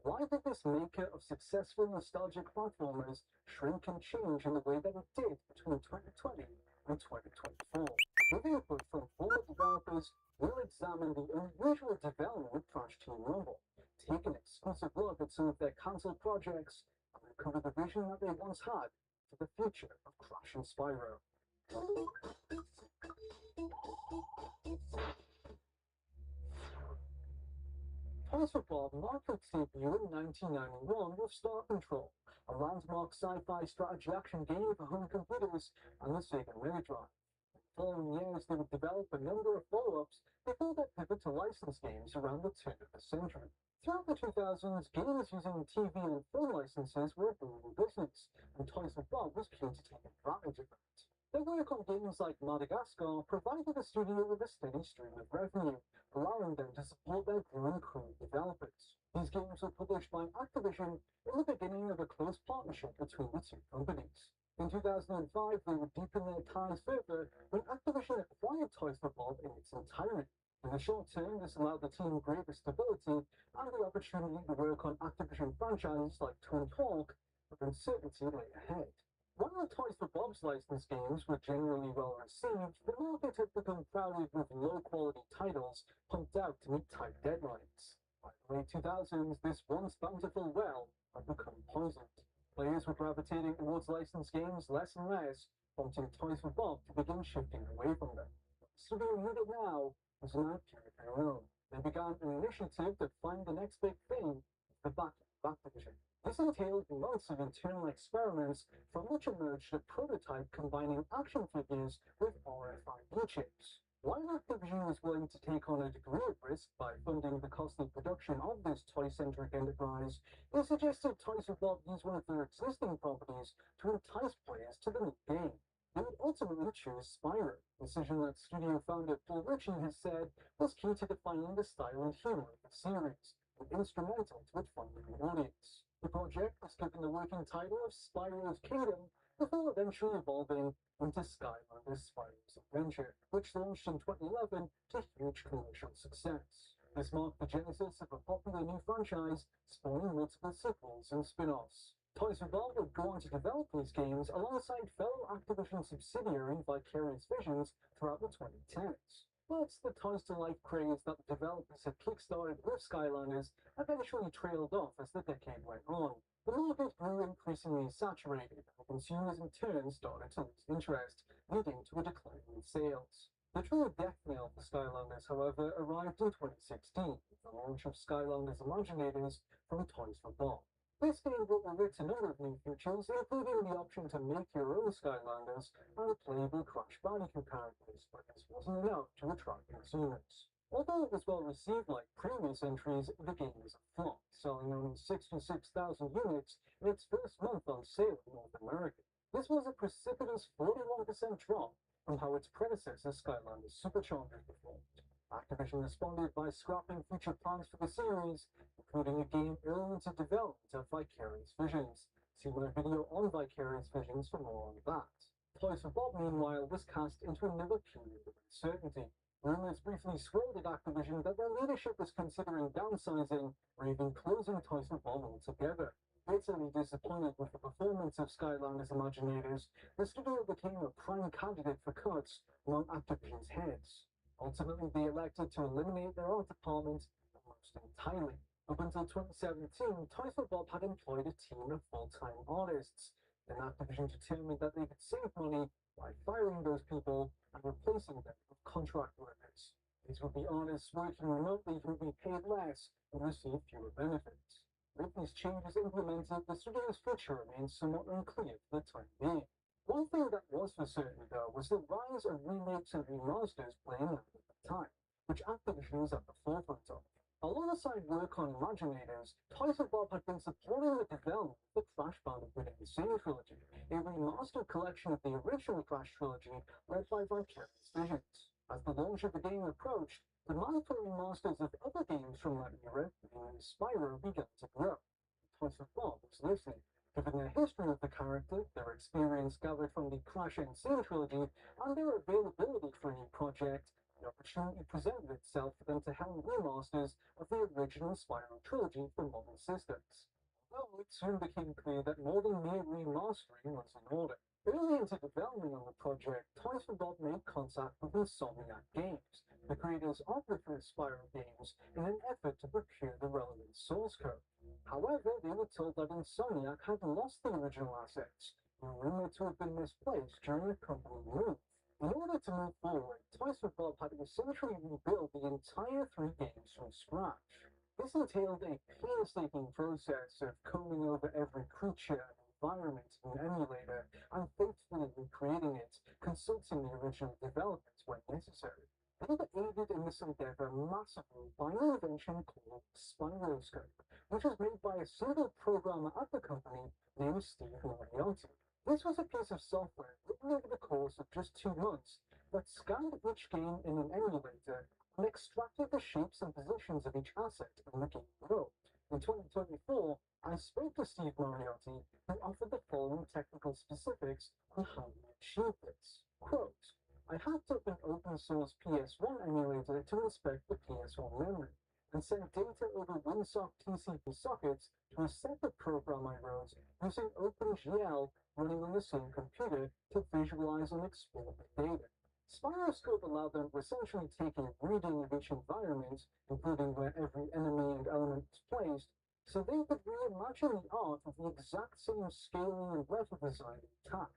B: Why did this maker of successful nostalgic platformers shrink and change in the way that it did between 2020 and 2024? With input from former developers, we'll examine the unusual development of Crash Team Rumble, take an exclusive look at some of their cancelled projects, and uncover the vision that they once had for the future of Crash and Spyro. Toys for Bob marked its debut in 1991 with Star Control, a landmark sci-fi strategy action game for home computers and the Sega Mega Drive. In the following years, they would develop a number of follow-ups before they pivot to licensed games around the turn of the century. Throughout the 2000s, games using TV and film licenses were a booming business, and Toys for Bob was keen to take advantage of that. Their work on games like Madagascar provided the studio with a steady stream of revenue, allowing them to support their growing crew of developers. These games were published by Activision in the beginning of a close partnership between the two companies. In 2005, they would deepen their ties further when Activision acquired Toys for Bob in its entirety. In the short term, this allowed the team greater stability and the opportunity to work on Activision franchises like Tony Hawk, but uncertainty lay ahead. While the Toys for Bob's licensed games were generally well received, the market had become crowded with low-quality titles pumped out to meet tight deadlines. By the late 2000s, this once bountiful well had become poisoned. Players were gravitating towards licensed games less and less, prompting Toys for Bob to begin shifting away from them. But the studio needed now was an IP of their own. They began an initiative to find the next big thing, the backing of Activision. This entailed months of internal experiments, from which emerged a prototype combining action figures with RFID chips. While Activision was willing to take on a degree of risk by funding the costly production of this toy-centric enterprise, they suggested Toys for Bob use one of their existing properties to entice players to the new game. They would ultimately choose Spyro, a decision that studio founder Paul Ritchie has said was key to defining the style and humor of the series, and instrumental to it finding an audience. The project was given the working title of Spyro's Kingdom, before eventually evolving into Skylanders Spyro's Adventure, which launched in 2011 to huge commercial success. This marked the genesis of a popular new franchise, spawning multiple sequels and spin-offs. Toys for Bob would go on to develop these games alongside fellow Activision subsidiary Vicarious Visions throughout the 2010s. But the Toys to Life craze that the developers had kickstarted with Skylanders eventually trailed off as the decade went on. The market grew increasingly saturated, and consumers in turn started to lose interest, leading to a decline in sales. The true death knell for Skylanders, however, arrived in 2016, with the launch of Skylanders Imaginators from Toys for Bob. This game brought with it a number of new features, including the option to make your own Skylanders and playable Crash Bandicoot characters, but this wasn't enough to attract consumers. Although it was well received like previous entries, the game was a flop, selling only 66,000 units in its first month on sale in North America. This was a precipitous 41% drop from how its predecessor Skylanders Supercharger performed. Activision responded by scrapping future plans for the series, including a game early into development of Vicarious Visions. See my video on Vicarious Visions for more on that. Toys for Bob, meanwhile, was cast into another period of uncertainty. Rumors briefly swirled at Activision that their leadership was considering downsizing or even closing Toys for Bob altogether. Bitterly disappointed with the performance of Skylanders Imaginators, the studio became a prime candidate for cuts among Activision's heads. Ultimately, they elected to eliminate their art department almost entirely. Up until 2017, Toys for Bob had employed a team of full-time artists. Then Activision determined that they could save money by firing those people and replacing them with contract workers. These would be artists working remotely who would be paid less and receive fewer benefits. With these changes implemented, the studio's future remains somewhat unclear for the time being. One thing that was for certain, though, was the rise of remakes and remasters playing out at the time, which Activision was at the forefront of. Alongside work on Imaginators, Toys for Bob had been supporting the development of the Crash Bandicoot Insane trilogy, a remastered collection of the original Crash trilogy led by Vicarious Visions. As the launch of the game approached, demand for remasters of other games from that era, namely Spyro, began to grow. Toys for Bob was listening. Given their history of the character, their experience gathered from the Crash Insane trilogy, and their availability for a new project, the opportunity presented itself for them to helm remasters of the original Spyro trilogy for modern systems. Though it soon became clear that more than mere remastering was in order. Early into development on the project, Toys for Bob made contact with Insomniac Games, the creators of the first Spyro games, in an effort to procure the relevant source code. However, they were told that Insomniac had lost the original assets, and rumored to have been misplaced during a company move. In order to move forward, Toys for Bob had to essentially rebuild the entire 3 games from scratch. This entailed a painstaking process of combing over every creature and environment in an emulator and faithfully recreating it, consulting the original developers when necessary. They were aided in this endeavor massively by an invention called Spyroscope, which was made by a single programmer at the company named Steve Mariotti. This was a piece of software written over the course of just 2 months that scanned each game in an emulator and extracted the shapes and positions of each asset in the game world. In 2024, I spoke to Steve Mariotti, who offered the following technical specifics on how he achieved this. Quote, I hacked up an open source PS1 emulator to inspect the PS1 memory, and sent data over WinSock TCP sockets to a separate program I wrote using OpenGL running on the same computer to visualize and export the data. Spyroscope allowed them to essentially take a reading of each environment, including where every enemy and element was placed, so they could reimagine the art with the exact same scaling and level design intact.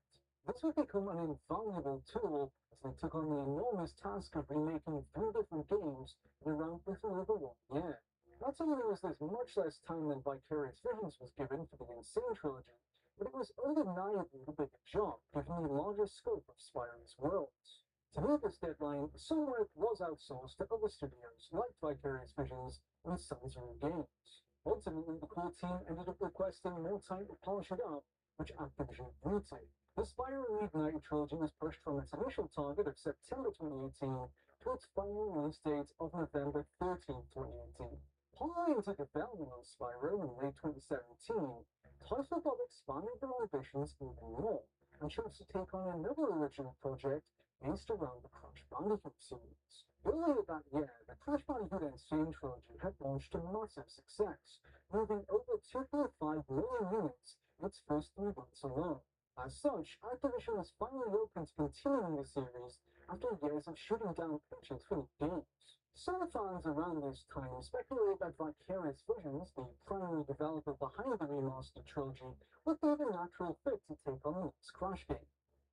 B: This would become an invaluable tool as they took on the enormous task of remaking 3 different games in around little over 1 year. Not only was this much less time than Vicarious Visions was given for the Insane trilogy, but it was undeniably the bigger job, given the larger scope of Spyro's worlds. To meet this deadline, some work was outsourced to other studios like Vicarious Visions and Sun Zero Games. Ultimately, the core team ended up requesting more time to polish it up, which Activision agreed to. The Spyro Reignited trilogy was pushed from its initial target of September 2018 to its final release date of November 13, 2018. Following into development on Spyro in late 2017, Toys for Bob expanded their ambitions even more and chose to take on another original project based around the Crash Bandicoot series. Earlier that year, the Crash Bandicoot Insane trilogy had launched to massive success, moving over 2.5 million units in its first 3 months alone. As such, Activision was finally open to continuing the series after years of shooting down pitches for the games. Some fans around this time speculated that Vicarious Visions, the primary developer behind the remastered trilogy, would be the natural fit to take on the next Crash game.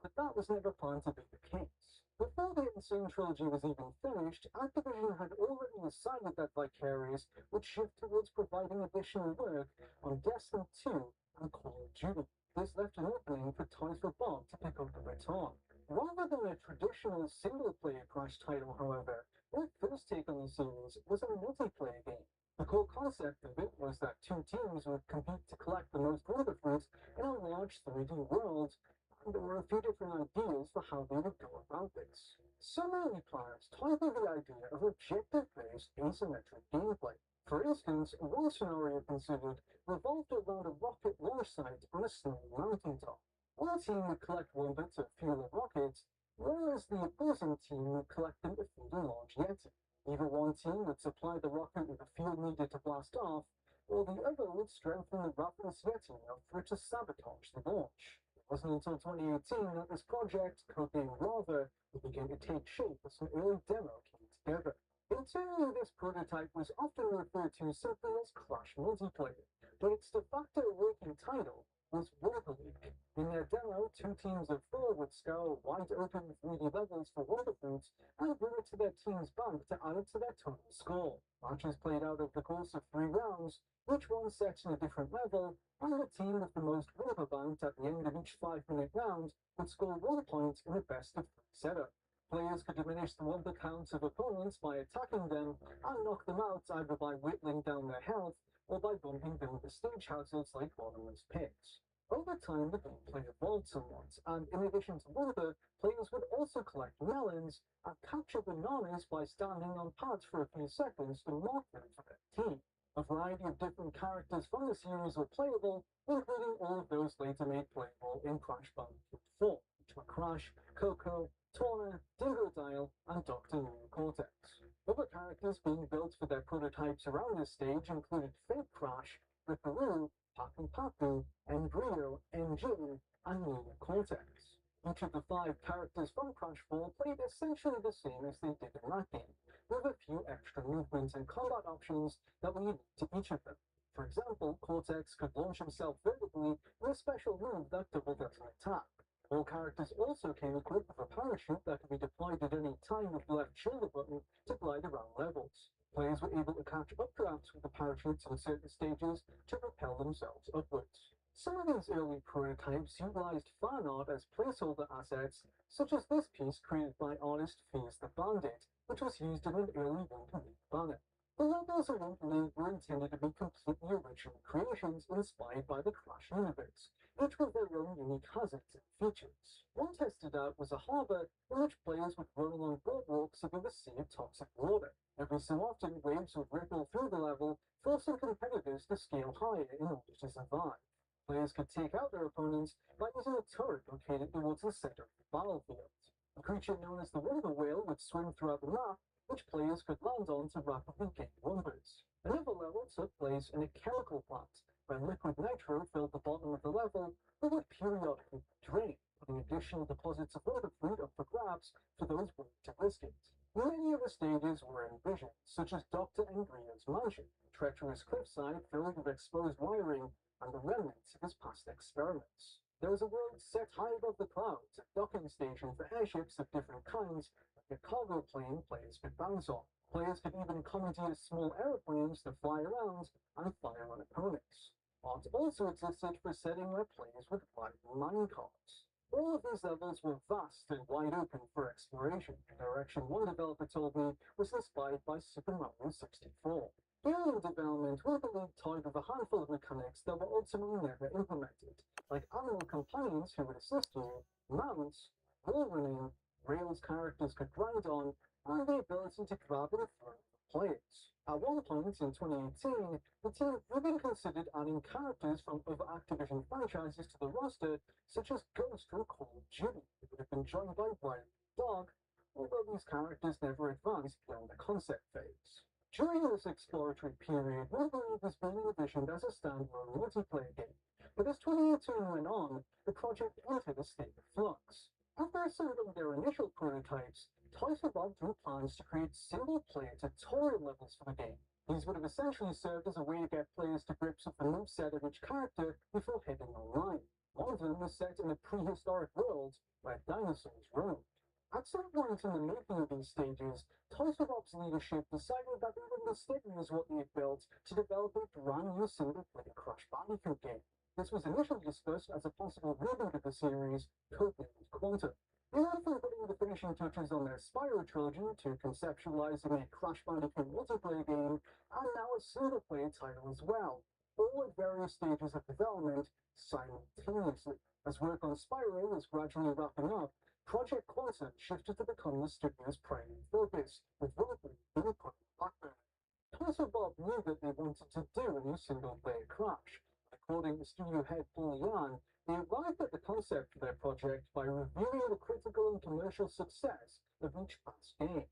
B: but that was never planned to be the case. Before the Insane Trilogy was even finished, Activision had already decided that Vicarious would shift towards providing additional work on Destiny 2 and Call of Duty. This left an opening for Toys for Bob to pick up the baton. Rather than a traditional single-player Crash title, however, their first take on the series was a multiplayer game. The core concept of it was that two teams would compete to collect the most wonder fruits in a large 3D world, and there were a few different ideas for how they would go about this. Some early players toyed with the idea of objective-based asymmetric gameplay. For instance, one scenario considered revolved around a rocket launch site on a snowy mountaintop. One team would collect wonder to fuel the rockets, whereas the opposing team would collect them to feed a large Yeti. Either one team would supply the rocket with the fuel needed to blast off, or the other would strengthen the Ravenous Yeti enough for it to sabotage the launch. It wasn't until 2018 that this project, codenamed Lava, would begin to take shape as an early demo came together. Internally, this prototype was often referred to simply as Crash Multiplayer, but its de facto working title was Wonder League. In their demo, two teams of four would scour wide-open 3D levels for wonder fruits and bring it to their team's bank to add it to their total score. Matches played out over the course of 3 rounds, each one set in a different level, and the team with the most wonder banked at the end of each 5-minute round would score 1 point in a best-of-3 setup. Players could diminish the wonder counts of opponents by attacking them and knock them out either by whittling down their health or by bumping them into stage hazards like bottomless pits. Over time, the gameplay evolved somewhat, and in addition to wonder, players would also collect melons and capture bananas by standing on pads for a few seconds to mark them for their team. A variety of different characters from the series were playable, including all of those later made playable in Crash Bandicoot 4, which were Crash, Coco, Tawna, Dingodile, and Dr. Neocortex. Other characters being built for their prototypes around this stage included Fake Crash, Ripperoo, Papu Papu, Embryo, Engine, and Neocortex. Each of the 5 characters from Crash 4 played essentially the same as they did in that game, with a few extra movement and combat options that were unique to each of them. For example, Cortex could launch himself vertically with a special move that doubled as an attack. All characters also came equipped with a parachute that could be deployed at any time with the left shoulder button to glide around levels. Players were able to catch updrafts with the parachutes in certain stages to propel themselves upwards. Some of these early prototypes utilized fan art as placeholder assets, such as this piece created by artist Fierce the Bandit, which was used in an early Wonder League banner. The logos of Wonder League were intended to be completely original creations inspired by the Crash universe, each with their own unique hazards and features. One tested out was a harbor in which players would run along boardwalks above a sea of toxic water. Every so often, waves would ripple through the level, forcing competitors to scale higher in order to survive. Players could take out their opponents by using a turret located towards the center of the battlefield. A creature known as the Wonder Whale would swim throughout the map, which players could land on to rapidly gain wonders. Another level took place in a chemical plant, where liquid nitro filled the bottom of the level but would periodically drain, putting additional deposits of wonder fruit up for grabs for those willing to risk it. Many other stages were envisioned, such as Dr. Embryo's mansion, a treacherous cliffside filled with exposed wiring, and the remnants of his past experiments. There was a world set high above the clouds, a docking station for airships of different kinds, like a cargo plane players could bounce on. Players could even commandeer small aeroplanes to fly around and fire on opponents. Art also existed for setting where players would ride minecarts. All of these levels were vast and wide open for exploration, a direction one developer told me was inspired by Super Mario 64. Early in development, Wonder League toyed with a handful of mechanics that were ultimately never implemented, like animal companions who would assist you, mounts, wall running, rails characters could ride on, and the ability to grab and throw players. At one point in 2018, the team even considered adding characters from other Activision franchises to the roster, such as Ghost from Call of Duty, who would have been joined by Brian Dog, although these characters never advanced beyond the concept phase. During this exploratory period, Wonder League was being envisioned as a standalone multiplayer game, but as 2018 went on, the project entered a state of flux. After assembling their initial prototypes, Toys for Bob drew plans to create single-player tutorial levels for the game. These would have essentially served as a way to get players to grips with the moveset of each character before heading online. One of them was set in a prehistoric world where dinosaurs roamed. At some point in the making of these stages, Toys for Bob's leadership decided that they wouldn't stay with what they had built to develop a brand new single-player Crash Bandicoot game. This was initially discussed as a possible reboot of the series, codenamed Quantum. They went from putting the finishing touches on their Spyro trilogy to conceptualizing a Crash Bandicoot multiplayer game, and now a single-player title as well, all at various stages of development simultaneously. As work on Spyro was gradually wrapping up, Project Quantum shifted to become the studio's primary focus, with Roadblock being put on the back burner. Toys for Bob knew that they wanted to do a new single-player Crash. According to studio head Paul Yan, they arrived at the concept for their project by reviewing the critical and commercial success of each past game.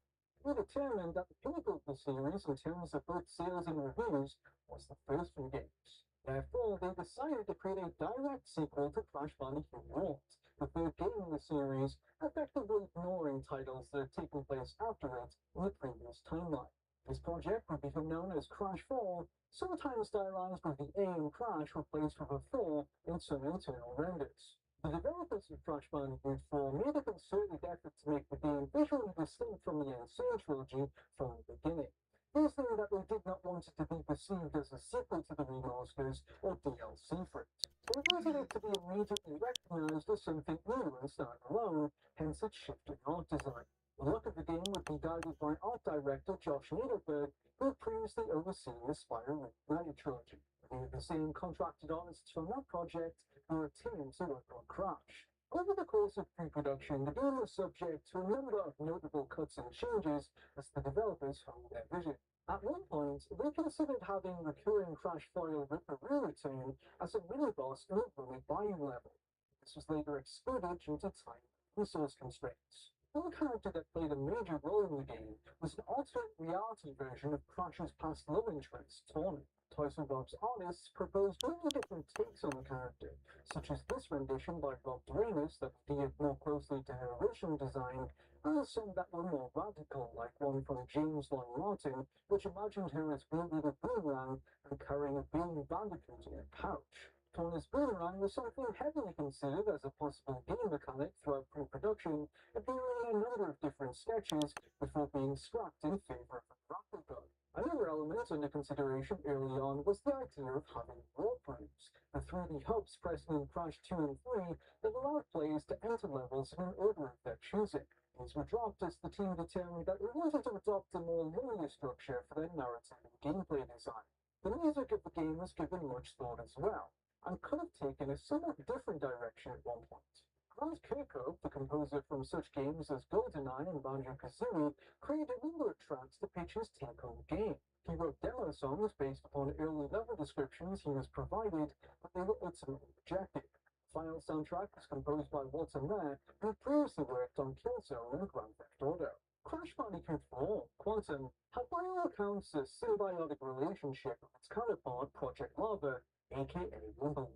B: They determined that the pinnacle of the series in terms of both sales and reviews was the first few games. Therefore, they decided to create a direct sequel to Crash Bandicoot World, the third game in the series, effectively ignoring titles that had taken place after it in the previous timeline. This project would become known as Crash 4, sometimes stylized with the A in Crash replaced with a 4 in some internal renders. The developers of Crash Bandicoot 4 made a concerted effort to make the game visually distinct from the Insane trilogy from the beginning. Reasoning that they did not want it to be perceived as a sequel to the remasters or DLC for it. They wanted it to be immediately recognized as something new and standalone, hence its shift in art design. The look of the game would be guided by art director Josh Nadelberg, who had previously overseen the Spyro Reignited trilogy. Many of the same contracted artists from that project were retained to work on Crash. Over the course of pre-production, the game was subject to a number of notable cuts and changes as the developers honed their vision. At one point, they considered having recurring Crash foil Ripperoo return as a mini-boss in a Bully Bayou level. This was later excluded due to time and resource constraints. One character that played a major role in the game was an alternate reality version of Crash's past love interest, Tawny. Toys for Bob's artists proposed many different takes on the character, such as this rendition by Rob Doremus that adhered more closely to her original design, and some that were more radical, like one from James Long Martin, which imagined her as wielding a boomerang and carrying a Billy Bandicoot in her pouch. Tawny's boomerang was something heavily considered as a possible game mechanic throughout pre-production, appearing in a number of different sketches before being scrapped in favor of a grapple gun. Another element under consideration early on was the idea of having warp rooms, the 3D hubs present in Crash 2 and 3 that allowed players to enter levels in an order of their choosing. These were dropped as the team determined that they wanted to adopt a more linear structure for their narrative and gameplay design. The music of the game was given much thought as well, and could have taken a somewhat different direction at one point. Grant Kirkhope, the composer from such games as GoldenEye and Banjo-Kazooie, created a number of tracks to pitch his take on the game. He wrote demo songs based upon early level descriptions he was provided, but they were ultimately rejected. The final soundtrack was composed by Walter Mayer, who previously worked on Killzone and Grand Theft Auto. Crash Bandicoot 4, Quantum, had by all accounts a symbiotic relationship with its counterpart Project Lava, aka Bumblebee.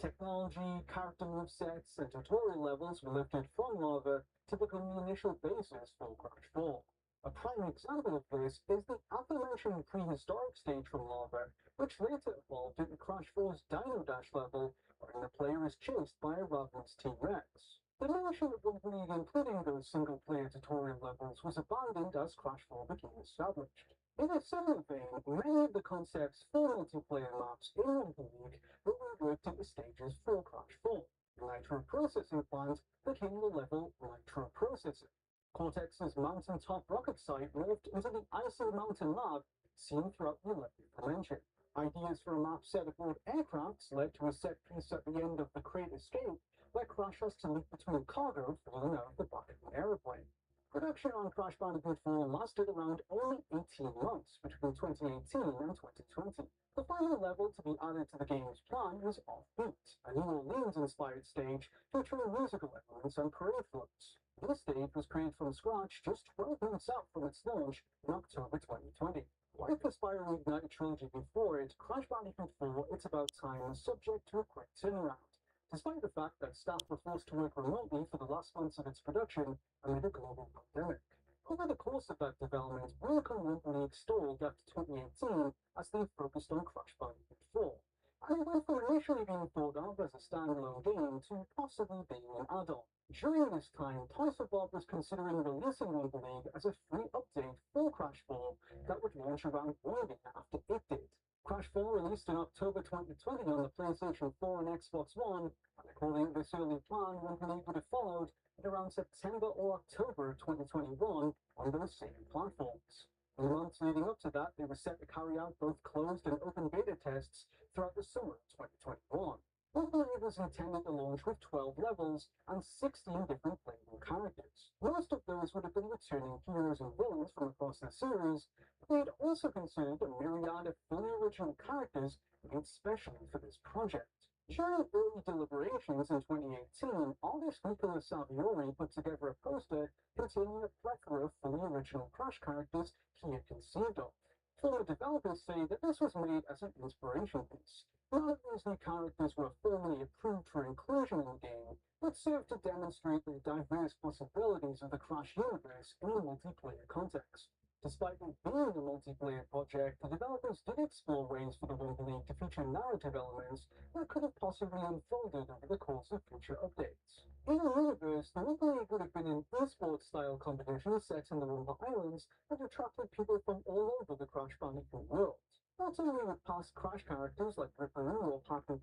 B: Technology, character movesets, and tutorial levels were lifted from Lava to become the initial basis for Crash 4. A prime example of this is the aforementioned prehistoric stage from Lava, which later evolved into Crash 4's Dino Dash level, wherein the player is chased by a ravenous T-Rex. The notion of Bumblebee including those single-player tutorial levels was abandoned as Crash 4 became established. In a similar vein, many of the concepts for multiplayer maps in Bumblebee were reworked into stages for Crash 4. The Nitro Processing Plant became the level Nitro Processing. Cortex's mountaintop rocket site morphed into the Icy Mountain Lab seen throughout the 11th dimension. Ideas for a map set aboard aircrafts led to a set piece at the end of the Great Escape, where Crash has to leap between cargo falling out of the back of an aeroplane. Production on Crash Bandicoot 4 lasted around only 18 months between 2018 and 2020. The final level to be added to the game's plan was Offbeat, a New Orleans-inspired stage featuring musical elements and parade floats. This stage was created from scratch just 12 months out from its launch in October 2020. Like the Spyro Reignited trilogy before it, Crash Bandicoot 4 It's About Time was subject to a quick turnaround, despite the fact that staff were forced to work remotely for the last months of its production amid a global pandemic. Over the course of that development, Wacom Company stalled after 2018 as they focused on Crash Bandicoot 4. and went from initially being thought of as a standalone game to possibly being an add-on. During this time, Toys for Bob was considering releasing Rumble League as a free update for Crash 4 that would launch around 1 year after it did. Crash 4 released in October 2020 on the PlayStation 4 and Xbox One, and according to this early plan, Rumble League would have followed in around September or October 2021 on those same platforms. In the months leading up to that, they were set to carry out both closed and open beta tests throughout the summer of 2021. Rumble League was intended to launch with 12 levels and 16 different playable characters. Most of those would have been returning heroes and villains from across the series, but they had also considered a myriad of fully original characters made specially for this project. During early deliberations in 2018, artist Nicholas Salviori put together a poster containing a plethora of fully original Crash characters he had conceived of. Former developers say that this was made as an inspiration piece. None of these new characters were formally approved for inclusion in the game, but served to demonstrate the diverse possibilities of the Crash universe in a multiplayer context. Despite it being a multiplayer project, the developers did explore ways for the Rumble League to feature narrative elements that could have possibly unfolded over the course of future updates. In the universe, the Rumble League would have been an esports-style competition set in the Rumble Islands that attracted people from all over the Crash Bandicoot world. Not only would past Crash characters like Ripperoo or Pac-Man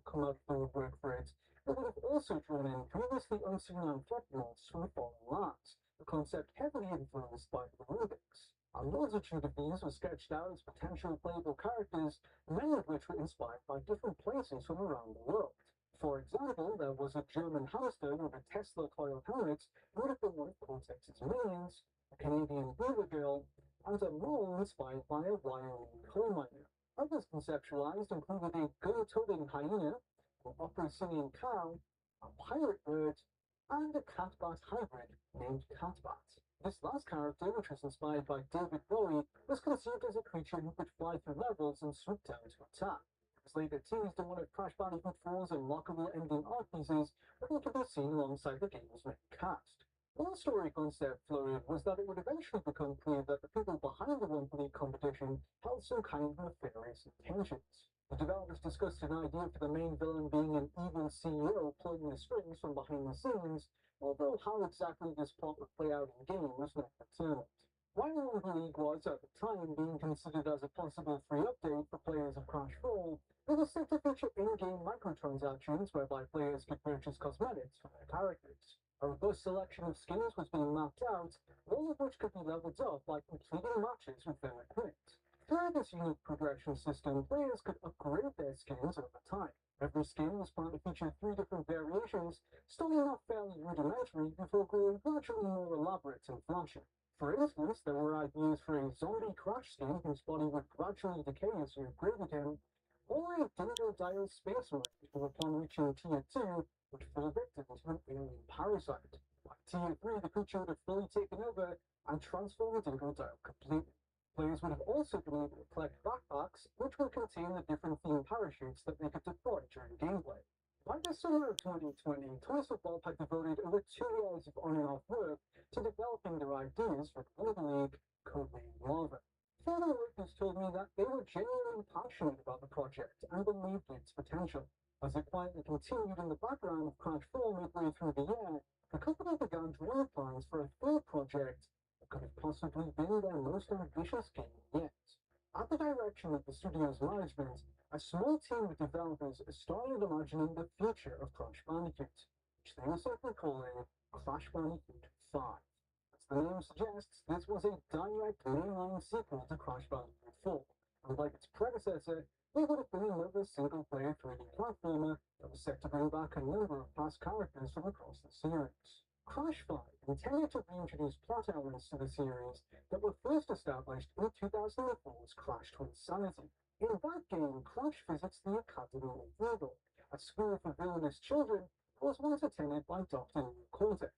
B: come out of the woodwork for it, it would have also drawn in previously unseen amphibians from foreign lands, a concept heavily influenced by the Olympics. A multitude of these were sketched out as potential playable characters, many of which were inspired by different places from around the world. For example, there was a German hamster with a Tesla coil helmet who would have been one of Cortex's minions, a Canadian beaver girl, and a mole inspired by a Wyoming coal miner. Others conceptualized included a gun-toting hyena, an opera-singing cow, a pirate bird, and a cat-bat hybrid named Catbat. This last character, which was inspired by David Bowie, was conceived as a creature who could fly through levels and swoop down to attack. It was later teased in one of Crash Bandicoot 4's unlockable ending art pieces, where it could be seen alongside the game's main cast. One story concept floated was that it would eventually become clear that the people behind the Rumble League competition held some kind of nefarious intentions. The developers discussed an idea for the main villain being an evil CEO pulling the strings from behind the scenes, although how exactly this plot would play out in-game was not determined. While Rumble League was, at the time, being considered as a possible free update for players of Crash 4, it was set to feature in-game microtransactions whereby players could purchase cosmetics for their characters. A robust selection of skins was being mapped out, all of which could be leveled up by completing matches with their equipment. Through this unique progression system, players could upgrade their skins over time. Every skin was planned to feature 3 different variations, starting off fairly rudimentary before growing gradually more elaborate and flashy. For instance, there were ideas for a zombie Crash skin whose body would gradually decay as you upgraded him, or a Dingo-Dial space marine who, upon reaching Tier 2, would fall victim to an alien parasite. By Tier 3, the creature would have fully taken over and transformed Dingo-Dial completely. Players would have also been able to collect backpacks, which would contain the different themed parachutes that they could deploy during gameplay. By the summer of 2020, Toys for Bob had devoted over 2 years of on and off work to developing their ideas for the Rumble League, codenamed Lava. Fellow workers told me that they were genuinely passionate about the project and believed its potential. As it quietly continued in the background of Crash 4 midway through the year, the company began drawing plans for a third project that could have possibly been their most ambitious game yet. At the direction of the studio's management, a small team of developers started imagining the future of Crash Bandicoot, which they were simply calling Crash Bandicoot 5. As the name suggests, this was a direct mainline sequel to Crash Bandicoot 4, and like its predecessor, it would have been another single-player 3D platformer that was set to bring back a number of past characters from across the series. Crash 5 intended to reintroduce plot elements to the series that were first established in 2004's Crash Twinsanity. In that game, Crash visits the Academy of Evil, a school for villainous children that was once attended by Dr. New Cortex.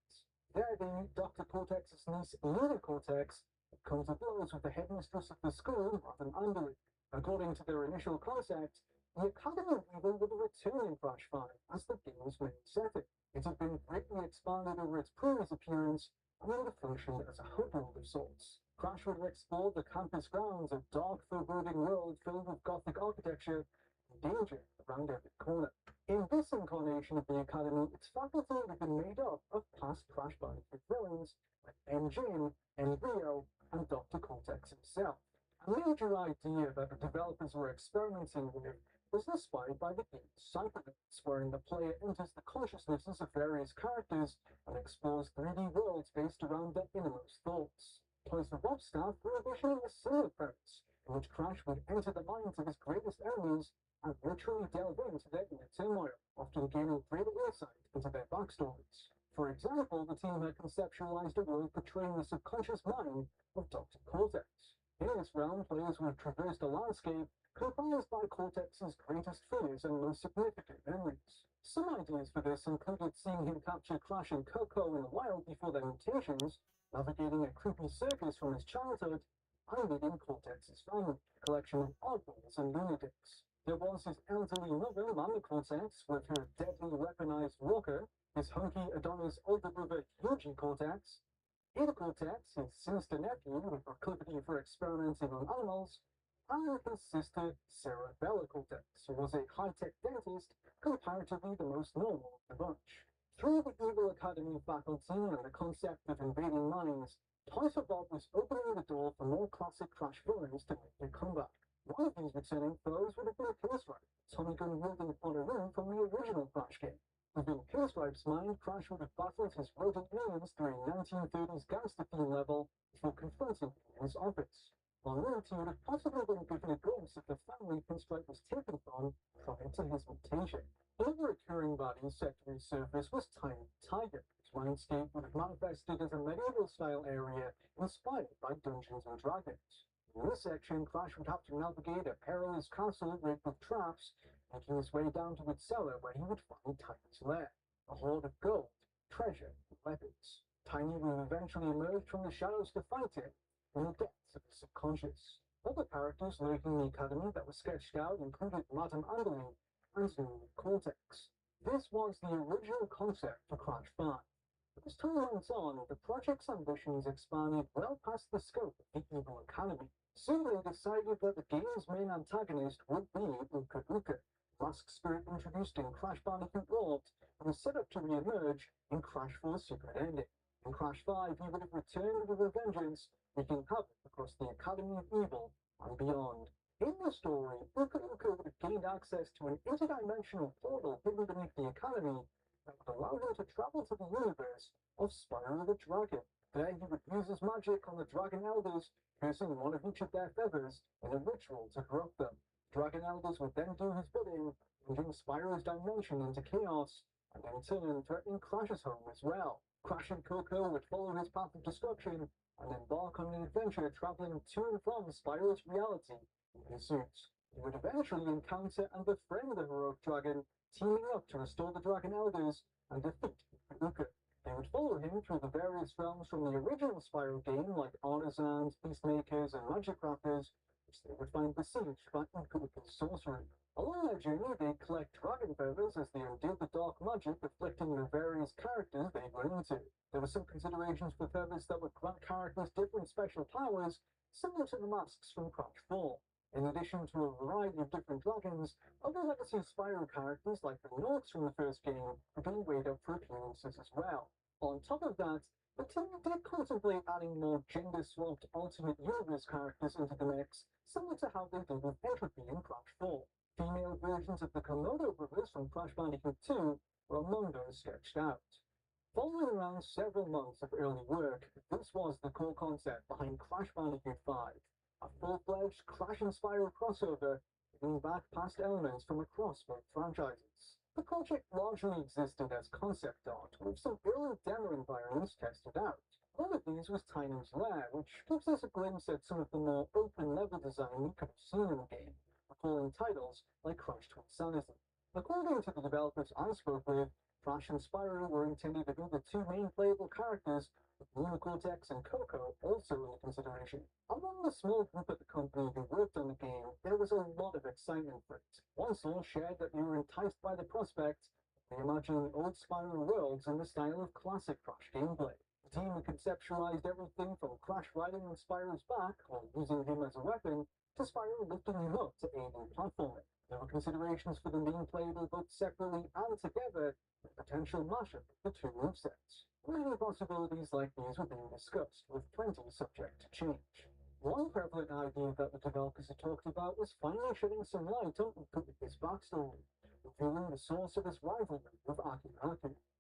B: There they meet Dr. Cortex's niece, Luna Cortex, who comes to blows with the headmistress of the school, Robin Underly. According to their initial concept, the Academy of Evil would return in Crash 5 as the game's main setting. It had been greatly expanded over its previous appearance and would have functioned as a hub world of sorts. Crash would have explored the campus grounds, a dark, foreboding world filled with Gothic architecture, danger around every corner. In this incarnation of the Academy, its faculty have been made up of past Crash Bandicoot villains like Engine, Rio, and Dr. Cortex himself. A major idea that the developers were experimenting with was inspired by the game Cybernotes, wherein the player enters the consciousnesses of various characters and explores 3D worlds based around their innermost thoughts. Players of Rob staff were envisioning a similar premise, in which Crash would enter the minds of his greatest enemies and literally delve into their inner turmoil, often gaining greater insight into their backstories. For example, the team had conceptualized a world portraying the subconscious mind of Dr. Cortex. In this realm, players would traverse the landscape comprised by Cortex's greatest fears and most significant memories. Some ideas for this included seeing him capture Crash and Coco in the wild before their mutations, navigating a creepy circus from his childhood, and meeting Cortex's family, a collection of oddballs and lunatics. There was his elderly mother, Mama Cortex, with her deadly weaponized walker, his hunky Adonis older brother, Yuji Cortex, Ada Cortex, his sinister nephew with proclivity for experimenting on animals, and his sister, Sarah Bella Cortex, who was a high-tech dentist, comparatively the most normal of the bunch. Through the Evil Academy faculty and the concept of invading minds, Toys for Bob was opening the door for more classic Crash villains to make their comeback. One of these returning foes would have been Pinstripe, Tommy gun wielding Honoroo from the original Crash game. Within Pinstripe's mind, Crash would have battled his rodent minions through a 1930s gangster theme level before confronting them in his office. En route, he would have possibly been given a glimpse of the family Pinstripe was taken from prior to his mutation. Another recurring body set to resurface was Tiny Tiger, whose landscape would have manifested as a medieval-style area inspired by Dungeons and Dragons. In this section, Crash would have to navigate a perilous castle rigged with traps, making his way down to its cellar where he would find Tiny's lair, a hoard of gold, treasure, and weapons. Tiny would eventually emerge from the shadows to fight it in the depths of the subconscious. Other characters lurking in the Academy that were sketched out included Madame Angeline and New Cortex. This was the original concept for Crash 5. As time went on, the project's ambitions expanded well past the scope of the Evil Academy. Soon they decided that the game's main antagonist would be Uka Uka, masked spirit introduced in Crash Bandicoot Warped and set up to re-emerge in Crash 4's Secret Ending. In Crash 5, he would have returned with a vengeance, wreaking havoc across the Academy of Evil and beyond. In the story, Uka Uka would have gained access to an interdimensional portal hidden beneath the Academy that would allow him to travel to the universe of Spyro the Dragon. There he would use his magic on the Dragon Elders, piercing one of each of their feathers in a ritual to corrupt them. Dragon Elders would then do his bidding, bringing Spyro's dimension into chaos, and in turn threatening Crash's home as well. Crash and Coco would follow his path of destruction and embark on an adventure traveling to and from Spyro's reality in pursuit. He would eventually encounter and befriend the heroic dragon, teaming up to restore the Dragon Elders and defeat Uka. They would follow him through the various realms from the original Spyro game, like Artisans, Peacemakers, and Magic Crafters, which they would find besieged by Uka Uka's sorcery. Along their journey, they'd collect dragon feathers as they undid the dark magic afflicting the various characters they'd run into. There were some considerations for feathers that would grant characters different special powers, similar to the masks from Crash 4. In addition to a variety of different dragons, other legacy Spyro characters like the Norks from the first game would be weighed up for appearances as well. On top of that, the team did contemplate adding more gender-swapped alternate universe characters into the mix, similar to how they did with Entropy in Crash 4. Female versions of the Komodo brothers from Crash Bandicoot 2 were among those sketched out. Following around several months of early work, this was the core concept behind Crash Bandicoot 5, a full-fledged Crash and Spyro crossover, bringing back past elements from across both franchises. The project largely existed as concept art, with some early demo environments tested out. One of these was Tiny's Lair, which gives us a glimpse at some of the more open level design we could have seen in the game, recalling titles like Crash Twin Sanity. According to the developers I spoke with, Crash and Spyro were intended to be the two main playable characters, with Luna Cortex and Coco also under consideration. Among the small group at the company who worked on the game, there was a lot of excitement for it. One source shared that they were enticed by the prospect of reimagining old Spyro worlds in the style of classic Crash gameplay. The team conceptualized everything from Crash riding on Spyro's back, or using him as a weapon, to Spyro lifting him up to aid in platforming. There were considerations for them being playable both separately and together, with potential mashup of the two movesets. Many possibilities like these were being discussed, with plenty subject to change. One prevalent idea that the developers had talked about was finally shedding some light on his backstory, revealing the source of his rivalry with Aki.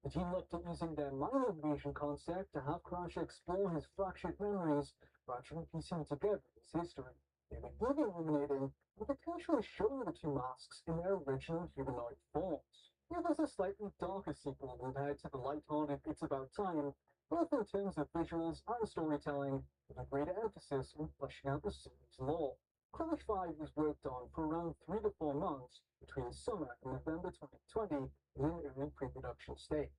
B: The team looked at using their mind invasion concept to have Crash explore his fractured memories, gradually piecing together his history. They were even illuminating and potentially showing the two masks in their original humanoid forms. It was a slightly darker sequel compared to the light-hearted It's About Time, both in terms of visuals and storytelling, with a greater emphasis on fleshing out the series lore. Crash 5 was worked on for around 3 to 4 months between summer and November 2020 in an early pre-production state.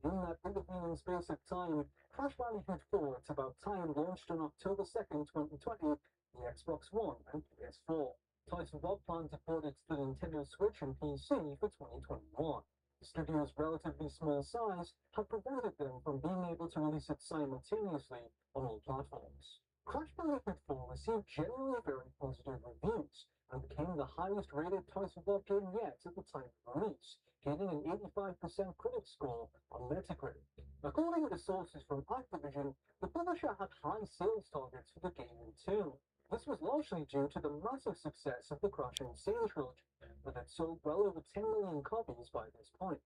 B: In that intervening space of time, Crash Bandicoot 4 It's About Time launched on October 2nd, 2020, the Xbox One and PS4. Toys for Bob planned to port it to the Nintendo Switch and PC for 2021. The studio's relatively small size had prevented them from being able to release it simultaneously on all platforms. Crash Bandicoot 4 received generally very positive reviews and became the highest rated Toys for Bob game yet at the time of release, gaining an 85% critic score on Metacritic. According to sources from Activision, the publisher had high sales targets for the game too. This was largely due to the massive success of the Crash Insane trilogy, that had sold well over 10 million copies by this point.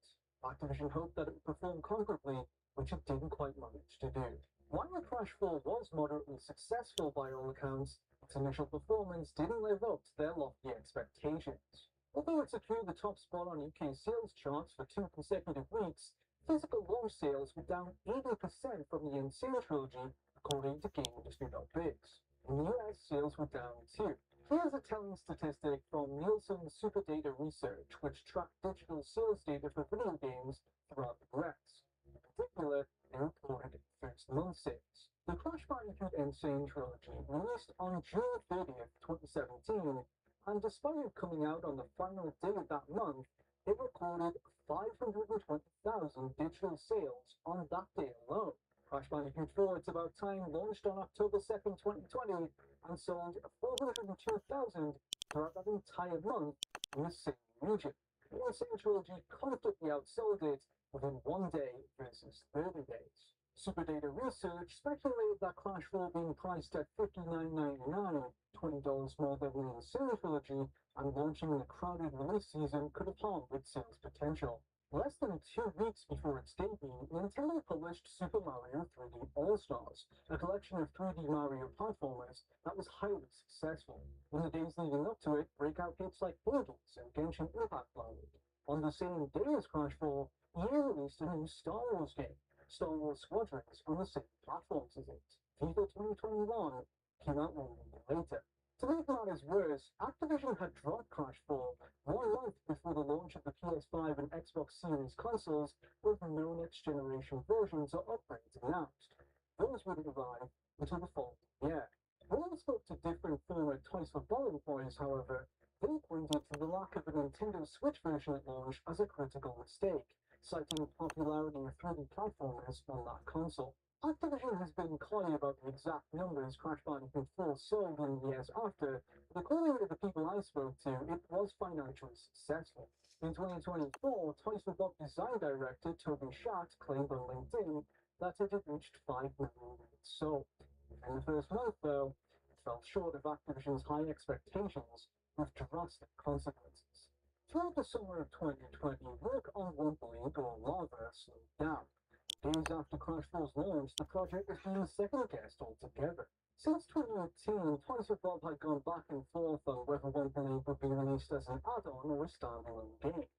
B: Activision hoped that it would perform comparably, which it didn't quite manage to do. While Crash 4 was moderately successful by all accounts, its initial performance didn't live up to their lofty expectations. Although it secured the top spot on UK sales charts for 2 consecutive weeks, physical launch sales were down 80% from the Insane trilogy, according to GameIndustry.biz. In the US, sales were down too. Here's a telling statistic from Nielsen Super Data Research, which tracked digital sales data for video games throughout the US. In particular, they reported first-month sales. The Crash Bandicoot Insane trilogy released on June 30th, 2017, and despite it coming out on the final day of that month, it recorded 520,000 digital sales on that day alone. Crash Bandicoot 4 It's About Time launched on October 2nd, 2020, and sold 402,000 throughout that entire month in the same region. The Insane trilogy comfortably outsold it within 1 day versus 30 days. Super Data Research speculated that Crash 4 being priced at $59.99, $20 more than the Insane trilogy, and launching in a crowded release season could have harmed its sales potential. Less than 2 weeks before its debut, Nintendo published Super Mario 3D All-Stars, a collection of 3D Mario platformers that was highly successful. In the days leading up to it, breakout hits like Hades and Genshin Impact followed. On the same day as Crash 4, EA released a new Star Wars game, Star Wars Squadrons, on the same platforms as it. FIFA 2021 came out 1 year later. To make matters worse, Activision had dropped Crash 4 1 month before the launch of the PS5 and Xbox Series consoles, with no next-generation versions or upgrades announced. Those wouldn't arrive until the following year. When I spoke to different former Toys for Bob employees, however, they pointed to the lack of a Nintendo Switch version at launch as a critical mistake, citing the popularity of 3D platformers on that console. Activision has been coy about the exact numbers Crash Bandicoot 4 sold in the years after, but according to the people I spoke to, it was financially successful. In 2024, Toys for Bob design director Toby Schacht claimed on LinkedIn that it had reached 5 million units sold. In the first month, though, it fell short of Activision's high expectations, with drastic consequences. Throughout the summer of 2020, work on Wumblink or Lava slowed down. Days after Crash 4's launch, the project has been second-guessed altogether. Since 2018, Toys for Bob had gone back and forth on whether Wumblink would be released as an add-on or a standalone game.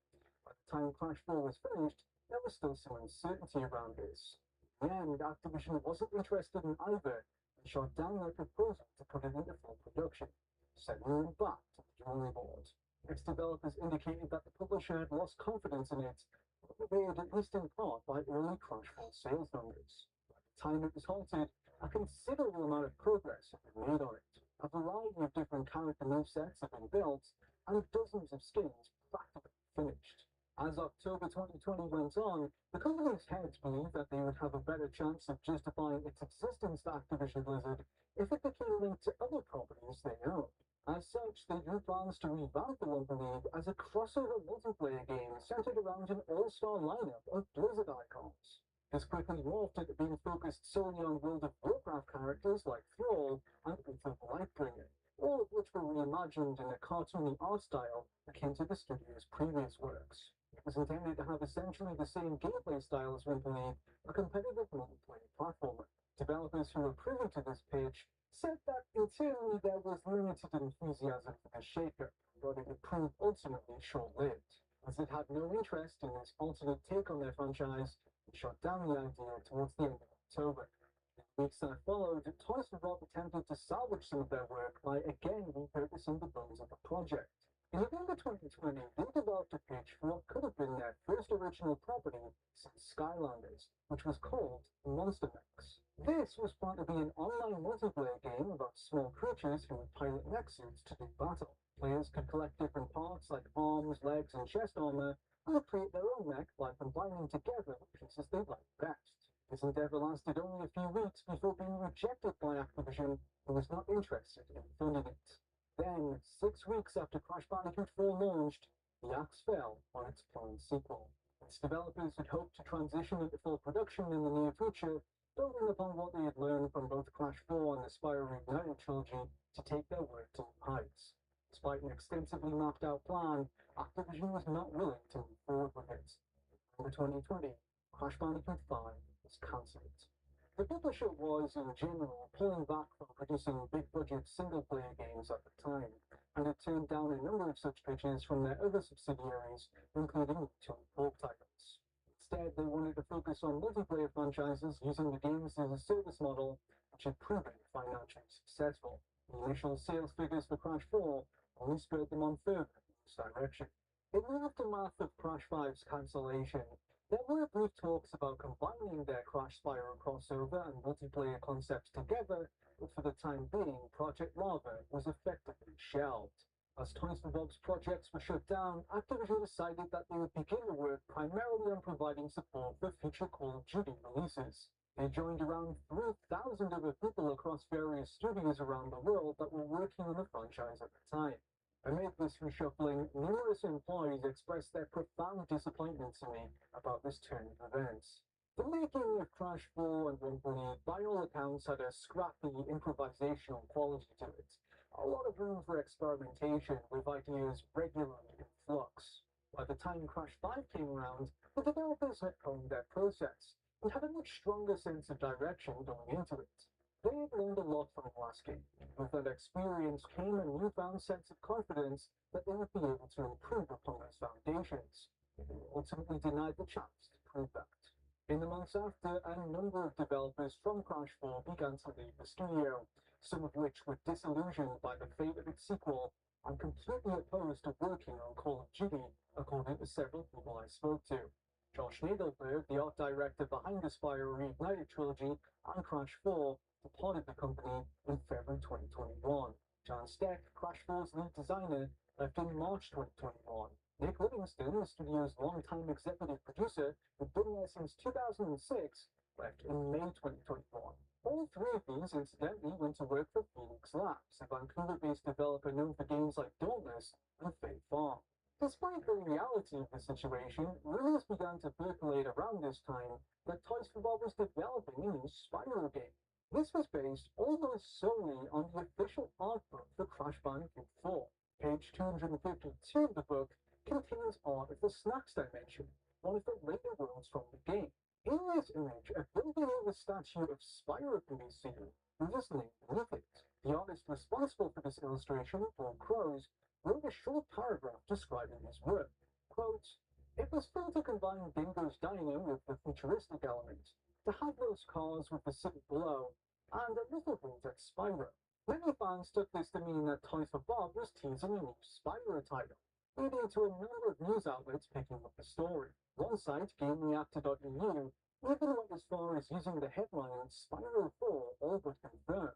B: By the time Crash 4 was finished, there was still some uncertainty around this. In the end, Activision wasn't interested in either, and shot down their proposal to put it into full production, sending it back to the drawing board. Its developers indicated that the publisher had lost confidence in it, motivated at least in part by early Crash 4 sales numbers. By the time it was halted, a considerable amount of progress had been made on it. A variety of different character movesets have been built, and dozens of skins practically finished. As October 2020 went on, the company's heads believed that they would have a better chance of justifying its existence to Activision Blizzard if it became linked to other properties they owned. As such, they drew plans to revamp the Lumber League as a crossover multiplayer game centered around an all-star lineup of Blizzard icons. This quickly morphed into being focused solely on World of Warcraft characters like Thrall and Uther the Lightbringer, all of which were reimagined in a cartoony art style akin to the studio's previous works. It was intended to have essentially the same gameplay style as Lumber League, a competitive multiplayer platformer. Developers who were privy to this pitch said that internally there was limited enthusiasm for the shakeup, but it would prove ultimately short-lived. As it had no interest in this alternate take on their franchise, it shut down the idea towards the end of October. In the weeks that followed, Toys for Bob attempted to salvage some of their work by again repurposing the bones of the project. In November 2020, they developed a pitch for what could have been their first original property since Skylanders, which was called Monster Mechs. This was planned to be an online multiplayer game about small creatures who would pilot mech suits to do battle. Players could collect different parts like arms, legs, and chest armor, and create their own mech by combining together the pieces they liked best. This endeavor lasted only a few weeks before being rejected by Activision, who was not interested in funding it. Then, 6 weeks after Crash Bandicoot 4 launched, the axe fell on its planned sequel. Its developers had hoped to transition into full production in the near future, building upon what they had learned from both Crash 4 and the Spyro Reignited trilogy to take their work to new heights. Despite an extensively mapped out plan, Activision was not willing to move forward with it. In 2020, Crash Bandicoot 5 was cancelled. The publisher was, in general, pulling back from producing big-budget single-player games at the time, and had turned down a number of such pitches from their other subsidiaries, including two folk titles. Instead, they wanted to focus on multiplayer franchises using the games as a service model, which had proven financially successful. The initial sales figures for Crash 4 only spurred them on further in this direction. In the aftermath of Crash 5's cancellation, there were brief talks about combining their Crash Spyro crossover and multiplayer concepts together, but for the time being, Project Lava was effectively shelved. As Toys for Bob's projects were shut down, Activision decided that they would begin to work primarily on providing support for future Call of Duty releases. They joined around 3,000 other people across various studios around the world that were working on the franchise at the time. Amid this reshuffling, numerous employees expressed their profound disappointment to me about this turn of events. The making of Crash 4 and Lumber League, by all accounts, had a scrappy, improvisational quality to it. A lot of room for experimentation, with ideas regularly in flux. By the time Crash 5 came around, the developers had honed their process, and had a much stronger sense of direction going into it. They had learned a lot from the last game. With that experience came a newfound sense of confidence that they would be able to improve upon those foundations. They were ultimately denied the chance to prove that. In the months after, a number of developers from Crash 4 began to leave the studio, some of which were disillusioned by the fate of its sequel and completely opposed to working on Call of Duty, according to several people I spoke to. Josh Nagelberg, the art director behind the Spyro Reignited trilogy and Crash 4, departed the company in February 2021. John Steck, Crash 4's lead designer, left in March 2021. Nick Livingston, the studio's longtime executive producer, who'd been there since 2006, left in May 2021. All three of these, incidentally, went to work for Phoenix Labs, a Vancouver-based developer known for games like Dauntless and Fate Farm. Despite the reality of the situation, rumors began to percolate around this time that Toys for Bob was developing a new Spyro game. This was based almost solely on the official art book for Crash Bandicoot 4. Page 252 of the book contains art of the Snacks Dimension, one of the later worlds from the game. In this image, a building with a statue of Spyro can be seen, with his name beneath it. The artist responsible for this illustration, Paul Crows, wrote a short paragraph describing his work. Quote, "It was fun to combine Bingo's diner with the futuristic element, to have those cars with the city below, and a little hint at Spyro. Many fans took this to mean that Toys for Bob was teasing a new Spyro title, leading to a number of news outlets picking up the story. One site, GameReactor.eu, even went as far as using the headline Spyro 4 all but confirmed.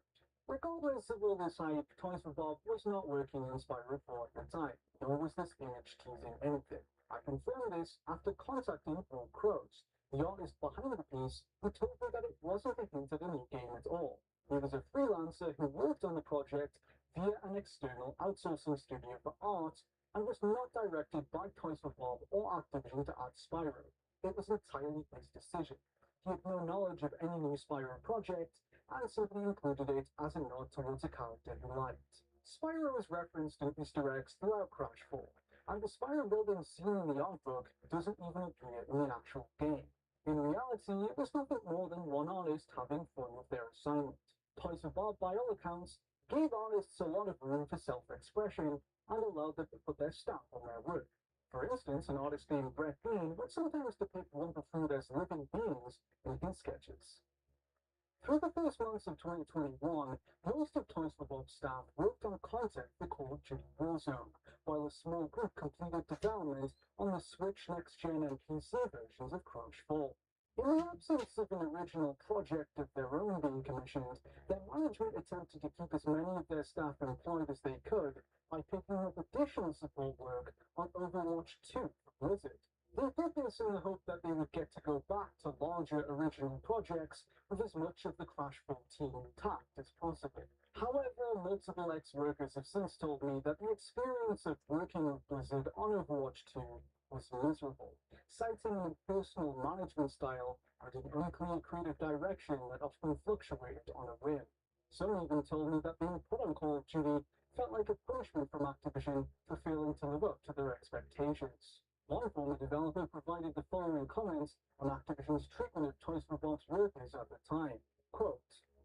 B: Regardless of all this hype, Toys for Bob was not working on Spyro 4 at the time, nor was this image teasing anything. I confirmed this after contacting Paul Crows, the artist behind the piece, who told me that it wasn't a hint at a new game at all. He was a freelancer who worked on the project via an external outsourcing studio for art and was not directed by Toys for Bob or Activision to add Spyro. It was entirely his decision. He had no knowledge of any new Spyro project and simply included it as a nod towards a character he liked. Spyro is referenced in Easter eggs throughout Crash 4, and the Spyro building seen in the art book doesn't even appear in the actual game. In reality, it was nothing more than one artist having fun with their assignment. Toys for Bob, by all accounts, gave artists a lot of room for self-expression and allowed them to put their stamp on their work. For instance, an artist named Brett Bean would sometimes depict Wumpa Food as living beings in his sketches. Through the first months of 2021, most of Toys for Bob staff worked on content for Call of Duty Warzone, while a small group completed development on the Switch next-gen and PC versions of Crash 4. In the absence of an original project of their own being commissioned, their management attempted to keep as many of their staff employed as they could by picking up additional support work on Overwatch 2 for Blizzard. They did this in the hope that they would get to go back to larger original projects with as much of the Crash 4 team intact as possible. However, multiple ex-workers have since told me that the experience of working with Blizzard on Overwatch 2 was miserable, citing an impersonal management style and an unclear creative direction that often fluctuated on a whim. Some even told me that being put on Call of Duty felt like a punishment from Activision for failing to live up to their expectations. One former developer provided the following comments on Activision's treatment of Toys for Bob's workers at the time. Quote,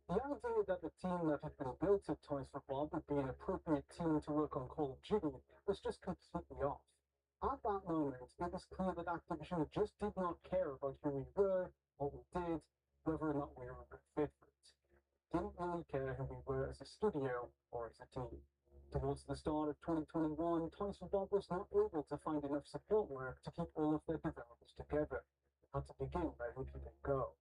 B: "The idea that the team that had been built at Toys for Bob would be an appropriate team to work on Call of Duty was just completely off. At that moment, it was clear that Activision just did not care about who we were, what we did, whether or not we were a good fit for it. Didn't really care who we were as a studio or as a team." Towards the start of 2021, Toys for Bob was not able to find enough support work to keep all of their developers together. They had to begin by letting them go.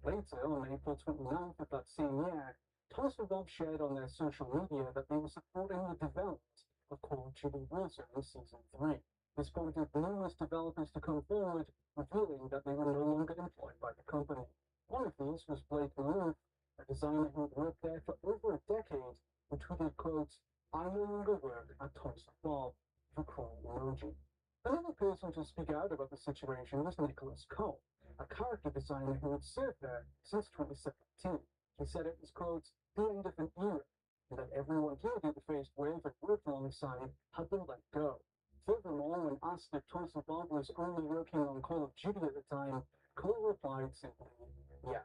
B: Later, on April 29th of that same year, Toys for Bob shared on their social media that they were supporting the development of Call of Duty Warzone Season 3. This prompted numerous developers to come forward, revealing that they were no longer employed by the company. One of these was Blake Maloof, a designer who had worked there for over a decade, who tweeted, quote, "I no longer work at Toys for Bob," for crying emoji. Another person to speak out about the situation was Nicholas Cole, a character designer who had served there since 2017. He said it was, quote, "the end of an era," and that everyone he had interfaced with and worked alongside had been let go. Furthermore, when asked if Toys for Bob was only working on Call of Duty at the time, Cole replied simply, "Yeah."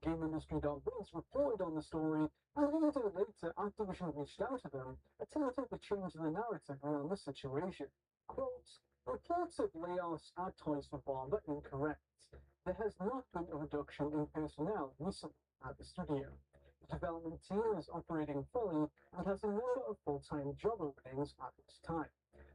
B: GameIndustry.biz reported on the story, and a little later Activision reached out to them, attempting to change the narrative around the situation. Quote, "Reports of layoffs at Toys for Bob are incorrect. There has not been a reduction in personnel recently at the studio. The development team is operating fully and has a number of full-time job openings at this time.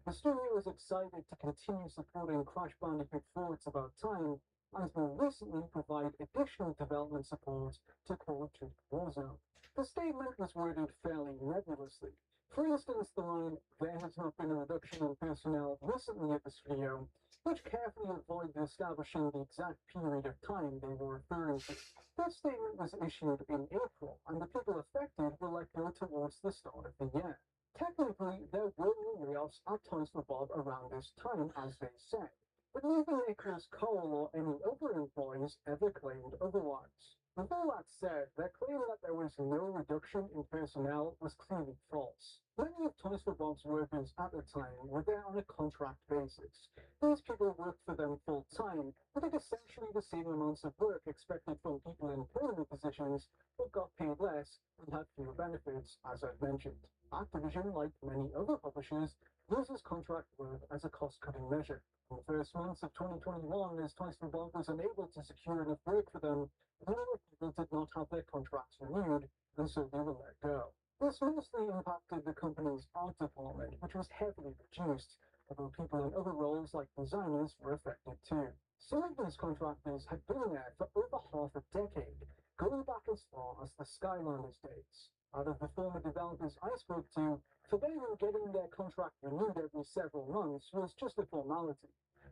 B: The studio is excited to continue supporting Crash Bandicoot 4 It's About Time, and will recently provide additional development support to Call of Duty Warzone." The statement was worded fairly nebulously. For instance, the line, "there has not been a reduction in personnel recently at the studio," which carefully avoided establishing the exact period of time they were referring to. That statement was issued in April, and the people affected were let go towards the start of the year. Technically, there were no layoffs at Toys for Bob around this time, as they said, but neither Nicholas Cole or any other employees ever claimed otherwise. With all that said, their claim that there was no reduction in personnel was clearly false. Many of Toys for Bob's workers at the time were there on a contract basis. These people worked for them full-time, but did essentially the same amounts of work expected from people in permanent positions, but got paid less and had fewer benefits, as I've mentioned. Activision, like many other publishers, uses contract work as a cost-cutting measure. In the first months of 2021, as Toys for Bob was unable to secure enough work for them, many people did not have their contracts renewed, and so they were let go. This mostly impacted the company's art department, which was heavily reduced, although people in other roles like designers were affected too. Some of these contractors had been there for over half a decade, going back as far as the Skylanders days. Out of the former developers I spoke to, for them getting their contract renewed every several months was just a formality.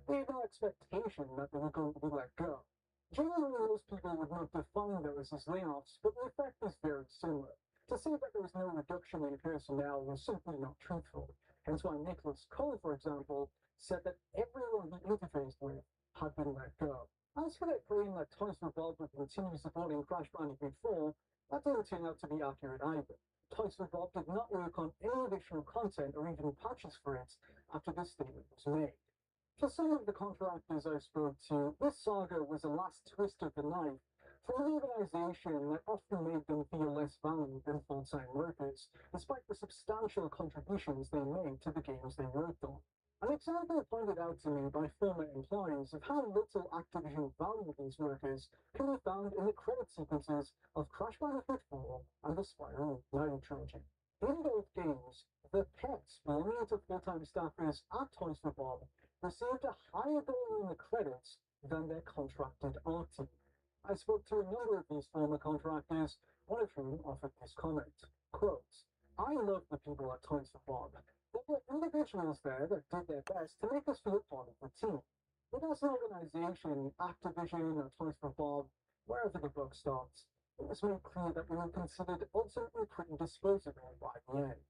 B: They had no expectation that they were going to be let go. Generally, most people would not define those as layoffs, but the effect is very similar. To say that there was no reduction in personnel was simply not truthful, hence why Nicholas Cole, for example, said that everyone he interfaced with had been let go. As for their claim that Toys for Bob would continue supporting Crash Bandicoot 4, that didn't turn out to be accurate either. Toys for Bob did not work on any additional content or even patches for it after this statement was made. For some of the contractors I spoke to, this saga was the last twist of the knife for an organization that often made them feel less valued than full-time workers, despite the substantial contributions they made to the games they worked on. An example pointed out to me by former employees of how little Activision valued these workers can be found in the credit sequences of Crash Bandicoot 4 and the Spiral 9 trilogy. In both games, the pets belonging to full-time staffers at Toys for Bob received a higher bill in the credits than their contracted art team. I spoke to a number of these former contractors, one of whom offered this comment, quote, "I love the people at Toys for Bob. There were individuals there that did their best to make us feel part of the team. But as an organization, Activision or Toys for Bob, wherever the buck stops, it was made clear that we were considered ultimately pretty disposable by the end."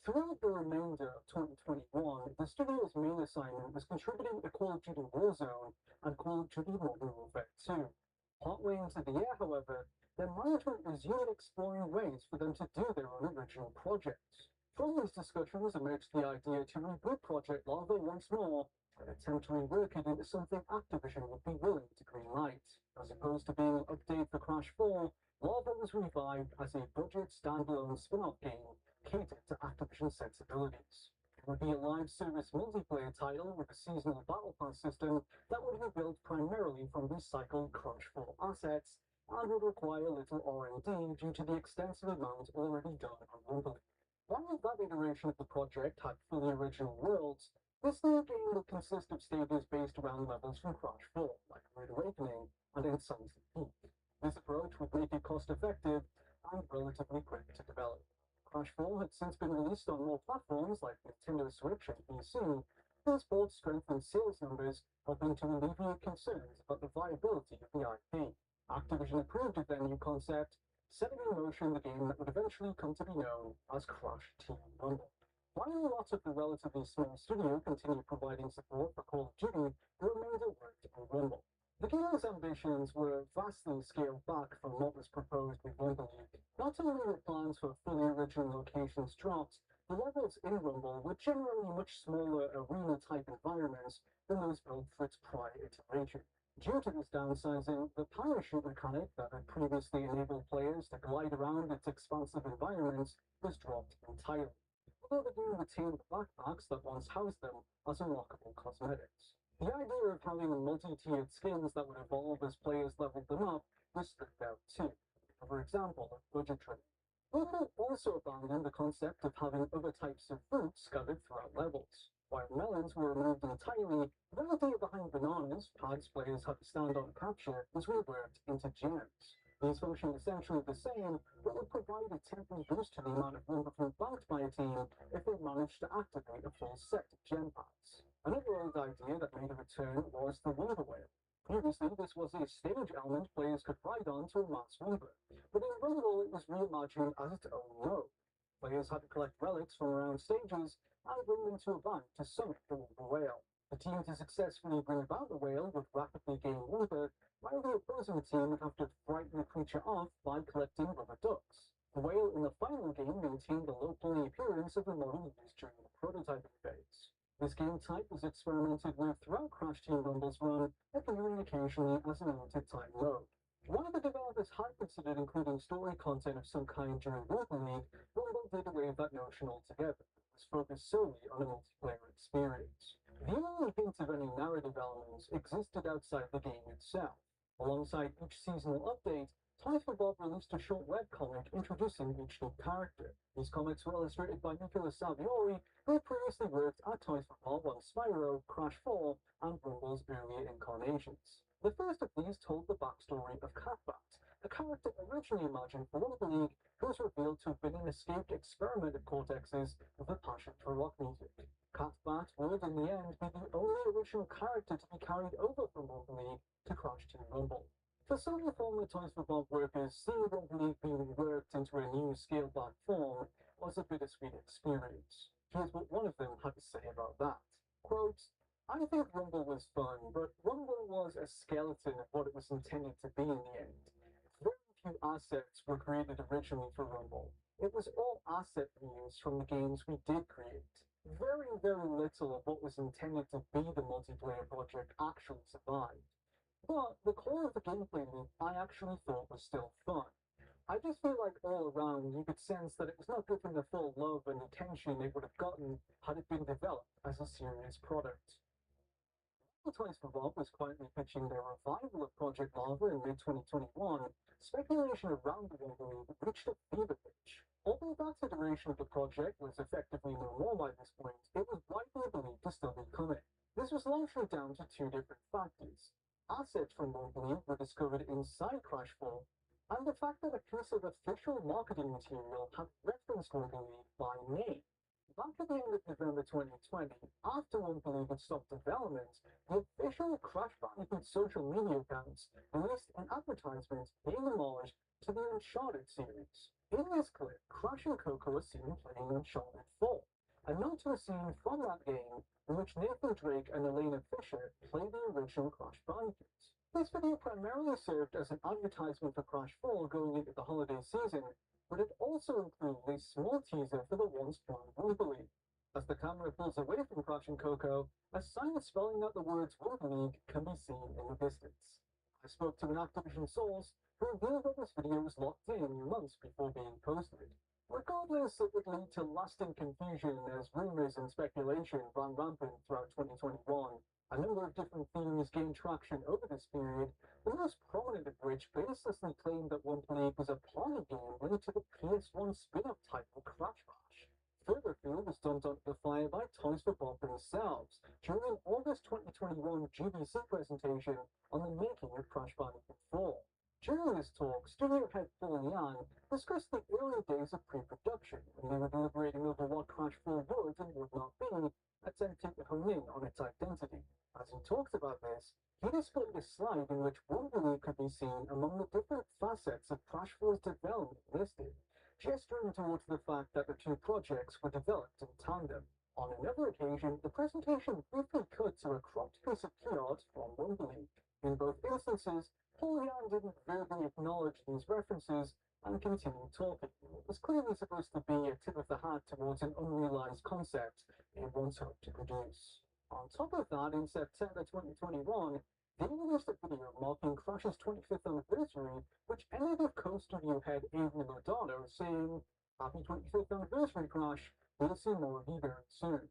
B: Throughout the remainder of 2021, the studio's main assignment was contributing to Call of Duty Warzone and Call of Duty Modern Warfare 2. Partway into the year, however, their management resumed exploring ways for them to do their own original projects. From these discussions emerged the idea to reboot Project Lava once more and attempt to rework it into something Activision would be willing to greenlight. As opposed to being an update for Crash 4, Lava was revived as a budget standalone spin-off game catered to Activision sensibilities. It would be a live service multiplayer title with a seasonal battle pass system that would be built primarily from recycled Crash 4 assets and would require little R&D due to the extensive amount already done on Rumble. While that iteration of the project had fully original worlds, this new game would consist of stages based around levels from Crash 4, like Rude Awakening and Insanity Peak. This approach would make it cost-effective and relatively quick to develop. Crash 4 had since been released on more platforms like Nintendo Switch and PC, this brought strengthened sales numbers, helping to alleviate concerns about the viability of the IP. Activision approved of their new concept, setting in motion the game that would eventually come to be known as Crash Team Rumble. While a lot of the relatively small studio continued providing support for Call of Duty, the remainder worked on Rumble. The game's ambitions were vastly scaled back from what was proposed with Rumble League. Not only were plans for fully original locations dropped, the levels in Rumble were generally much smaller arena-type environments than those built for its prior iteration. Due to this downsizing, the parachute mechanic that had previously enabled players to glide around its expansive environments was dropped entirely, although the game retained the backpacks that once housed them as unlockable cosmetics. The idea of having multi-tiered skins that would evolve as players leveled them up was stripped out too, for example, of budgetary. Rumble also abandoned the concept of having other types of fruits scattered throughout levels. While melons were removed entirely, the idea behind bananas, paths players had to stand on capture, was reworked into gems. These function essentially the same, but would provide a temporary boost to the amount of lumber fruit banked by a team if they managed to activate a full set of gem paths. Another old idea that made a return was the Wonder Whale. Previously, this was a stage element players could ride on to amass lumber, but in Rumble it was reimagined as its own mode. Players had to collect relics from around stages and bring them to a bank to summon the Wonder Whale. The team to successfully bring about the whale would rapidly gain lumber, while the opposing team would have to frighten the creature off by collecting rubber ducks. The whale in the final game maintained the low-poly appearance of the model used during the prototyping phase. This game type was experimented with throughout Crash Team Rumble's run, appearing occasionally as a limited time mode. While the developers had considered including story content of some kind during Rumble League, Rumble did away with that notion altogether. It was focused solely on a multiplayer experience. The only hint of any narrative elements existed outside the game itself. Alongside each seasonal update, Toys for Bob released a short webcomic introducing each new character. These comics were illustrated by Nicholas Salviori, who had previously worked at Toys for Bob on Spyro, Crash 4, and Rumble's earlier incarnations. The first of these told the backstory of Catbat, a character originally imagined for Rumble League, who was revealed to have been an escaped experiment of Cortex's with a passion for rock music. Catbat would, in the end, be the only original character to be carried over from Rumble League to Crash Team Rumble. For some of the former Toys for Bob workers, seeing Rumble being reworked into a new scaled-back form was a bittersweet experience. Here's what one of them had to say about that. Quote, I think Rumble was fun, but Rumble was a skeleton of what it was intended to be in the end. Very few assets were created originally for Rumble. It was all asset reuse from the games we did create. Very, very little of what was intended to be the multiplayer project actually survived. But the core of the gameplay loop I actually thought was still fun. I just feel like all around you could sense that it was not given the full love and attention it would have gotten had it been developed as a serious product. Toys for Bob was quietly pitching their revival of Project Lava in mid-2021, speculation around the Rumble reached a fever pitch. Although that iteration of the project was effectively no more by this point, it was widely believed to still be coming. This was largely down to two different factors. Assets from Rumble were discovered inside Crashfall, and the fact that a piece of official marketing material had referenced Rumble by name. Back at the end of November 2020, after Rumble had stopped development, the official Crash Bandicoot social media accounts released an advertisement paying homage to the Uncharted series. In this clip, Crash and Coco are seen playing Uncharted 4, a note to a scene from that game in which Nathan Drake and Elena Fisher play the original Crash Bandicoot. This video primarily served as an advertisement for Crash 4 going into the holiday season, but it also included a small teaser for the once planned Rumble League. As the camera pulls away from Crash and Coco, a sign spelling out the words Rumble League can be seen in the distance. I spoke to an Activision source who revealed that this video was locked in months before being posted. Regardless, it would lead to lasting confusion as rumors and speculation ran rampant throughout 2021. A number of different theories gained traction over this period, the most prominent of which baselessly claimed that Rumble League was a party game linked to the PS1 spin-off title Crash Bash. Further fuel was dumped onto the fire by Toys for Bob themselves during an August 2021 GDC presentation on the making of Crash Bandicoot 4. During this talk, studio head Paul Young discussed the early days of pre-production when they were deliberating over what Crash 4 would and would not be, attempting to hone in on its identity. As he talked about this, he displayed a slide in which Rumble League could be seen among the different facets of Crash 4's development listed, gesturing towards the fact that the two projects were developed in tandem. On another occasion, the presentation briefly cut to a cropped piece of key art from Rumble League. In both instances, Paul Young didn't verbally acknowledge these references and continued talking. It was clearly supposed to be a tip of the hat towards an unrealized concept it once hoped to produce. On top of that, in September 2021, they released a video marking Crash's 25th anniversary, which ended with co-studio head Avery Lodano saying, Happy 25th anniversary, Crash. We'll see more of you very soon.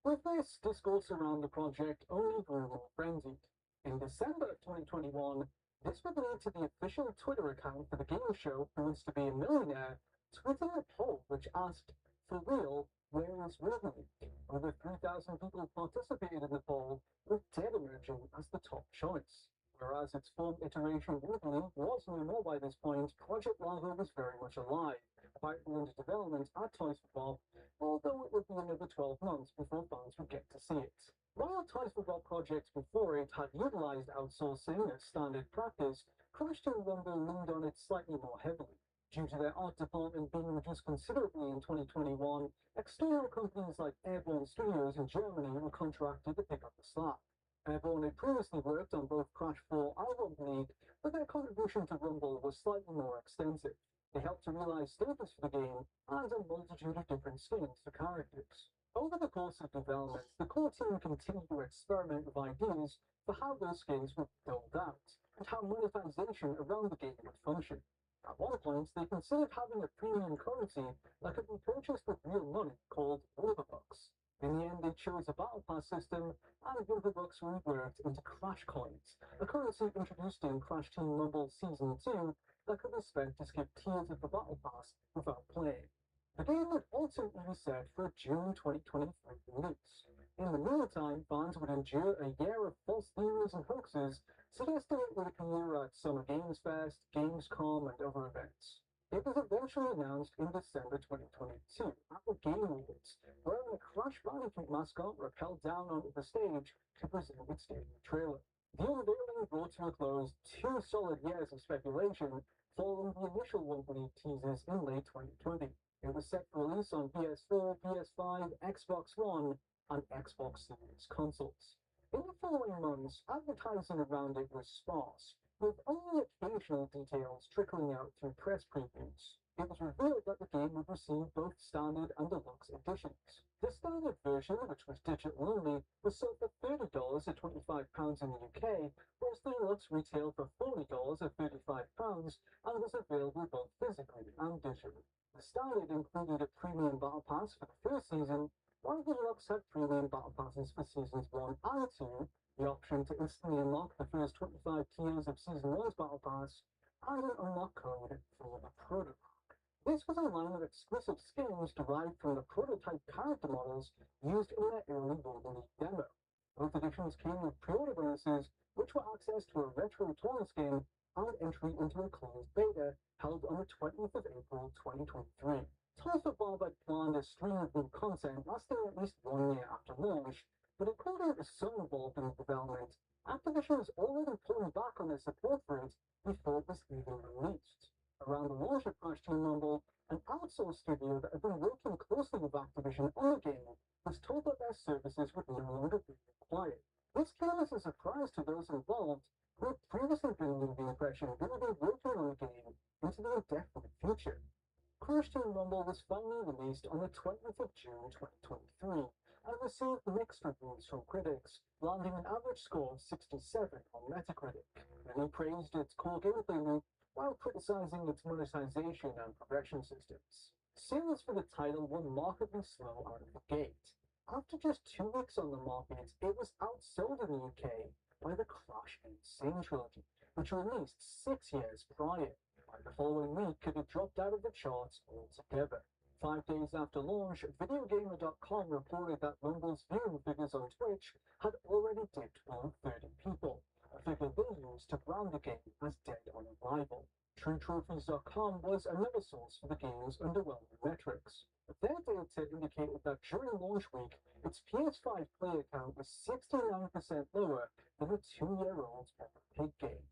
B: With this, discourse around the project only grew more frenzied. In December 2021, this would lead to the official Twitter account for the game show Who Wants to Be a Millionaire tweeting a poll which asked, for real, where is Rumble League? Over 3,000 people participated in the poll, with Dead emerging as the top choice. Whereas its form iteration Rumble League was no more by this point, Project Lava was very much alive, quietly under development at Toys for Bob, although it would be another 12 months before fans would get to see it. While Toys for Bob projects before it had utilized outsourcing as standard practice, Crash Team Rumble leaned on it slightly more heavily. Due to their art department being reduced considerably in 2021, external companies like Airborne Studios in Germany were contracted to pick up the slack. Airborne had previously worked on both Crash 4 and Rumble League, but their contribution to Rumble was slightly more extensive. They helped to realize stages for the game and a multitude of different skins for characters. Over the course of development, the core team continued to experiment with ideas for how those skins would be built out, and how monetization around the game would function. At one point, they considered having a premium currency that could be purchased with real money called Riverbucks. In the end, they chose a Battle Pass system, and Riverbucks were reworked into Crash Coins, a currency introduced in Crash Team Rumble Season 2 that could be spent to skip tiers of the Battle Pass without playing. The game would ultimately be set for a June 2023 release. In the meantime, fans would endure a year of false theories and hoaxes, suggesting it would appear at Summer Games Fest, Gamescom, and other events. It was eventually announced in December 2022 at the Game Awards, where a Crash Bandicoot mascot rappelled down onto the stage to present its debut trailer. The unveiling brought to a close 2 solid years of speculation following the initial one-week teasers in late 2020. It was set for release on PS4, PS5, Xbox One, and Xbox Series consoles. In the following months, advertising around it was sparse, with only occasional details trickling out through press previews. It was revealed that the game would receive both standard and deluxe editions. The standard version, which was digital only, was sold for $30 or £25 in the UK, whereas the deluxe retailed for $40 or £35 and was available both physically and digitally. The standard included a premium battle pass for the first season, while the deluxe had premium battle passes for seasons 1 and 2, the option to instantly unlock the first 25 tiers of season 1's battle pass, and an unlock code for the prototype. This was a line of exclusive skins derived from the prototype character models used in their early Golden League demo. Both editions came with pre-order bonuses, which were access to a retro torn skin and entry into a closed beta held on the 20th of April 2023. Tulsa Bob had planned a stream of new content lasting at least 1 year after launch, but according to some involved in the development, Activision was already pulling back on their support for it before it was even released. Around the launch of Crash Team Rumble, an outsourced studio that had been working closely with Activision on the game was told that their services would no longer be required. This came as a surprise to those involved, who had previously been under the impression they would be working on the game into the indefinite future. Crash Team Rumble was finally released on the 20th of June 2023 and received mixed reviews from critics, landing an average score of 67 on Metacritic. Many praised its core gameplay loop while criticizing its monetization and progression systems. Sales for the title were markedly slow out of the gate. After just 2 weeks on the market, it was outsold in the UK by the Crash Insane trilogy, which released 6 years prior. By the following week, it had dropped out of the charts altogether. 5 days after launch, Videogamer.com reported that Rumble's viewing figures on Twitch had already dipped below 30 people, a figure they used to brand the game as dead on arrival. TrueTrophies.com was another source for the game's underwhelming metrics. Their data indicated that during launch week, its PS5 player count was 69% lower than the 2-year-old Peppa Pig game.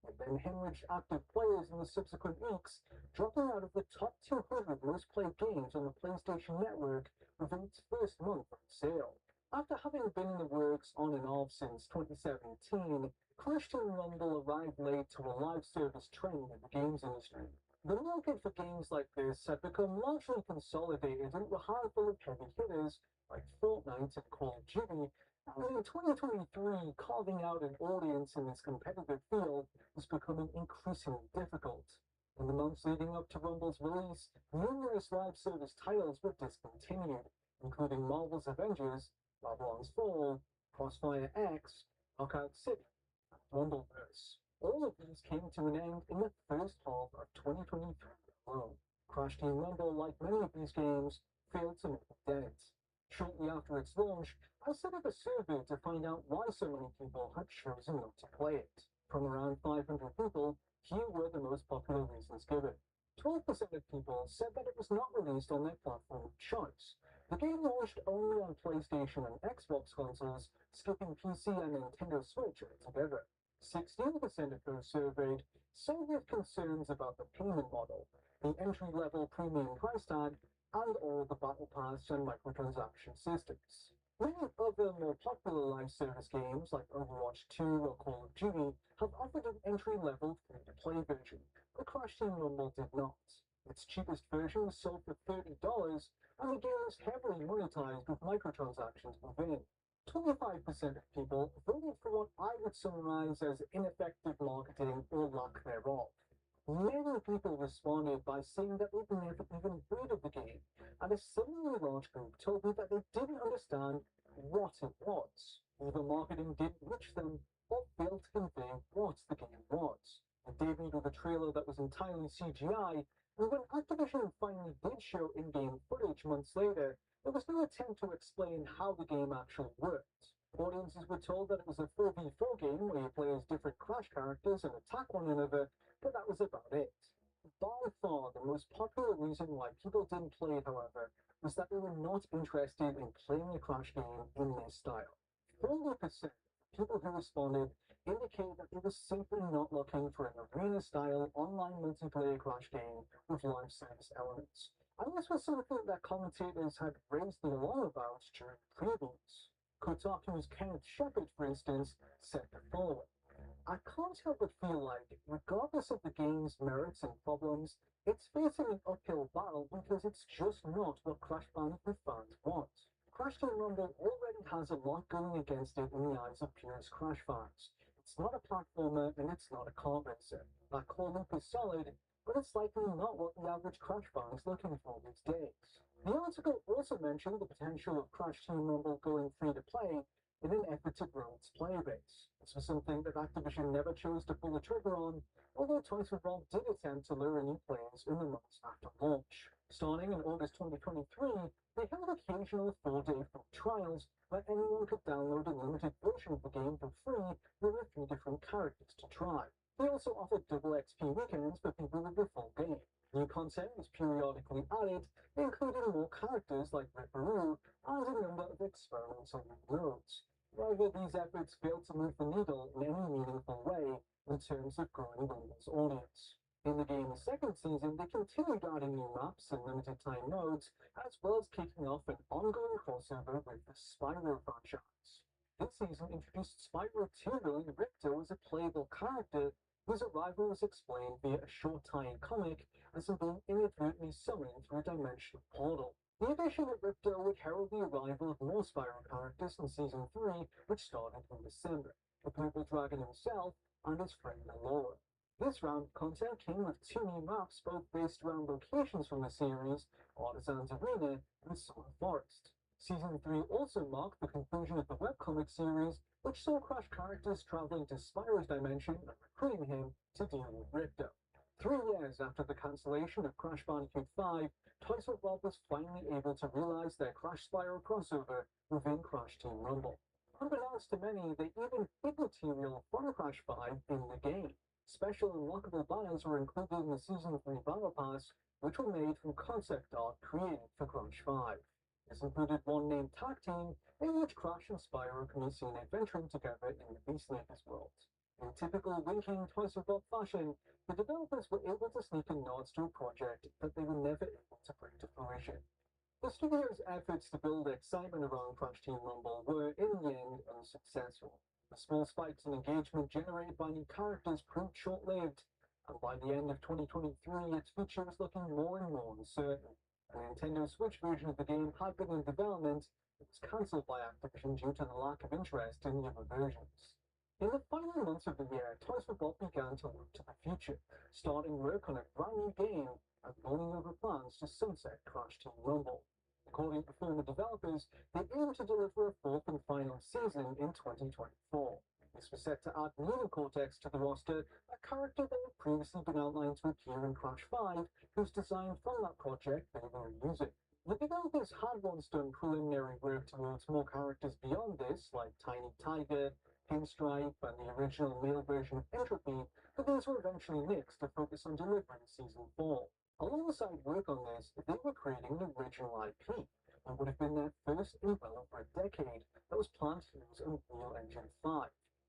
B: It then hemorrhaged active players in the subsequent weeks, dropping out of the top 200 most played games on the PlayStation Network within its first month on sale. After having been in the works on and off since 2017, Crash Team Rumble arrived late to a live service trend in the games industry. The market for games like this had become largely consolidated into a handful of heavy hitters like Fortnite and Call of Duty, and in 2023, carving out an audience in this competitive field was becoming increasingly difficult. In the months leading up to Rumble's release, numerous live service titles were discontinued, including Marvel's Avengers, Babylon's Fall, Crossfire X, Knockout City, and Rumbleverse. All of these came to an end in the first half of 2023 alone. Crash Team Rumble, like many of these games, failed to make a dent. Shortly after its launch, I set up a survey to find out why so many people had chosen not to play it. From around 500 people, here were the most popular reasons given. 12% of people said that it was not released on their platform of choice. The game launched only on PlayStation and Xbox consoles, skipping PC and Nintendo Switch altogether. 16% of those surveyed cited with concerns about the payment model, the entry-level premium price tag, and all the battle pass and microtransaction systems. Many other more popular live service games like Overwatch 2 or Call of Duty have offered an entry-level free-to-play version, but Crash Team Rumble did not. Its cheapest version was sold for $30, and the game is heavily monetized with microtransactions within. 25% of people voted for what I would summarize as ineffective marketing or lack thereof. Many people responded by saying that they'd never even heard of the game, and a similarly large group told me that they didn't understand what it was. Either marketing didn't reach them, or failed to convey what the game was. It debuted with a trailer that was entirely CGI, and when Activision finally did show in-game footage months later, there was no attempt to explain how the game actually worked. Audiences were told that it was a 4v4 game where you play as different Crash characters and attack one another, but that was about it. By far, the most popular reason why people didn't play it, however, was that they were not interested in playing a Crash game in this style. 40% of people who responded indicate that it was simply not looking for an arena-style online multiplayer Crash game with live service elements. And this was something that commentators had raised the alarm about during previews. Kotaku's Kenneth Shepard, for instance, said the following: I can't help but feel like, regardless of the game's merits and problems, it's facing an uphill battle because it's just not what Crash Bandicoot fans want. Crash Team Rumble already has a lot going against it in the eyes of purist Crash fans. It's not a platformer and it's not a kart racer. That core loop is solid, but it's likely not what the average Crash fan is looking for these days. The article also mentioned the potential of Crash Team Rumble going free to play in an effort to grow its player base. This was something that Activision never chose to pull the trigger on, although Toys for Bob did attempt to lure new players in the months after launch. Starting in August 2023, they held occasional 4-day free trials where anyone could download a limited version of the game for free with a few different characters to try. They also offered double XP weekends for people with the full game. New content was periodically added, including more characters like Ripperoo and a number of experimental nodes. However, these efforts failed to move the needle in any meaningful way in terms of growing Rumble's audience. In the game's second season, they continued adding new maps and limited-time modes, as well as kicking off an ongoing crossover with the Spyro franchise. This season introduced Spyro 2 villain Ripto as a playable character whose arrival was explained via a short tie-in comic as him being inadvertently summoned through a dimensional portal. The addition of Ripto would herald the arrival of more Spyro characters in Season 3, which started in December, the Purple Dragon himself and his friend Laura. This round of content came with 2 new maps, both based around locations from the series, Artisan's Arena and Summer Forest. Season 3 also marked the conclusion of the webcomic series, which saw Crash characters traveling to Spyro's dimension and recruiting him to deal with Ripto. 3 years after the cancellation of Crash Bandicoot 5, Toys for Bob was finally able to realize their Crash Spyro crossover within Crash Team Rumble. Unbeknownst to many, they even hid material from Crash 5 in the game. Special unlockable banners were included in the Season 3 Battle Pass, which were made from concept art created for Crash 5. This included one named Tag Team, in which Crash and Spyro can be seen adventuring together in the Beast Lakers world. In typical winking Toys for Bob fashion, the developers were able to sneak in nods to a project that they were never able to bring to fruition. The studio's efforts to build excitement around Crash Team Rumble were, in the end, unsuccessful. The small spikes in engagement generated by new characters proved short-lived, and by the end of 2023, its future was looking more and more uncertain. A Nintendo Switch version of the game had been in development, but was cancelled by Activision due to the lack of interest in the other versions. In the final months of the year, Toys for Bob began to look to the future, starting work on a brand new game and rolling over plans to sunset Crash Team Rumble. According to former developers, they aim to deliver a 4th and final season in 2024. This was set to add new Cortex to the roster, a character that had previously been outlined to appear in Crash 5, whose design from that project they were using. The developers had once done preliminary work towards more characters beyond this, like Tiny Tiger, Pinstripe, and the original male version of Entropy, but these were eventually nixed to focus on delivering Season 4. Alongside work on this, they were creating an original IP, and would have been their first in well over a decade that was planned to use Unreal Engine 5.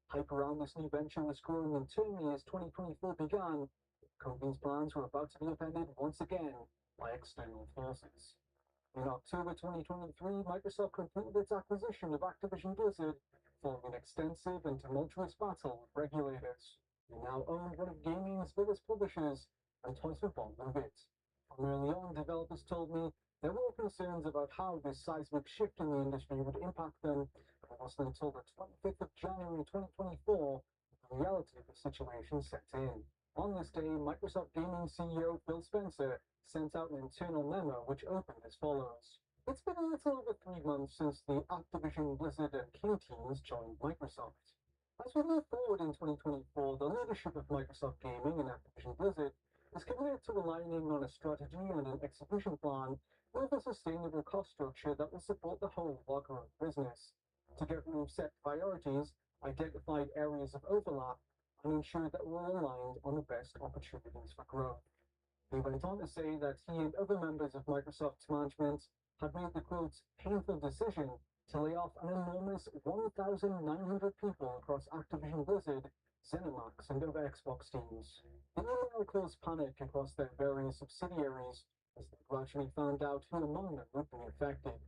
B: Hype around this new venture was growing internally as 2024 began. The company's plans were about to be upended once again by external forces. In October 2023, Microsoft completed its acquisition of Activision Blizzard, following an extensive and tumultuous battle with regulators. They now own one of gaming's biggest publishers, and Toys for Bob with it. From early on, developers told me there were concerns about how this seismic shift in the industry would impact them, but it wasn't until the 25th of January 2024 that the reality of the situation set in. On this day, Microsoft Gaming CEO Phil Spencer sent out an internal memo which opened as follows. It's been a little over 3 months since the Activision, Blizzard, and King teams joined Microsoft. As we move forward in 2024, the leadership of Microsoft Gaming and Activision Blizzard is committed to aligning on a strategy and an execution plan with a sustainable cost structure that will support the whole of our growth business. Together we've set priorities, identified areas of overlap, and ensured that we're aligned on the best opportunities for growth. He went on to say that he and other members of Microsoft's management had made the quote, painful decision
G: to lay off an enormous 1,900 people across Activision Blizzard, ZeniMax, and other Xbox teams. The email caused panic across their various subsidiaries as they gradually found out who among them would be affected.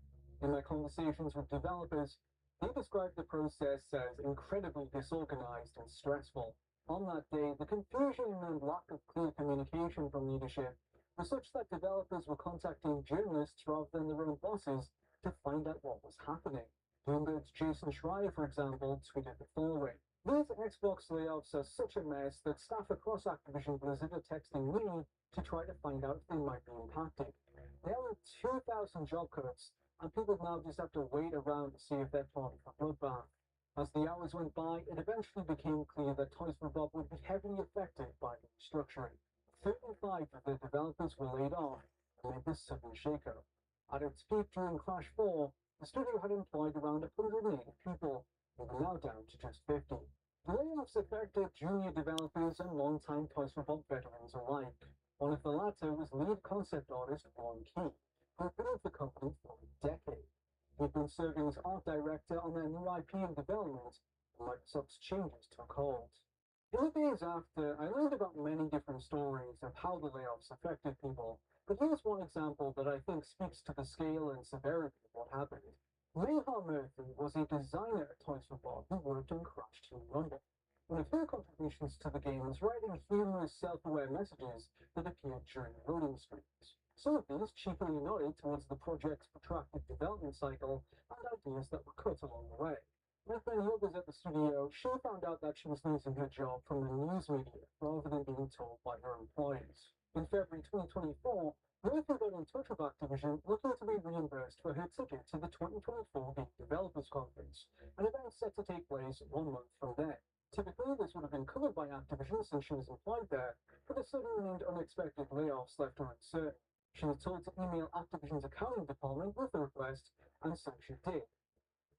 G: In their conversations with developers, they described the process as incredibly disorganized and stressful. On that day, the confusion and lack of clear communication from leadership was such that developers were contacting journalists rather than their own bosses to find out what was happening. Bloomberg's Jason Schreier, for example, tweeted the following: "These Xbox layoffs are such a mess that staff across Activision Blizzard are texting me to try to find out if they might be impacted. There are 2,000 job cuts, and people now just have to wait around to see if they're part of a bloodbath." As the hours went by, it eventually became clear that Toys for Bob would be heavily affected by the restructuring. 35 of the developers were laid off amid this sudden shakeup. At its peak during Crash 4, the studio had employed around 180 people, and were now down to just 50. The layoffs affected junior developers and longtime Toys for Bob veterans alike. One of the latter was lead concept artist Ron Key, who had been with the company for a decade. He'd been serving as art director on their new IP in development, and Microsoft's changes took hold. In the days after, I learned about many different stories of how the layoffs affected people, but here's one example that I think speaks to the scale and severity of what happened. Mayha Murphy was a designer at Toys for Bob who worked on Crash Team Rumble. One of her contributions to the game was writing humorous, self-aware messages that appeared during loading screens. Some of these cheaply nodded towards the project's protracted development cycle and ideas that were cut along the way. Like many others at the studio, she found out that she was losing her job from the news media rather than being told by her employers. In February 2024, Murphy got in touch with Activision looking to be reimbursed for her ticket to the 2024 Game Developers Conference, an event set to take place 1 month from then. Typically, this would have been covered by Activision since she was employed there, but the sudden and unexpected layoffs left her uncertain. She was told to email Activision's accounting department with the request, and so she did.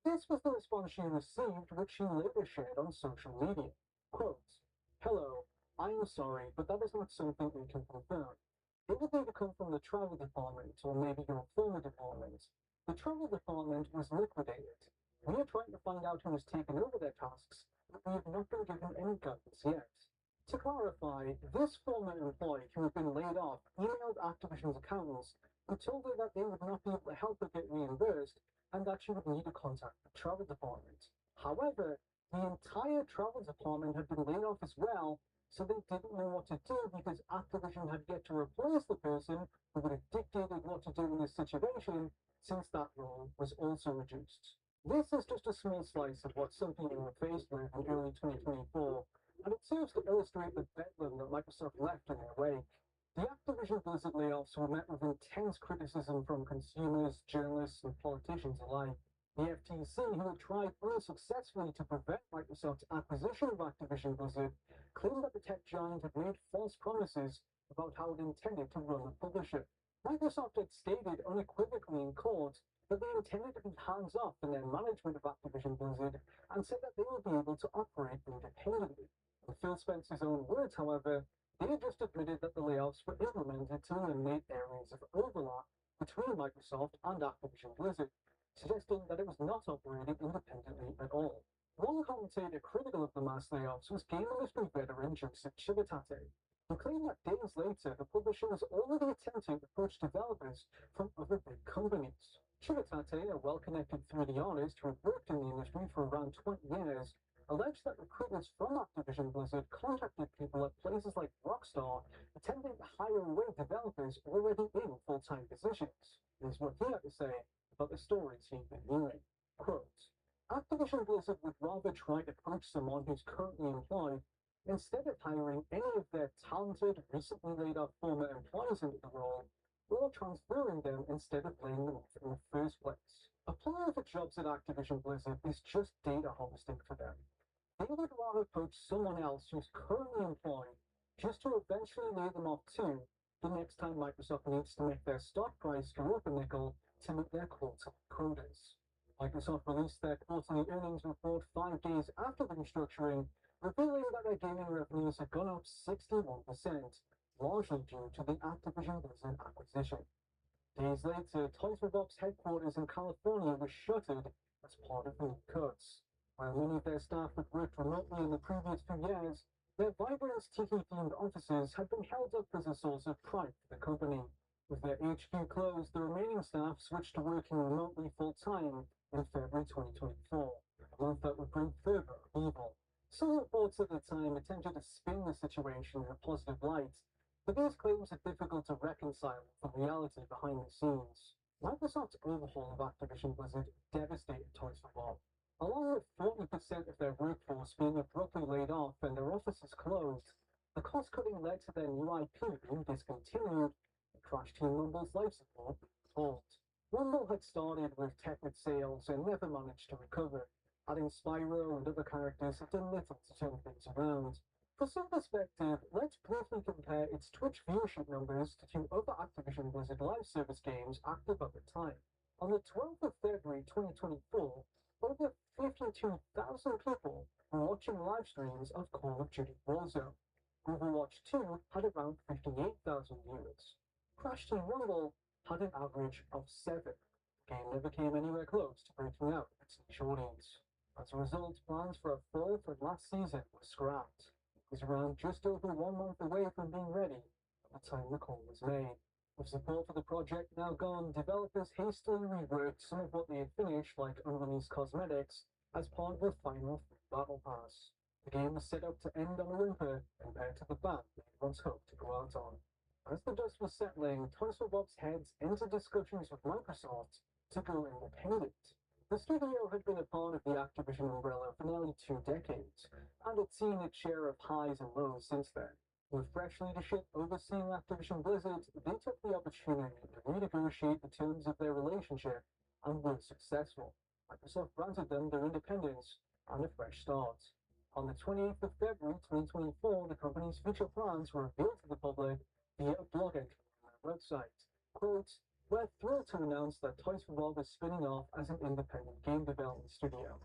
G: This was the response she received, which she later shared on social media. Quote, "Hello, I am sorry, but that is not something we can confirm. It would either come from the travel department or maybe your former department. The travel department was liquidated. We are trying to find out who has taken over their tasks, but we have not been given any guidance yet." To clarify, this former employee who had been laid off emailed Activision's accountants who told her that they would not be able to help her get reimbursed and that she would need to contact the travel department. However, the entire travel department had been laid off as well, so they didn't know what to do because Activision had yet to replace the person who would have dictated what to do in this situation, since that role was also reduced. This is just a small slice of what some people were faced with in early 2024, and it serves to illustrate the bedlam that Microsoft left in their wake. The Activision Blizzard layoffs were met with intense criticism from consumers, journalists, and politicians alike. The FTC, who had tried unsuccessfully to prevent Microsoft's acquisition of Activision Blizzard, claimed that the tech giant had made false promises about how it intended to run the publisher. Microsoft had stated unequivocally in court that they intended to be hands-off in their management of Activision Blizzard and said that they would be able to operate independently. In Phil Spencer's own words, however, they had just admitted that the layoffs were implemented to eliminate areas of overlap between Microsoft and Activision Blizzard, suggesting that it was not operating independently at all. One commentator critical of the mass layoffs was game industry veteran Joseph Chivitate, who claimed that days later the publisher was already attempting to poach developers from other big companies. Chivitate, a well-connected 3D artist who had worked in the industry for around 20 years, alleged that recruiters from Activision Blizzard contacted people at places like Rockstar, attempting to hire away developers already in full-time positions. Here's what he had to say about the stories he'd been hearing. Quote, "Activision Blizzard would rather try to poach someone who's currently employed instead of hiring any of their talented, recently laid-off former employees into the role, or transferring them instead of laying them off in the first place. Applying for jobs at Activision Blizzard is just data harvesting for them. They would rather poach someone else who's currently employed just to eventually lay them off too the next time Microsoft needs to make their stock price go up a nickel to meet their quarterly quotas." Microsoft released their quarterly earnings report 5 days after the restructuring, revealing that their gaming revenues had gone up 61%, largely due to the Activision Blizzard acquisition. Days later, Toys for Bob's headquarters in California was shuttered as part of new cuts. While many of their staff had worked remotely in the previous few years, their vibrant tiki-themed offices had been held up as a source of pride for the company. With their HQ closed, the remaining staff switched to working remotely full-time in February 2024, a month that would bring further upheaval. Some reports at the time attempted to spin the situation in a positive light, but these claims are difficult to reconcile with the reality behind the scenes. Microsoft's overhaul of Activision Blizzard devastated Toys for Bob. Along with 40% of their workforce being abruptly laid off and their offices closed, the cost-cutting led to their new IP being discontinued, and Crash Team Rumble's life support halt. Rumble had started with tepid sales and never managed to recover. Adding Spyro and other characters had done little to turn things around. For some perspective, let's briefly compare its Twitch viewership numbers to two other Activision Blizzard live service games active at the time. On the 12th of February 2024, over 52,000 people were watching live streams of Call of Duty Warzone. Overwatch 2 had around 58,000 viewers. Crash Team Rumble had an average of 7. The game never came anywhere close to breaking out its niche audience. As a result, plans for a fourth and last season were scrapped. It was around just over 1 month away from being ready at the time the call was made. With support for the project now gone, developers hastily reworked some of what they had finished, like unreleased cosmetics, as part of the final free battle pass. The game was set up to end on a whimper compared to the path they had once hoped to go out on. As the dust was settling, Toys for Bob's heads entered discussions with Microsoft to go independent. The studio had been a part of the Activision umbrella for nearly 2 decades, and had seen its share of highs and lows since then. With fresh leadership overseeing Activision Blizzard, they took the opportunity to renegotiate the terms of their relationship and were successful. Microsoft granted them their independence and a fresh start. On the 28th of February 2024, the company's future plans were revealed to the public via a blog entry on their website. Quote, "We're thrilled to announce that Toys for Bob is spinning off as an independent game development studio.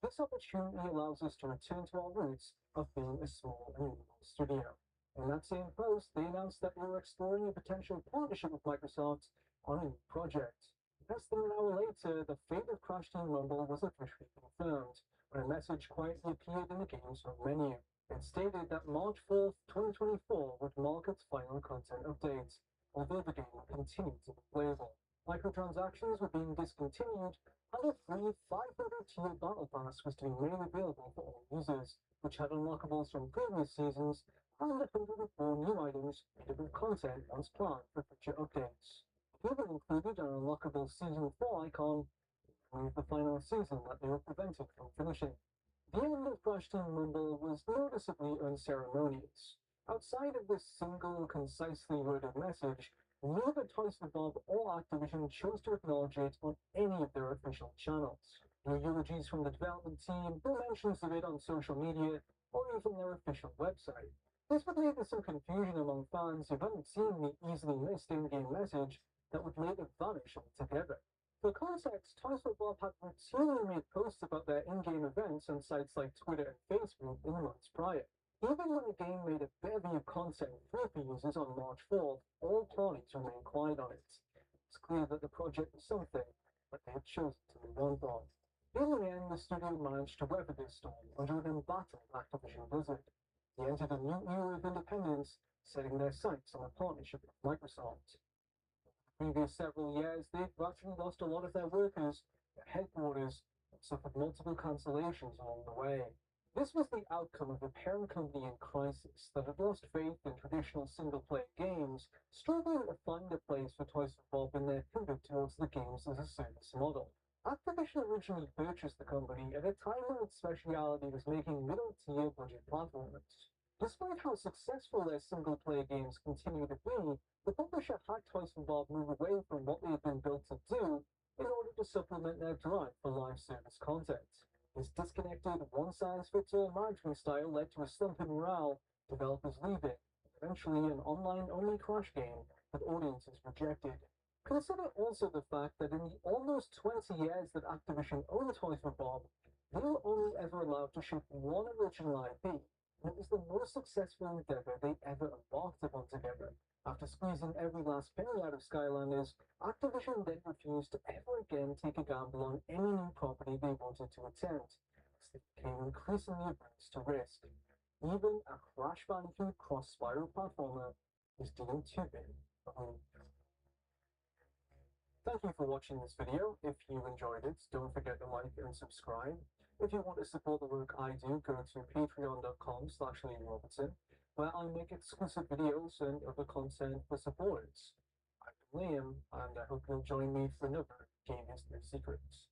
G: This opportunity allows us to return to our roots of being a small and nimble studio." In that same post, they announced that they were exploring a potential partnership with Microsoft on a new project. Less than an hour later, the fate of Crash Team Rumble was officially confirmed, when a message quietly appeared in the game's home menu. It stated that March 4th, 2024 would mark its final content update, although the game would continue to be playable. Microtransactions were being discontinued, and a free 500-tier battle pass was to be made available for all users, which had unlockables from previous seasons and 104 new items made with content once planned for future updates. It even included an unlockable Season 4 icon with the final season that they were prevented from finishing. The end of Crash Team Rumble was noticeably unceremonious. Outside of this single, concisely worded message, neither Toys for Bob or Activision chose to acknowledge it on any of their official channels. No eulogies from the development team, no mentions of it on social media, or even their official website. This would lead to some confusion among fans who hadn't seen the easily missed in-game message that would later vanish altogether. For context, Toys for Bob had routinely made posts about their in-game events on sites like Twitter and Facebook in the months prior. Even when the game made a bevy of content free for users on March 4th, all parties remained quiet on it. It's clear that the project was something, but they had chosen to move on from. In the end, the studio managed to weather this storm under an embattled Activision Blizzard. They entered a new era of independence, setting their sights on a partnership with Microsoft. In the previous several years, they'd virtually lost a lot of their workers, their headquarters, and suffered multiple cancellations along the way. This was the outcome of a parent company in crisis that had lost faith in traditional single-player games, struggling to find a place for Toys for Bob in their pivot towards the games-as-a-service model. Activision originally purchased the company at a time when its speciality was making middle-tier budget platformers. Despite how successful their single-player games continue to be, the publisher had Toys for Bob move away from what they had been built to do in order to supplement their drive for live service content. This disconnected, one-size-fits-all management style led to a slump in morale, developers leaving, and eventually an online-only Crash game that audiences rejected. Consider also the fact that in the almost 20 years that Activision owned Toys for Bob, they were only ever allowed to ship one original IP, and it was the most successful endeavor they ever embarked upon together. After squeezing every last penny out of Skylanders, Activision then refused to ever again take a gamble on any new property they wanted to attempt, as they became increasingly averse to risk. Even a Crash Bandicoot cross-spiral platformer was deemed too big of a leap. Thank you for watching this video. If you enjoyed it, don't forget to like and subscribe. If you want to support the work I do, go to patreon.com/LiamRobertson, where I make exclusive videos and other content for supporters. I'm Liam, and I hope you'll join me for another Game History Secrets.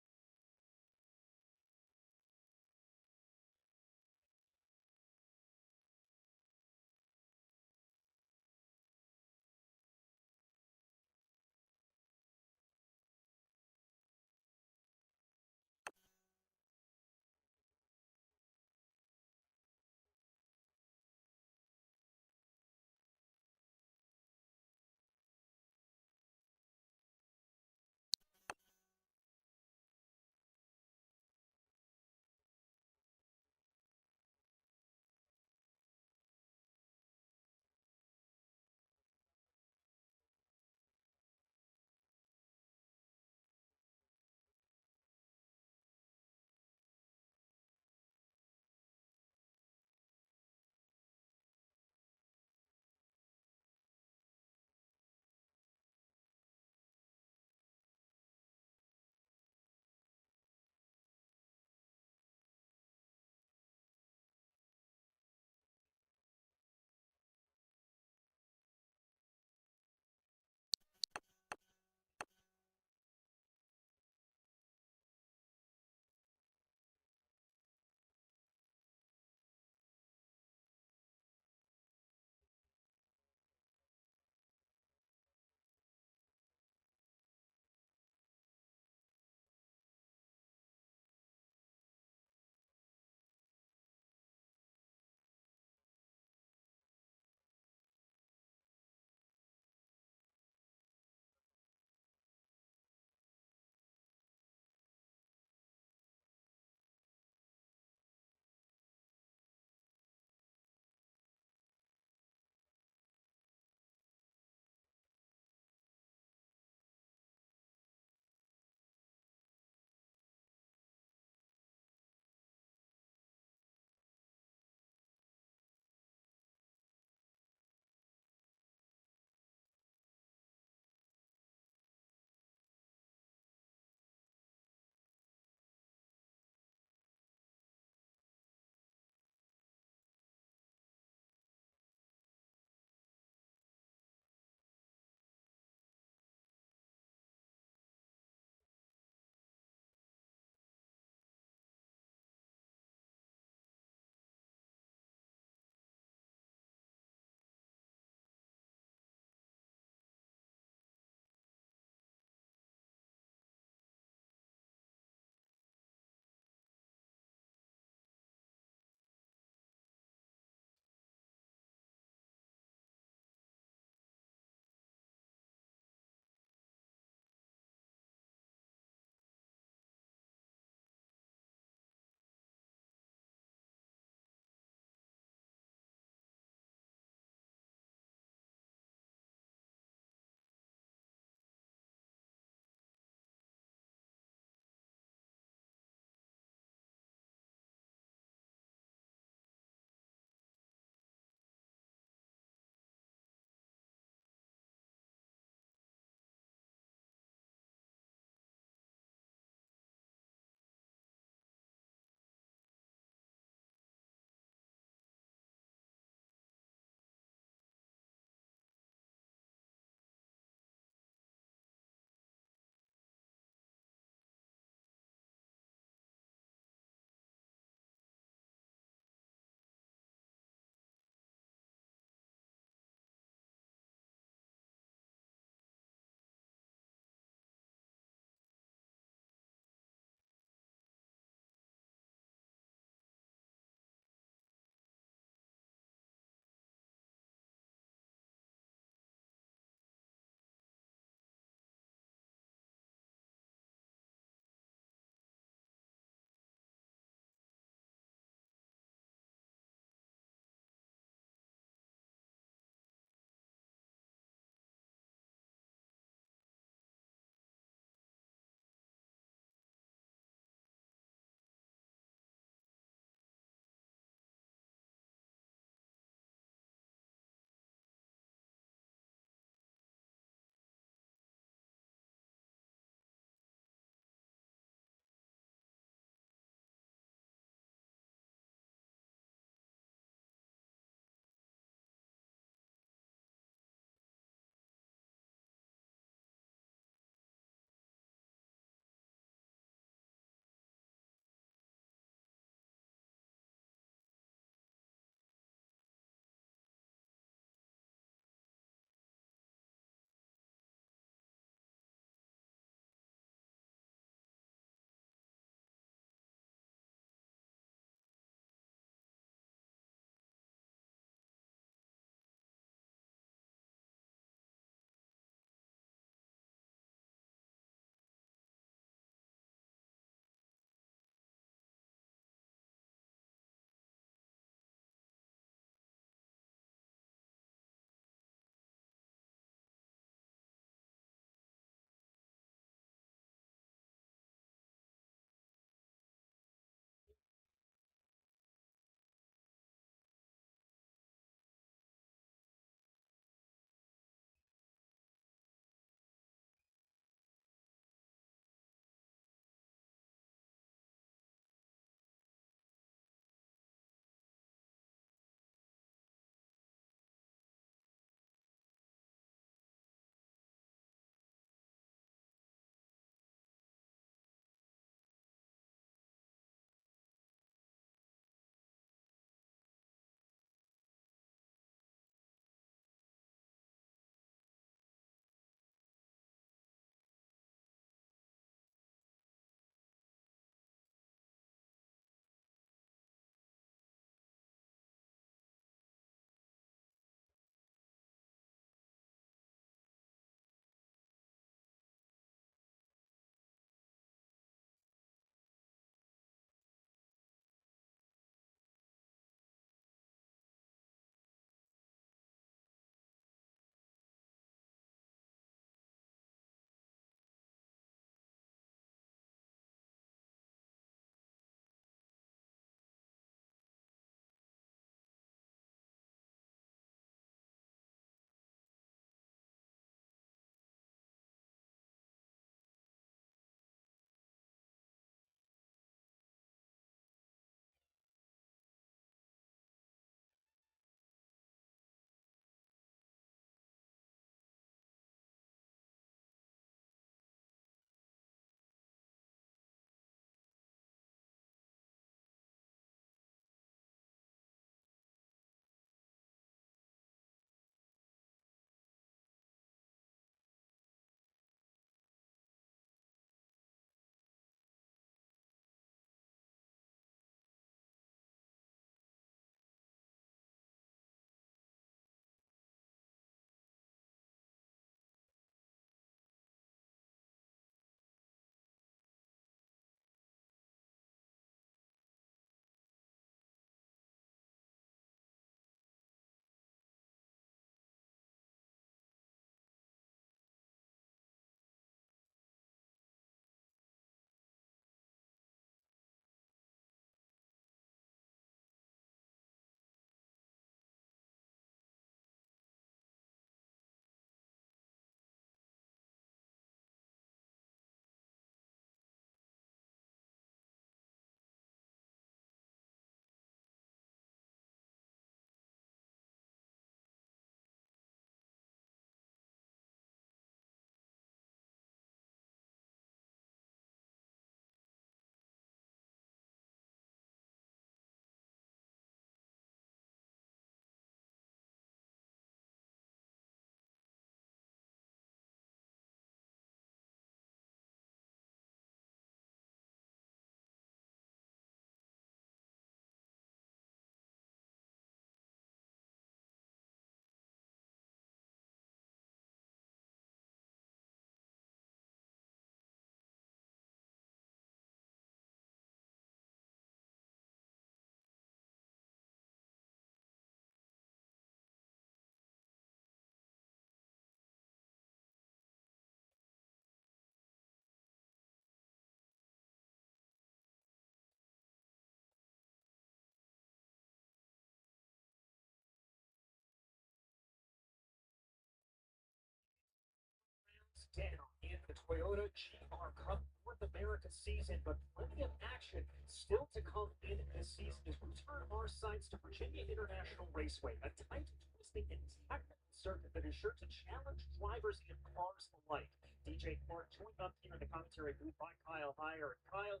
B: down in the Toyota GR Cup North America season, but plenty of action still to come in this season as we turn our sights to Virginia International Raceway, a tight, twisting, and technical circuit that is sure to challenge drivers and cars alike. DJ Clark joined up here in the commentary booth by Kyle Heyer. And Kyle,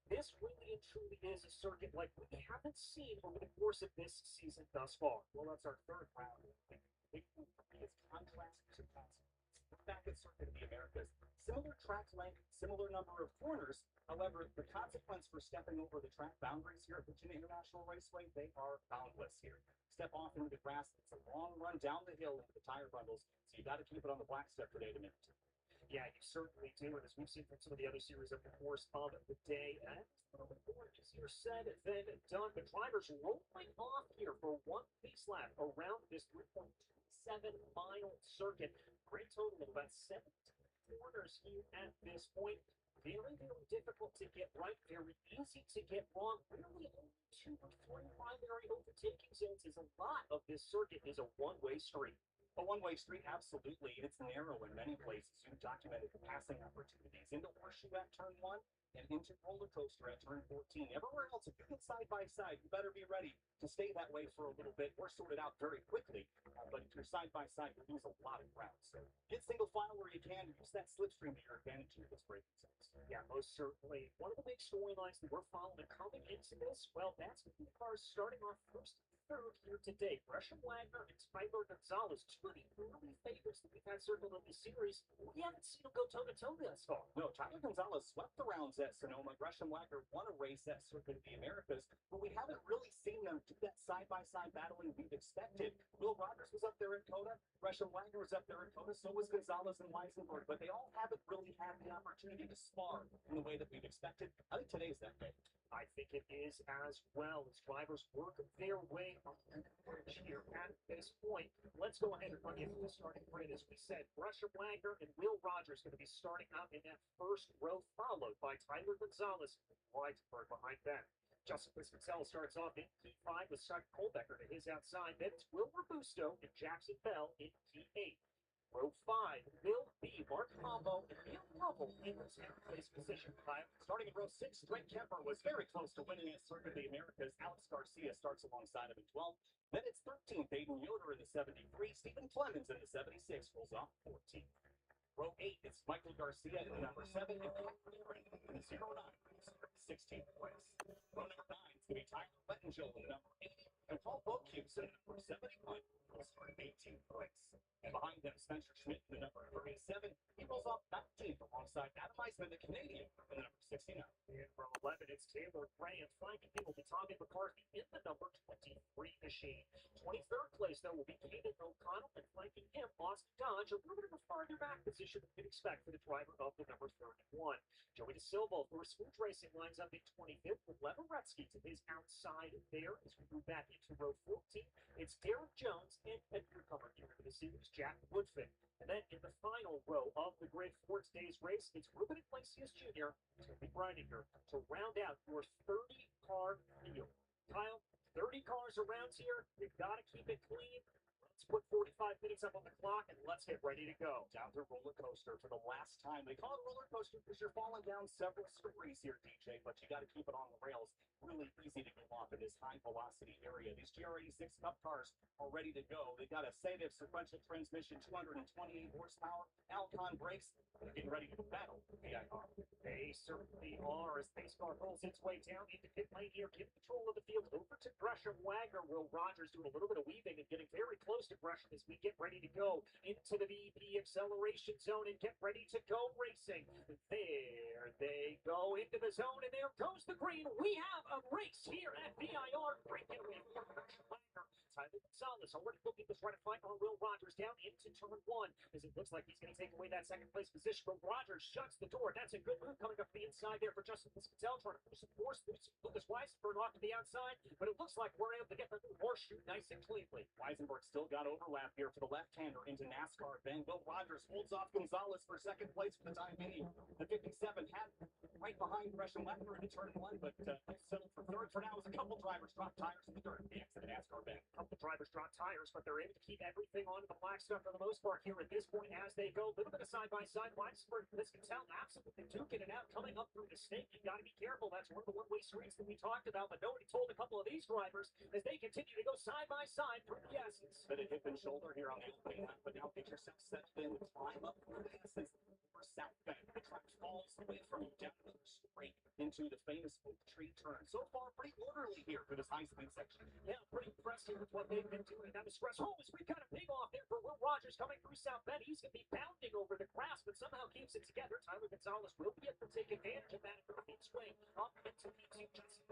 B: this really and truly is a circuit like we haven't seen over the course of this season thus far. Well, that's our third round. It's contrast to past. Look back at Circuit of the Americas. Similar track length, similar number of corners. However, the consequence for stepping over the track boundaries here at Virginia International Raceway, they are boundless here. Step off into the grass, it's a long run down the hill into the tire bundles, so you got to keep it on the black step for day to minute. Yeah, you certainly do, and as we've seen from some of the other series over the course of the day, and a little bit more easier said than done. The drivers rolling off here for one pace lap around this 3.27-mile circuit. Great total of about 17 corners here at this point. Very, very difficult to get right, very easy to get wrong. Really only 2 or 3 primary overtaking zones, as a lot of this circuit is a one-way street. A one-way street, absolutely. It's narrow in many places. You've documented the passing opportunities into Horseshoe at turn 1 and into Roller Coaster at turn 14. Everywhere else, if you get side by side, you better be ready to stay that way for a little bit or sort it out very quickly. But if you're side by side, you lose a lot of ground. So get single file where you can. Use that slipstream to your advantage here this braking sense. Yeah, most certainly. One of the big storylines that we're following coming into this, well, that's the cars starting off first and third here today. Gresham Wagner and Tyler Gonzalez, two of the early favorites that we've had circled in the series. We haven't seen them go toe-to-toe thus far. No, Tyler Gonzalez swept the rounds at Sonoma. Gresham Wagner won a race at Circuit of the Americas, but we haven't really seen them do that side-by-side battling we've expected. Will Rogers was up there at Coda. Gresham Wagner was up there at Coda. So was Gonzalez and Weisenberg, but they all haven't really had the opportunity to spar in the way that we've expected. I think today's that day. I think it is as well, as drivers work their way up the bridge here at this point. Let's go ahead and run into the starting grid. As we said, Gresham Wagner and Will Rogers going to be starting out in that first row, followed by Tyler Gonzalez and Weisenberg behind them. Justin Piscatell starts off in P5 with Chuck Colbecker to his outside. Then it's Will Robusto and Jackson Bell in P8. Row 5 will be Mark Pombo and Neil Lovell in the second place position. Starting in row 6, Greg Kemper was very close to winning at Circuit of the Americas. Alex Garcia starts alongside him in 12. Then it's 13th, Aiden Yoder in the 73. Stephen Clemens in the 76 rolls off 14th. Row 8, it's Michael Garcia in the number 7 and Pat Aaron in the 09. 16th place. Row number 9 is going to be Tyler Lettingel in the number 80 and Paul Bocuse in the number 71. Will start 18th place. And behind them, Spencer Schmidt in the number 37. He rolls off 19th alongside Adam Eisman, the Canadian, in the number 69. And from 11, it's Taylor Gray and flanking him will be Tommy McCarthy in the number 23 machine. 23rd place, though, will be Kaden O'Connell, and flanking him, Austin Dodge, a little bit of a farther back position than you'd expect for the driver of the number 31. Joey DeSilva for Swoosh Racing lines up in 25th with Leveretsky to his outside there as we move back into row 14. It's Derek Jones and a newcomer here for the series, Jack Woodfin. And then in the final row of the grid for today's race, it's Ruben Iglesias Jr. to be riding here to round out your 30-car field. Kyle, 30 cars around here. You've got to keep it clean. Let's put 45 minutes up on the clock, and let's get ready to go. Down the roller coaster for the last time. They call it a roller coaster because you're falling down several stories here, DJ, but you got to keep it on the rails. Really easy to go off in this high-velocity area. These GR86 Cup cars are ready to go. They've got a Sativ sequential transmission, 228 horsepower, Alcon brakes. They're getting ready to battle the VIR. They certainly are as Pace Car pulls its way down into pit lane here, giving control of the field over to Gresham Wagner. Will Rogers doing a little bit of weaving and getting very close to Gresham as we get ready to go into the VP acceleration zone and get ready to go racing. There they go into the zone, and there goes the green. We have a race here at VIR. Breaking away from Gresham Wagner. Tyler Gonzalez already looking to try to fight on Will Rogers down into turn 1 as it looks like he's going to take away that second place position, but Rogers shuts the door. That's a good move coming up the inside there for Justin Piscatell, trying to force Lucas Weisenberg off to the outside, but it looks like we're able to get the horseshoe nice and cleanly. Weisenberg still got overlap here for the left-hander into NASCAR. Then Will Rogers holds off Gonzalez for second place for the time being. The 57 had right behind Gresham Wagner into turn 1, but settled for third for now as a couple drivers drop tires in the dirt. The exit of NASCAR back. Couple drivers
K: drivers drop tires, but they're able to keep everything onto the black stuff for the most part here at this point as they go. A little bit of side-by-side. Weissenberg, this can tell absolutely duking it out, coming up through the snake. You got to be careful. That's one of the one-way streets that we talked about, but nobody told a couple of these drivers as they continue to go side-by-side through the S's.
L: Bit of hip and shoulder here on the opening lap, but now get yourself settled in, climb up through the S's for South Bend. The track falls away from you down to the straight into the famous oak tree turn. So far, pretty orderly here for this high-speed section.
K: Yeah, pretty impressive with what they've been doing. That express home is we've got a big off there for Will Rogers coming through South Bend. He's going to be pounding over the grass, but somehow keeps it together. Tyler Gonzalez will be able to take advantage of that for the swing up into the Justin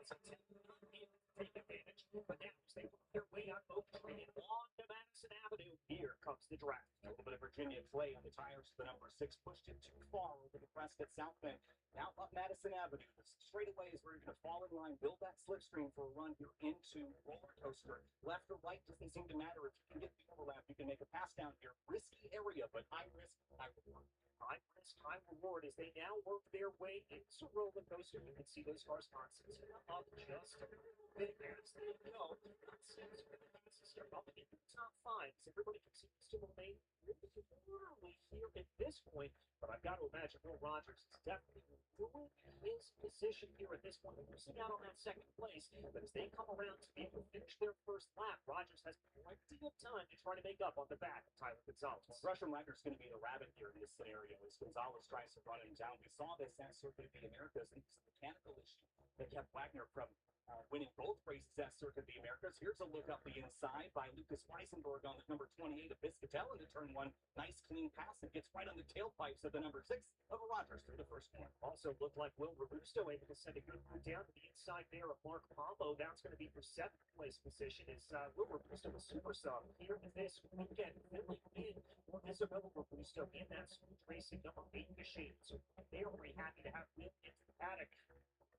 K: take advantage. But now as they work their way out Oak Tree and on to Madison Avenue, here comes the draft.
L: A little bit of Virginia clay on the tires. The number 6 pushed it too far over the crest at South Bend. Now up Madison Avenue. The straightaway is where you're going to fall in line, build that slipstream for a run here into roller coaster. Left or right doesn't seem to matter. If you can get the overlap, you can make a pass down here. Risky area, but high risk, high reward.
K: High risk, high reward as they now work their way into roller coaster. You can see those cars constantly up just a little bit as they go. That seems really nice to start up in the top 5 as everybody continues to remain really orderly here at this point. But I've got to imagine Will Rogers is definitely ruling his position here at this point. We're losing out on that second place, but as they come around to be able to finish their first lap, Rogers has plenty of time to try to make up on the back of Tyler Gonzalez.
L: Well, Russian Wagner's going to be the rabbit here in this scenario as Gonzalez tries to run him down. We saw this at Circuit of the Americas, and it's a mechanical issue that kept Wagner from winning both races at Circuit of the Americas. Here's a look up the inside by Lucas Weisenberg on the number 28 of Biscatel into turn 1. Nice clean pass that gets right on the tailpipes of the number 6 of Rogers through the first one.
K: Also looked like Will Robusto able to send a good move down to the inside there of Mark Pombo. That's going to be for 7th place position as Will Robusto was super sub here this weekend. Filling in for Isabella Robusto in that smooth racing number 8 machine. So they're very happy to have Will into the paddock.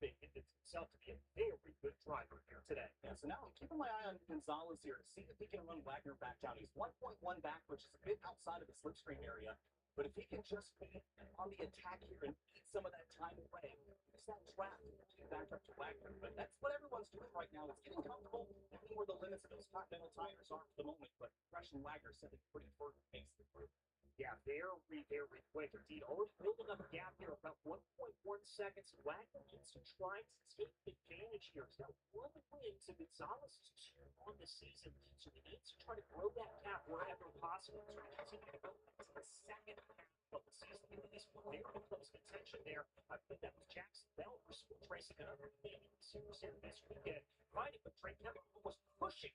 K: Himself to be a very good driver here today.
L: Yeah, so now I'm keeping my eye on Gonzalez here to see if he can run Wagner back down. He's 1.1 back, which is a bit outside of the slipstream area. But if he can just be on the attack here and eat some of that time away, use that draft to back up to Wagner. But that's what everyone's doing right now. It's getting comfortable, knowing where the limits of those Continental tires are for the moment. But Fresh and Wagner setting pretty firm pace the group.
K: Yeah, very quick indeed. Already building up a gap here, about 1.1 seconds. Wagner needs to try to take advantage here. He's got 1 win to Gonzalez's 2 on the season, so he needs to try to grow that gap wherever possible to continue to go into the second half of the season. At least one there in close contention there. I think that was Jackson Bell for Switch Racing, another leading series here this weekend. Fighting with Trey Kemper, who was pushing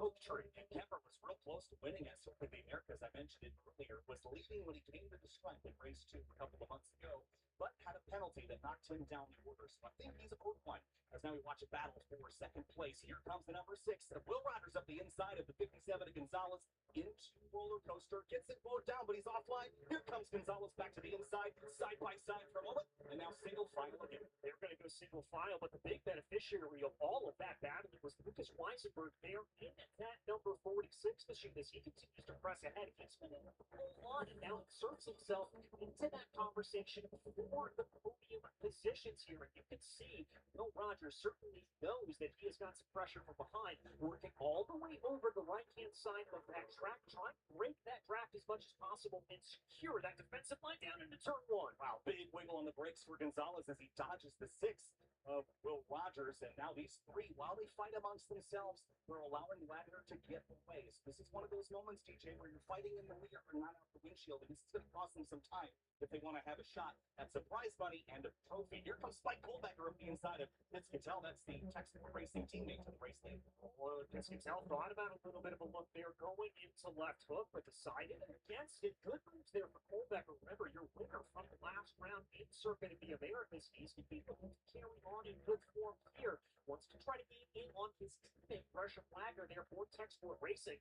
K: Oak Tree. Kemper was real close to winning at Circuit of the Americas. I mentioned it earlier. Was leading when he came to the stripe in race 2 a couple of months ago, but had a penalty that knocked him down the order. So I think he's a good one. As now we watch a battle for 2nd place. Here comes the number 6 of Will Rogers up the inside of the 57 of Gonzalez into roller coaster. Gets it bowed down, but he's offline. Here comes Gonzalez back to the inside, side by side for a moment, and now single file again. They're going to go single file, but the big beneficiary of all of that battle was Lucas Weisenberg there in that number 46 machine as he continues to press ahead. He's been able to pull on and now inserts himself into that conversation for the podium positions here. And you can see Will Rogers certainly knows that he has got some pressure from behind, working all the way over the right-hand side of that track, trying to break that draft as much as possible and secure that defensive line down into turn 1.
L: Wow, big wiggle on the brakes for Gonzalez as he dodges the 6 of Will Rogers, and now these 3, while they fight amongst themselves, they're allowing Wagner to get away. So this is one of those moments, DJ, where you're fighting in the rear and not out the windshield, and this is going to cost them some time if they want to have a shot at surprise money and a trophy. Here comes Spike Kohlbecker up the inside of Piscatel. That's the Texaco Racing teammate to the race lead.
K: Well, Piscatel thought about a little bit of a look there, going into left hook, but decided against it. Good moves there for Kohlbecker. Remember, your winner from the last round in Circuit of the Americas. He's going to be looking to carry on in good form here. Wants to try to get in on his teammate, Russian Wagner there for Texport Racing.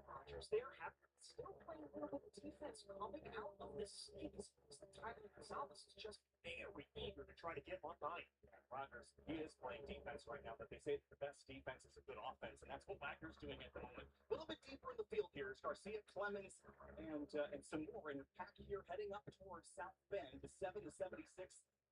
K: Rogers there still playing a little bit of defense coming out of this snake. Tyler Gonzalez is just very eager to try to get on by.
L: Rogers, he is playing defense right now, but they say that the best defense is a good offense, and that's what Wagner's doing at the moment. A little bit deeper in the field here is Garcia, Clemens, and some more in pack here heading up towards South Bend. The 7 to 76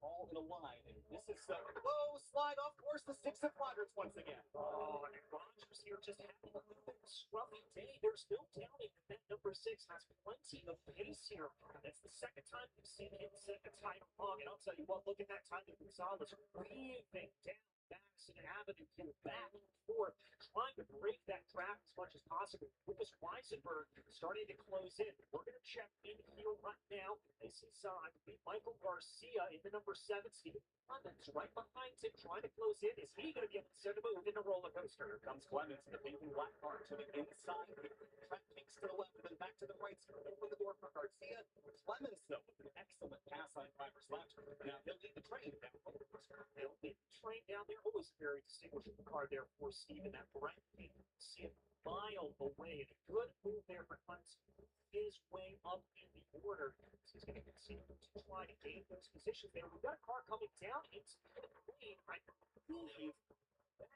L: all in a line. And this is whoa, slide off course, the 6 of Rogers once again.
K: Oh, and Rogers here just having a little bit of a scruffy day. There's no doubting that number 6 has plenty of pace here. That's the second time we've seen him set the title long. And I'll tell you what, look at that time that Gonzalez weaving down Madison Avenue here, back and forth, trying to break that draft as much as possible. Lucas Weisenberg starting to close in. We're going to check in here right now. This is Michael Garcia in the number 7 seat. Clemens right behind him, trying to close in. Is he going to be able to set a move in the roller coaster?
L: Here comes Clemens in the pink and black car to the inside. Track takes to the left and then back to the right. So open the door for Garcia. Clemens, though, with an excellent pass on driver's left. Now he'll lead the train down the roller coaster.
K: He'll lead the train down there. Always a very distinguishable car there for Steven. That bright pink. See it mile away. And a good move there for Clemens. His way up in the order. So he's going to continue to try to gain those positions there. We've got a car coming down into the lane. I believe that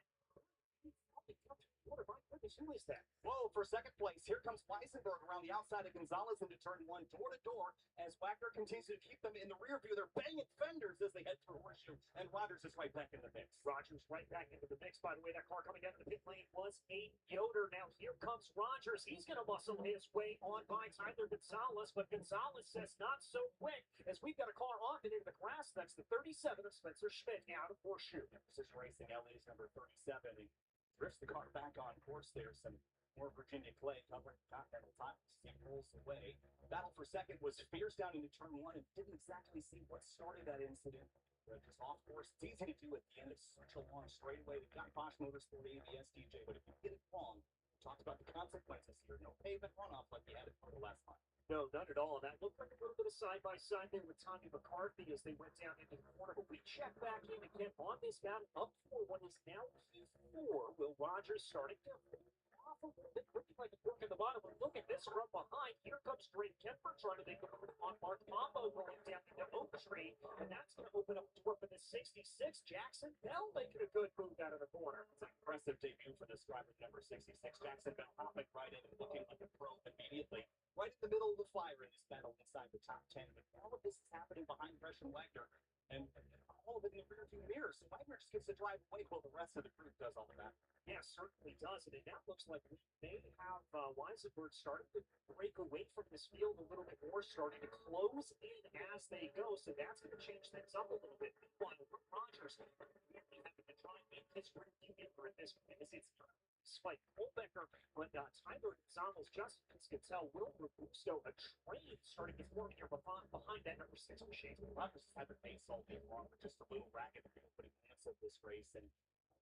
K: probably comes to the order. My goodness, who is that?
L: Whoa, for second place, here comes Weisenberg around the outside of Gonzalez into turn 1, door to door, as Wagner continues to keep them in the rear view. They're banging fenders as they head through Horseshoe, and Rogers is right back in the mix.
K: Rogers right back into the mix. By the way, that car coming down to the pit lane was a Yoder. Now here comes Rogers. He's going to muscle his way on by Tyler Gonzalez, but Gonzalez says not so quick, as we've got a car off and into the grass. That's the 37 of Spencer Schmidt out of Horseshoe.
L: Precision Racing LA's number 37. He drifts the car back on course there. Some more Virginia clay covering continental titles. He rolls away. Battle for second was fierce down into turn 1 and didn't exactly see what started that incident. Just off course. It's easy to do at the end of such a long straightaway. They've got Bosch Motorsport ABS DJ, but if you get it wrong, we talked about the consequences here. No pavement runoff like we had it for the last time.
K: No, none at all. That looked like a little bit of side-by-side there with Tommy McCarthy as they went down into the corner. But we check back in again on this battle up for what is now P4. Will Rogers starting to off a little bit, looking like a fork in the bottom. But look at this from behind. Here comes Drake Kemper trying to make a move on Mark Pombo going down into Oak Tree. And that's going to open up the door for the 66. Jackson Bell making a good move out of the corner.
L: It's an impressive debut for this driver, number 66. Jackson Bell hopping right in and looking like a pro immediately. Right in the middle of the fire in this battle inside the top 10. But all of this is happening behind Gresham Wagner. And all of it in the rearview mirror. So Wagner just gets to drive away while the rest of the group does all of that.
K: Yeah, certainly does. And it now looks like we may have Weisenberg starting to break away from this field a little bit more, starting to close in as they go. So that's going to change things up a little bit. Meanwhile, Rogers really having to try and make his rearview mirror at this point as it's Spike Colbecker, but Tyler Gonzalez, Justin Piscatell, Will Robusto, a train starting to form here behind that number 6 machine.
L: Rogers has had the pace all day long, but just a little ragged but he advance of this race. And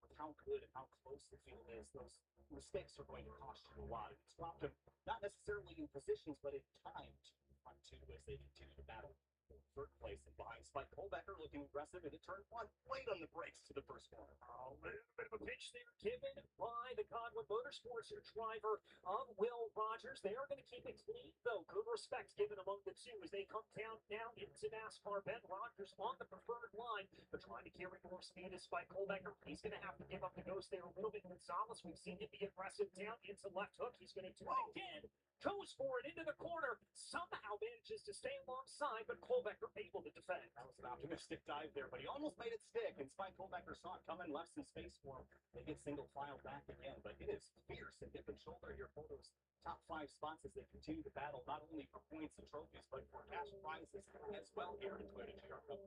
L: with how good and how close the field is, those mistakes are going to cost you a lot. It's dropped him not necessarily in positions, but in time to front two as they continue to battle for third place. And behind Spike Colbecker looking aggressive into turn 1, late on the brakes to the first corner.
K: A little bit of a pitch there given by the Godwin Motorsports driver of Will Rogers. They are going to keep it clean, though. Good respect given among the two as they come down now into NASCAR. Ben Rogers on the preferred line, but trying to carry more speed is Spike Colbecker. He's going to have to give up the ghost there a little bit. Gonzalez, we've seen him be aggressive down into left hook. He's going to do it again. Goes for it into the corner. Somehow manages to stay alongside, but Colbecker able to defend.
L: That was an optimistic dive there, but he almost made it stick, and Spike Colbecker saw it coming, left some space for him. They get single file back again, but it is fierce and hip and shoulder here for those top 5 spots as they continue to battle, not only for points and trophies, but for cash prizes as well here in Toyota GR Cup.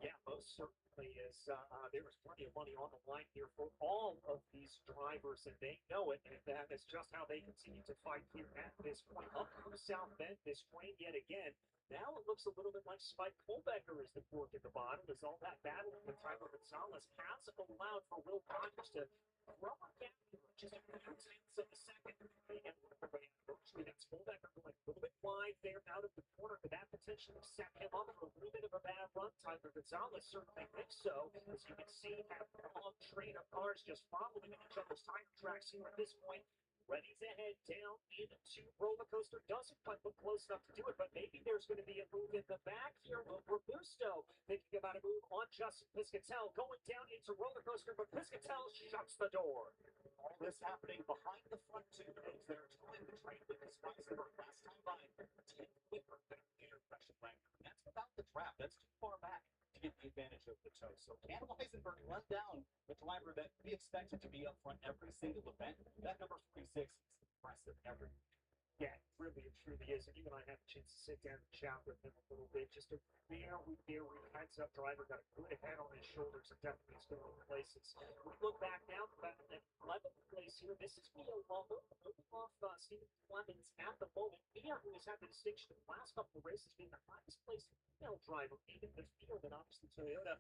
K: Yeah, most certainly is. There was plenty of money on the line here for all of these drivers, and they know it, and that is just how they continue to fight here at this point. Up through South Bend, this train yet again. Now it looks a little bit like Spike Colbecker is the fork at the bottom, as all that battle with Tyler Gonzalez has allowed for Will Rogers to rubber gap just a few tenths of a second. They have everybody anniversary. That's Colbecker going a little bit wide there out of the corner, but that potentially set him up for a little bit of a bad run. Tyler Gonzalez certainly thinks so. As you can see, have a long train of cars just following each other's tire tracks here at this point. Ready to head down into roller coaster. Doesn't quite look close enough to do it, but maybe there's going to be a move in the back here of Robusto. Thinking about a move on Justin Piscatell going down into roller coaster, but Piscatell shuts the door.
L: All this happening behind the front two as they're towing the train with this Weisenberg last time by 10 Whipper back there, Gresham Wagner. And that's without the trap. That's too far back to get edge of the toe. So can Weisenberg run down the driver that we expected to be up front every single event? That number 46 is impressive every.
K: Yeah, really, it truly is. And you and I had a chance to sit down and chat with him a little bit. Just a very heads-up driver, got a good head on his shoulders, and definitely is going to places. We look back now, about the 11th place here. This is Mia Lumber, moving off Stephen Clemens at the moment. Mia, who has had the distinction in the last couple of races, being the highest placed female driver in the field, and obviously Toyota,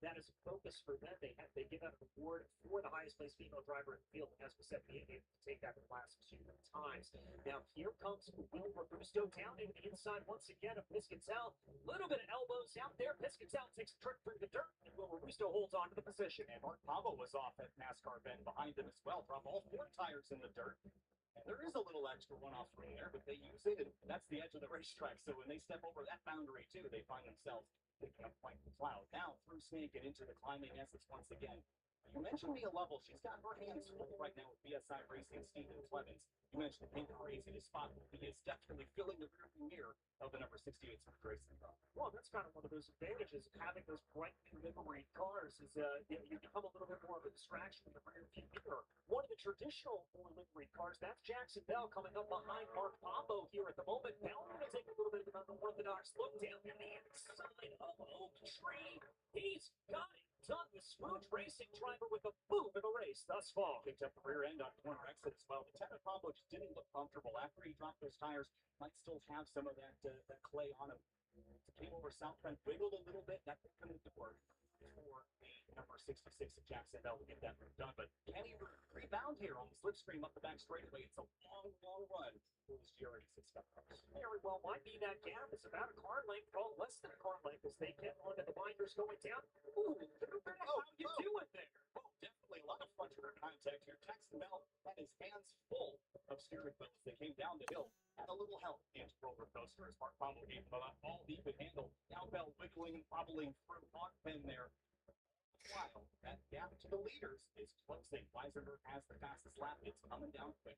K: that is a focus for them. They give out an award for the highest placed female driver in the field, and as we said, being able to take that in the last 2 times. Now, here comes Will Robusto down into the inside once again of Piscatell. A little bit of elbows out there. Piscatell takes a trip through the dirt, and Will Robusto holds on to the position.
L: And Mark Pavo was off at NASCAR Bend behind him as well, from all 4 tires in the dirt. And there is a little extra runoff room there, but they use it, and that's the edge of the racetrack. So when they step over that boundary, too, they find themselves picking up quite the cloud. Now, through Snake and into the climbing essence once again. You mentioned Mia Lovell. She's got her hands full right now with BSI Racing, Stephen Clemens. You mentioned Pink Crazy, the spot. He is definitely filling the rearview mirror of the number 68 Smith Racing car.
K: Well, that's kind of one of those advantages of having those bright livery cars is you become a little bit more of a distraction in the rearview mirror. One of the traditional livery cars, that's Jackson Bell coming up behind Mark Pombo here at the moment. Bell going to take a little bit of an unorthodox look down the inside of Oak Tree. He's got it done. The smooth racing driver with a boom in the race thus far.
L: Picked up the rear end on corner exit as well. But Tevin Pombo just didn't look comfortable after he dropped those tires. Might still have some of that clay on him. Came over south front, wiggled a little bit. That could come into work for the number 66 of Jackson Bell to get that move done. But can he rebound here on the slipstream up the back straightaway? It's a long run for this GR86 cars.
K: Very well might be that gap. It's about a car length, well, less than a car length as they get onto the binders going down. Ooh, how you doing there?
L: Oh, definitely a lot of front rear contact here. Jackson Bell had his hands full of steering wheels. They came down the hill. Had a little help into roller coaster as Mark Pombo gave him all he could handle. Now Bell wiggling and wobbling through on Penn there. While that gap to the leaders is closing. Weisenberg has the fastest lap. It's coming down quick.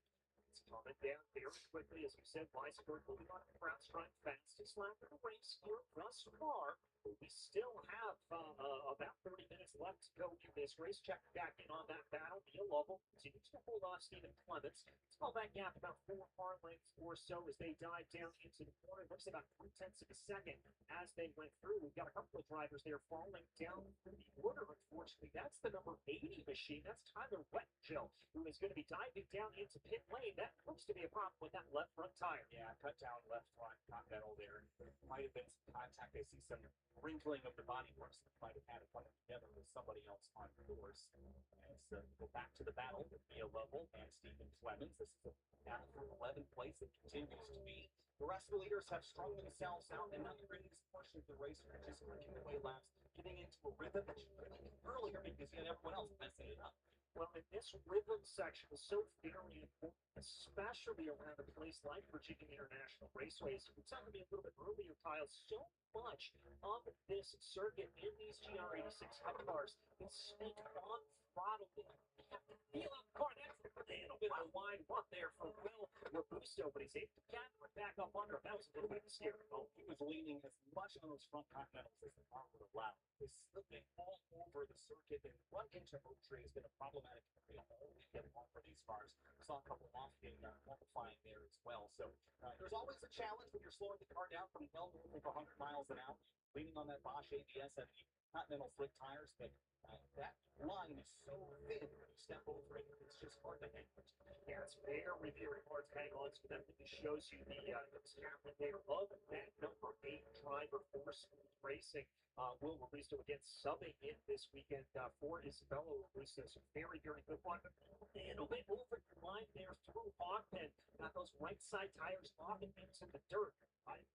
K: It's coming down very quickly. As we said, Weisenberg will be on the front strike, fastest lap of the race here thus far. We still have about 30 minutes left to go in this race. Check back in on that battle. Mia Lovell continues to hold off Stephen Clemens. Small back gap about 4 car lengths or so as they dive down into the corner. Looks about 0.3 of a second as they went through. We've got a couple of drivers there falling down through the order, unfortunately. That's the number 80 machine. That's Tyler Wetjill, who is going to be diving down into pit lane. That looks to be a problem with that left front tire.
L: Yeah, cut down left front continental there. Might have been some contact. I see some wrinkling of the bodywork. So might have had it put together with somebody else on course. As go back to the battle with Mia Lovell and Stephen Clemens. This is a battle for 11th place. It continues to be. The rest of the leaders have strung themselves out, and now you're in this portion of the race where you're just working away laps, getting into a rhythm that you couldn't do earlier because you had everyone else messing it up.
K: Well, in this rhythm section is so very important, especially around a place like Virginia International Raceway. As you were telling me a little bit earlier, Kyle, so much of this circuit in these GR86 Cup cars is spent on throttle. You have to feel out the car. That's a little bit of a wide run there for Will Robusto, but he's able to gather it back up under him. That was a little bit of a steering.
L: Oh, he was leaning as much on those front continentals as the car would allow. They slipping all over the circuit, and run into Oak Tree has been a problematic area all weekend long for these cars. We saw a couple of off-game qualifying there as well. So there's always a challenge when you're slowing the car down from well north of 100 miles an hour, leaning on that Bosch ABS and the Continental slick tires, but that line is so thin when you step over it, it's just hard to hang on.
K: Yeah, it's very hard to hang on to them. It just shows you the talent there of that number 8 driver for Smooth Racing. Will Robusto again subbing in this weekend for Isabella Robusto. So very good one. A little bit over the line there through Hoffman. Got those right side tires off and into the dirt.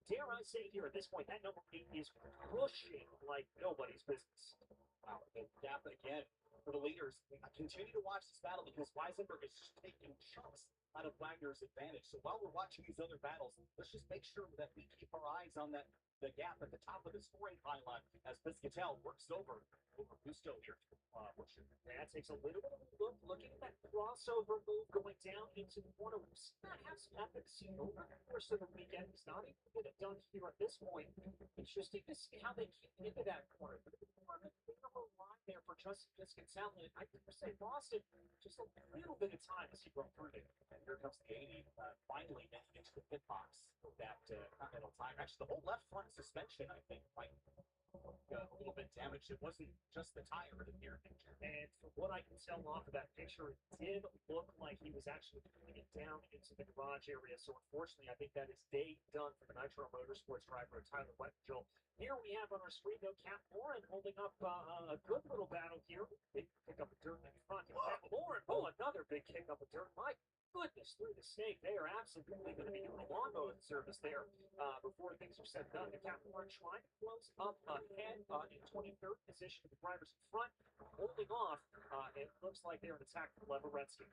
K: Dare I say here at this point, that number 8 is pushing like nobody's business.
L: Wow, the gap again for the leaders. I continue to watch this battle because Weisenberg is just taking chunks out of Wagner's advantage. So while we're watching these other battles, let's just make sure that we keep our eyes on the gap at the top of the scoring pylon as Piscatel works over Gusto here.
K: That takes a little bit of a look, looking at that crossover move going down into the corner. We've seen that have some efficacy over the course of the weekend. He's not able to get it done here at this point. Interesting to see how they keep into that corner. Minimal line there for Justin Piscatel, and I think say Boston just a little bit of time as he broke through it.
L: And here comes the 80, finally getting into the pit box with that Continental Tire. Actually, the whole left front suspension, I think, might a little bit damaged. It wasn't just the tire that appeared injured.
K: And from what I can tell off of that picture, it did look like he was actually putting it down into the garage area. So unfortunately, I think that is day done for the Nitro Motorsports driver, Tyler Wettengill. Here we have on our screen, though, Cap Lauren holding up a good little battle here. Big pick up of dirt in front. Cap Lauren, another big kick up of dirt. My goodness, through the snake. They are absolutely going to be doing a long mode service there before things are said and done. The Cap Lauren trying to close up ahead in 23rd position with the drivers in front, holding off. It looks like they're an attack from Leveretsky.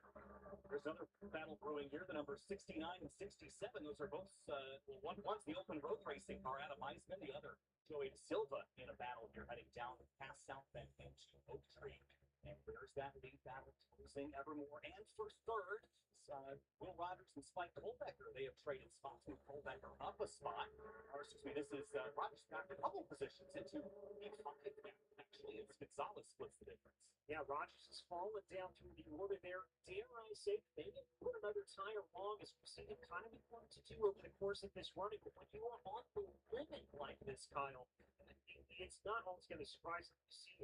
L: There's another battle brewing here. The numbers 69 and 67. Those are both one's the open road racing car, Adam Eisman. The other, Joey De Silva, in a battle here, heading down past South Bend into Oak Tree. And where's that lead battle closing evermore? And for third, Will Rogers and Spike Colbecker. They have traded spots with Colbecker up a spot. Or excuse me, this is Rogers back a couple positions into P5 now. Actually, it's Gonzalez splits the difference.
K: Yeah, Rogers has fallen down through the order there. Dare I say, they didn't put another tire wrong, as we've seen him kind of be wanting to do over the course of this running. But when you are on the limit like this, Kyle, it's not always going to surprise you to see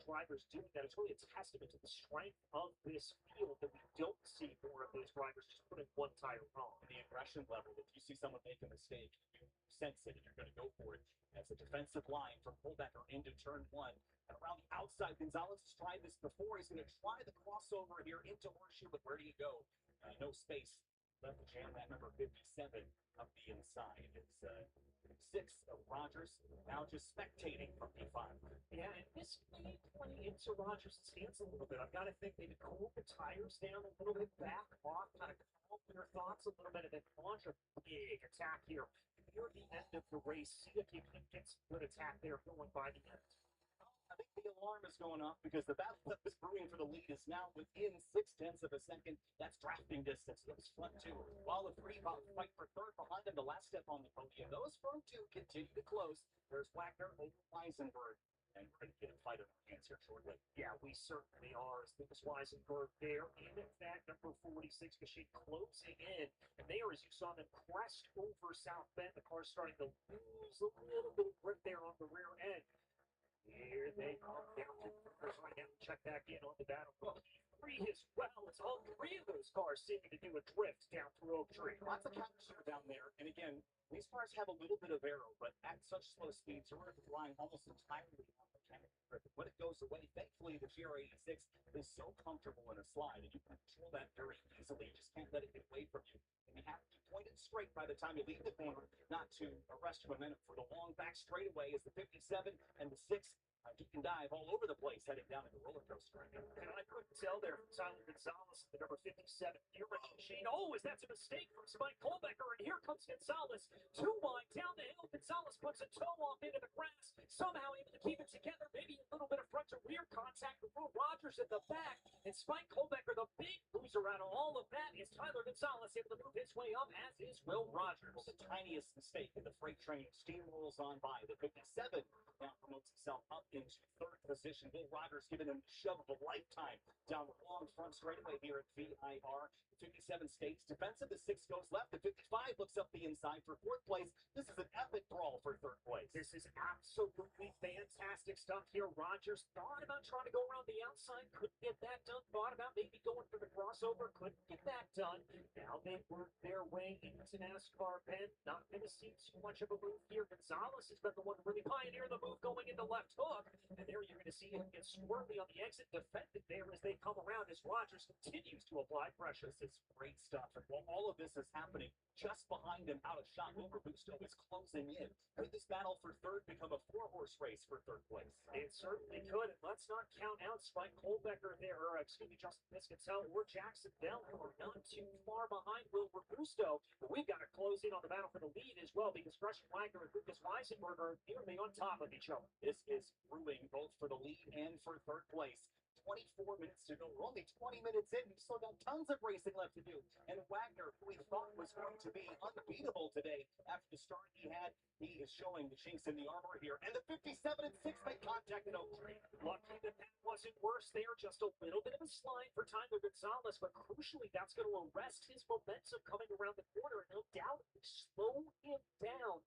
K: drivers doing that. It's really a testament to the strength of this field that we don't see more of those drivers just putting one tire wrong.
L: The aggression level, if you see someone make a mistake, you sense it and you're going to go for it. As a defensive line from Colbecker into turn one. And around the outside, Gonzalez has tried this before. He's going to try the crossover here into Horseshoe, but where do you go? No space left to jam that number 57 up the inside. It's 6 of Rogers, now just spectating from P5.
K: Yeah, and this may play into Rogers' stance a little bit. I've got to think maybe cool the tires down a little bit, back off, kind of calm their thoughts a little bit, and then launch a big attack here near the end of the race. See if you can get some good attack there going by the end.
L: I think the alarm is going off because the battle that was brewing for the lead is now within 0.6 of a second. That's drafting distance. Those front two, while the three fight for third behind them, the last step on the podium. Those front two continue to close. There's Wagner over Weisenberg. And we're going to get a fight on our hands here shortly.
K: Yeah, we certainly are. As Lucas Weisenberg there in that number 46 machine closing in. And there, as you saw them crest over South Bend, the car's starting to lose a little bit of grip there on the rear end. Here they come down to right now. Check back in on the battle. Three as well. It's all three of those cars seeming to do a drift down through Oak Tree.
L: Lots of capture down there. And again, these cars have a little bit of aero, but at such slow speeds, you're relying almost entirely on mechanical grip. When it goes away, thankfully, the GR86 is so comfortable in a slide, and you can control that very easily. You just can't let it get away from you. And you have to point it straight by the time you leave the corner, not to arrest momentum for the long back straightaway as the 57 and the 6 deep and dive all over the place, heading down in the roller coaster right now.
K: And I couldn't tell there from Tyler Gonzalez, the number 57 here machine. Oh, is that a mistake from Spike Colbecker? And here comes Gonzalez. Too wide down the hill. Gonzalez puts a toe off into the grass. Somehow able to keep it together. Maybe a little bit of front to rear contact with Will Rogers at the back. And Spike Colbecker, the big loser out of all of that, is Tyler Gonzalez able to move his way up, as is Will Rogers.
L: The tiniest mistake in the freight train steamrolls on by. The 57 now promotes himself up into third position. Will Rogers giving him the shove of a lifetime down the long front straightaway here at VIR. 57 stays defensive. The 6 goes left. The 55 looks up the inside for fourth place. This is an epic brawl for third place.
K: This is absolutely fantastic stuff here. Rogers thought about trying to go around the outside. Couldn't get that done. Thought about maybe going for the crossover. Couldn't get that done. Now they work their way into NASCAR Penn. Not going to see too much of a move here. Gonzalez has been the one to really pioneer the move going into left hook. And there you're going to see him get swirly on the exit. Defended there as they come around as Rogers continues to apply pressure. This is
L: is great stuff. And while all of this is happening, just behind him, out of shot, Will Robusto is closing in. Could this battle for third become a four-horse race for third place?
K: It certainly could. And let's not count out Spike Colbecker there, or excuse me, Justin Piscatell or Jackson Bell, who are not too far behind Will Robusto. But we've got to close in on the battle for the lead as well, because Russian Wagner and Lucas Weisenberg are nearly on top of each other.
L: This is brewing both for the lead and for third place. 24 minutes to go. We're only 20 minutes in. We've still got tons of racing left to do. And Wagner, who we thought was going to be unbeatable today after the start he had, he is showing the chinks in the armor here. And the 57 and 6 make contact in Oaktree.
K: Lucky that wasn't worse there. Just a little bit of a slide for Tyler Gonzalez, but crucially, that's going to arrest his momentum coming around the corner, and no doubt slow him down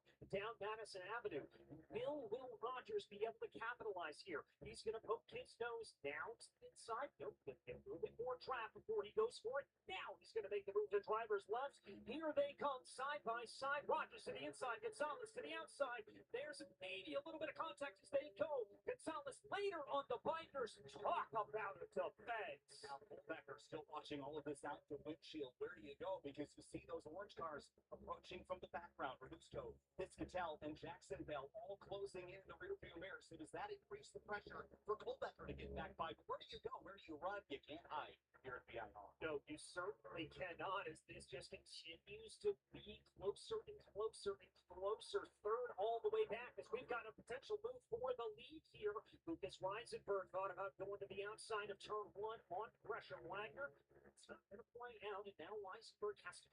K: Madison Avenue. Will Rogers be able to capitalize here? He's going to poke his nose down to the inside. Nope, get a little bit more trap before he goes for it. Now he's going to make the move to driver's left. Here they come, side by side. Rogers to the inside, Gonzalez to the outside. There's maybe a little bit of contact as they go. Gonzalez later on the binders. Talk about a defense.
L: Now, Colbecker still watching all of this out the windshield. Where do you go? Because you see those orange cars approaching from the background. Robusto, Piscatell, and Jackson Bell all closing in the rearview mirror. So does that increase the pressure for Colbecker to get back by? But where do you go? Where do you run? You can't hide here at VIR.
K: No, you certainly cannot, as this just continues to be closer and closer and closer. Third all the way back, as we've got a potential move for the lead here. Lucas Weisenberg thought about going to the outside of turn one on pressure. Wagner, it's not going to play out, and now Weisenberg has to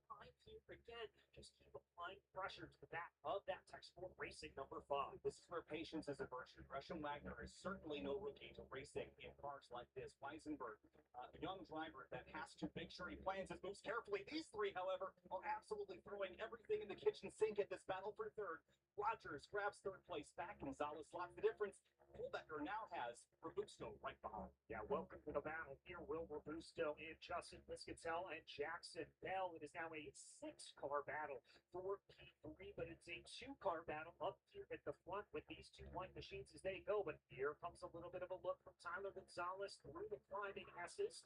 K: find here again. Just keep applying pressure to the back of that textbook racing number 5.
L: This is where patience is a virtue. Russian Wagner is certainly no rookie to racing in cars like this. Weisenberg, a young driver that has to make sure he plans his moves carefully. These three, however, are absolutely throwing everything in the kitchen sink at this battle for third. Rogers grabs third place back. Gonzalez slots the difference. Colbecker now has Robusto right behind.
K: Yeah, welcome to the battle here. Will Robusto and Justin Piscatell and Jackson Bell. It is now a 6-car battle for P3, but it's a 2-car battle up here at the front with these two white machines as they go. But here comes a little bit of a look from Tyler Gonzalez through the climbing S's.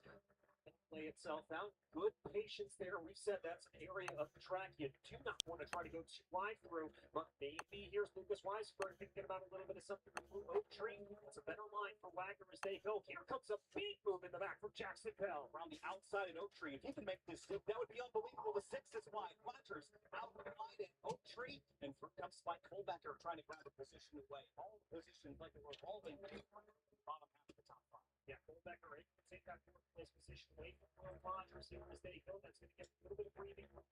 K: Play itself out. Good patience there. We've said that's an area of the track you do not want to try to go too wide through, but maybe here's Lucas Weisberg thinking about a little bit of something from Oaktree. It's a better line for Wagner as they go. Here comes a big move in the back from Jackson Bell.
L: Around the outside in Oaktree, if he can make this stick, that would be unbelievable. The 6 is wide. Rogers out wide in Oaktree, and through comes Spike Colbecker trying to grab a position away. All positions like a revolving bottom half of the top 5.
K: Yeah, Colbecker able to take that fourth place position away from Will Rogers here as they go. That's going to get a little bit of breathing room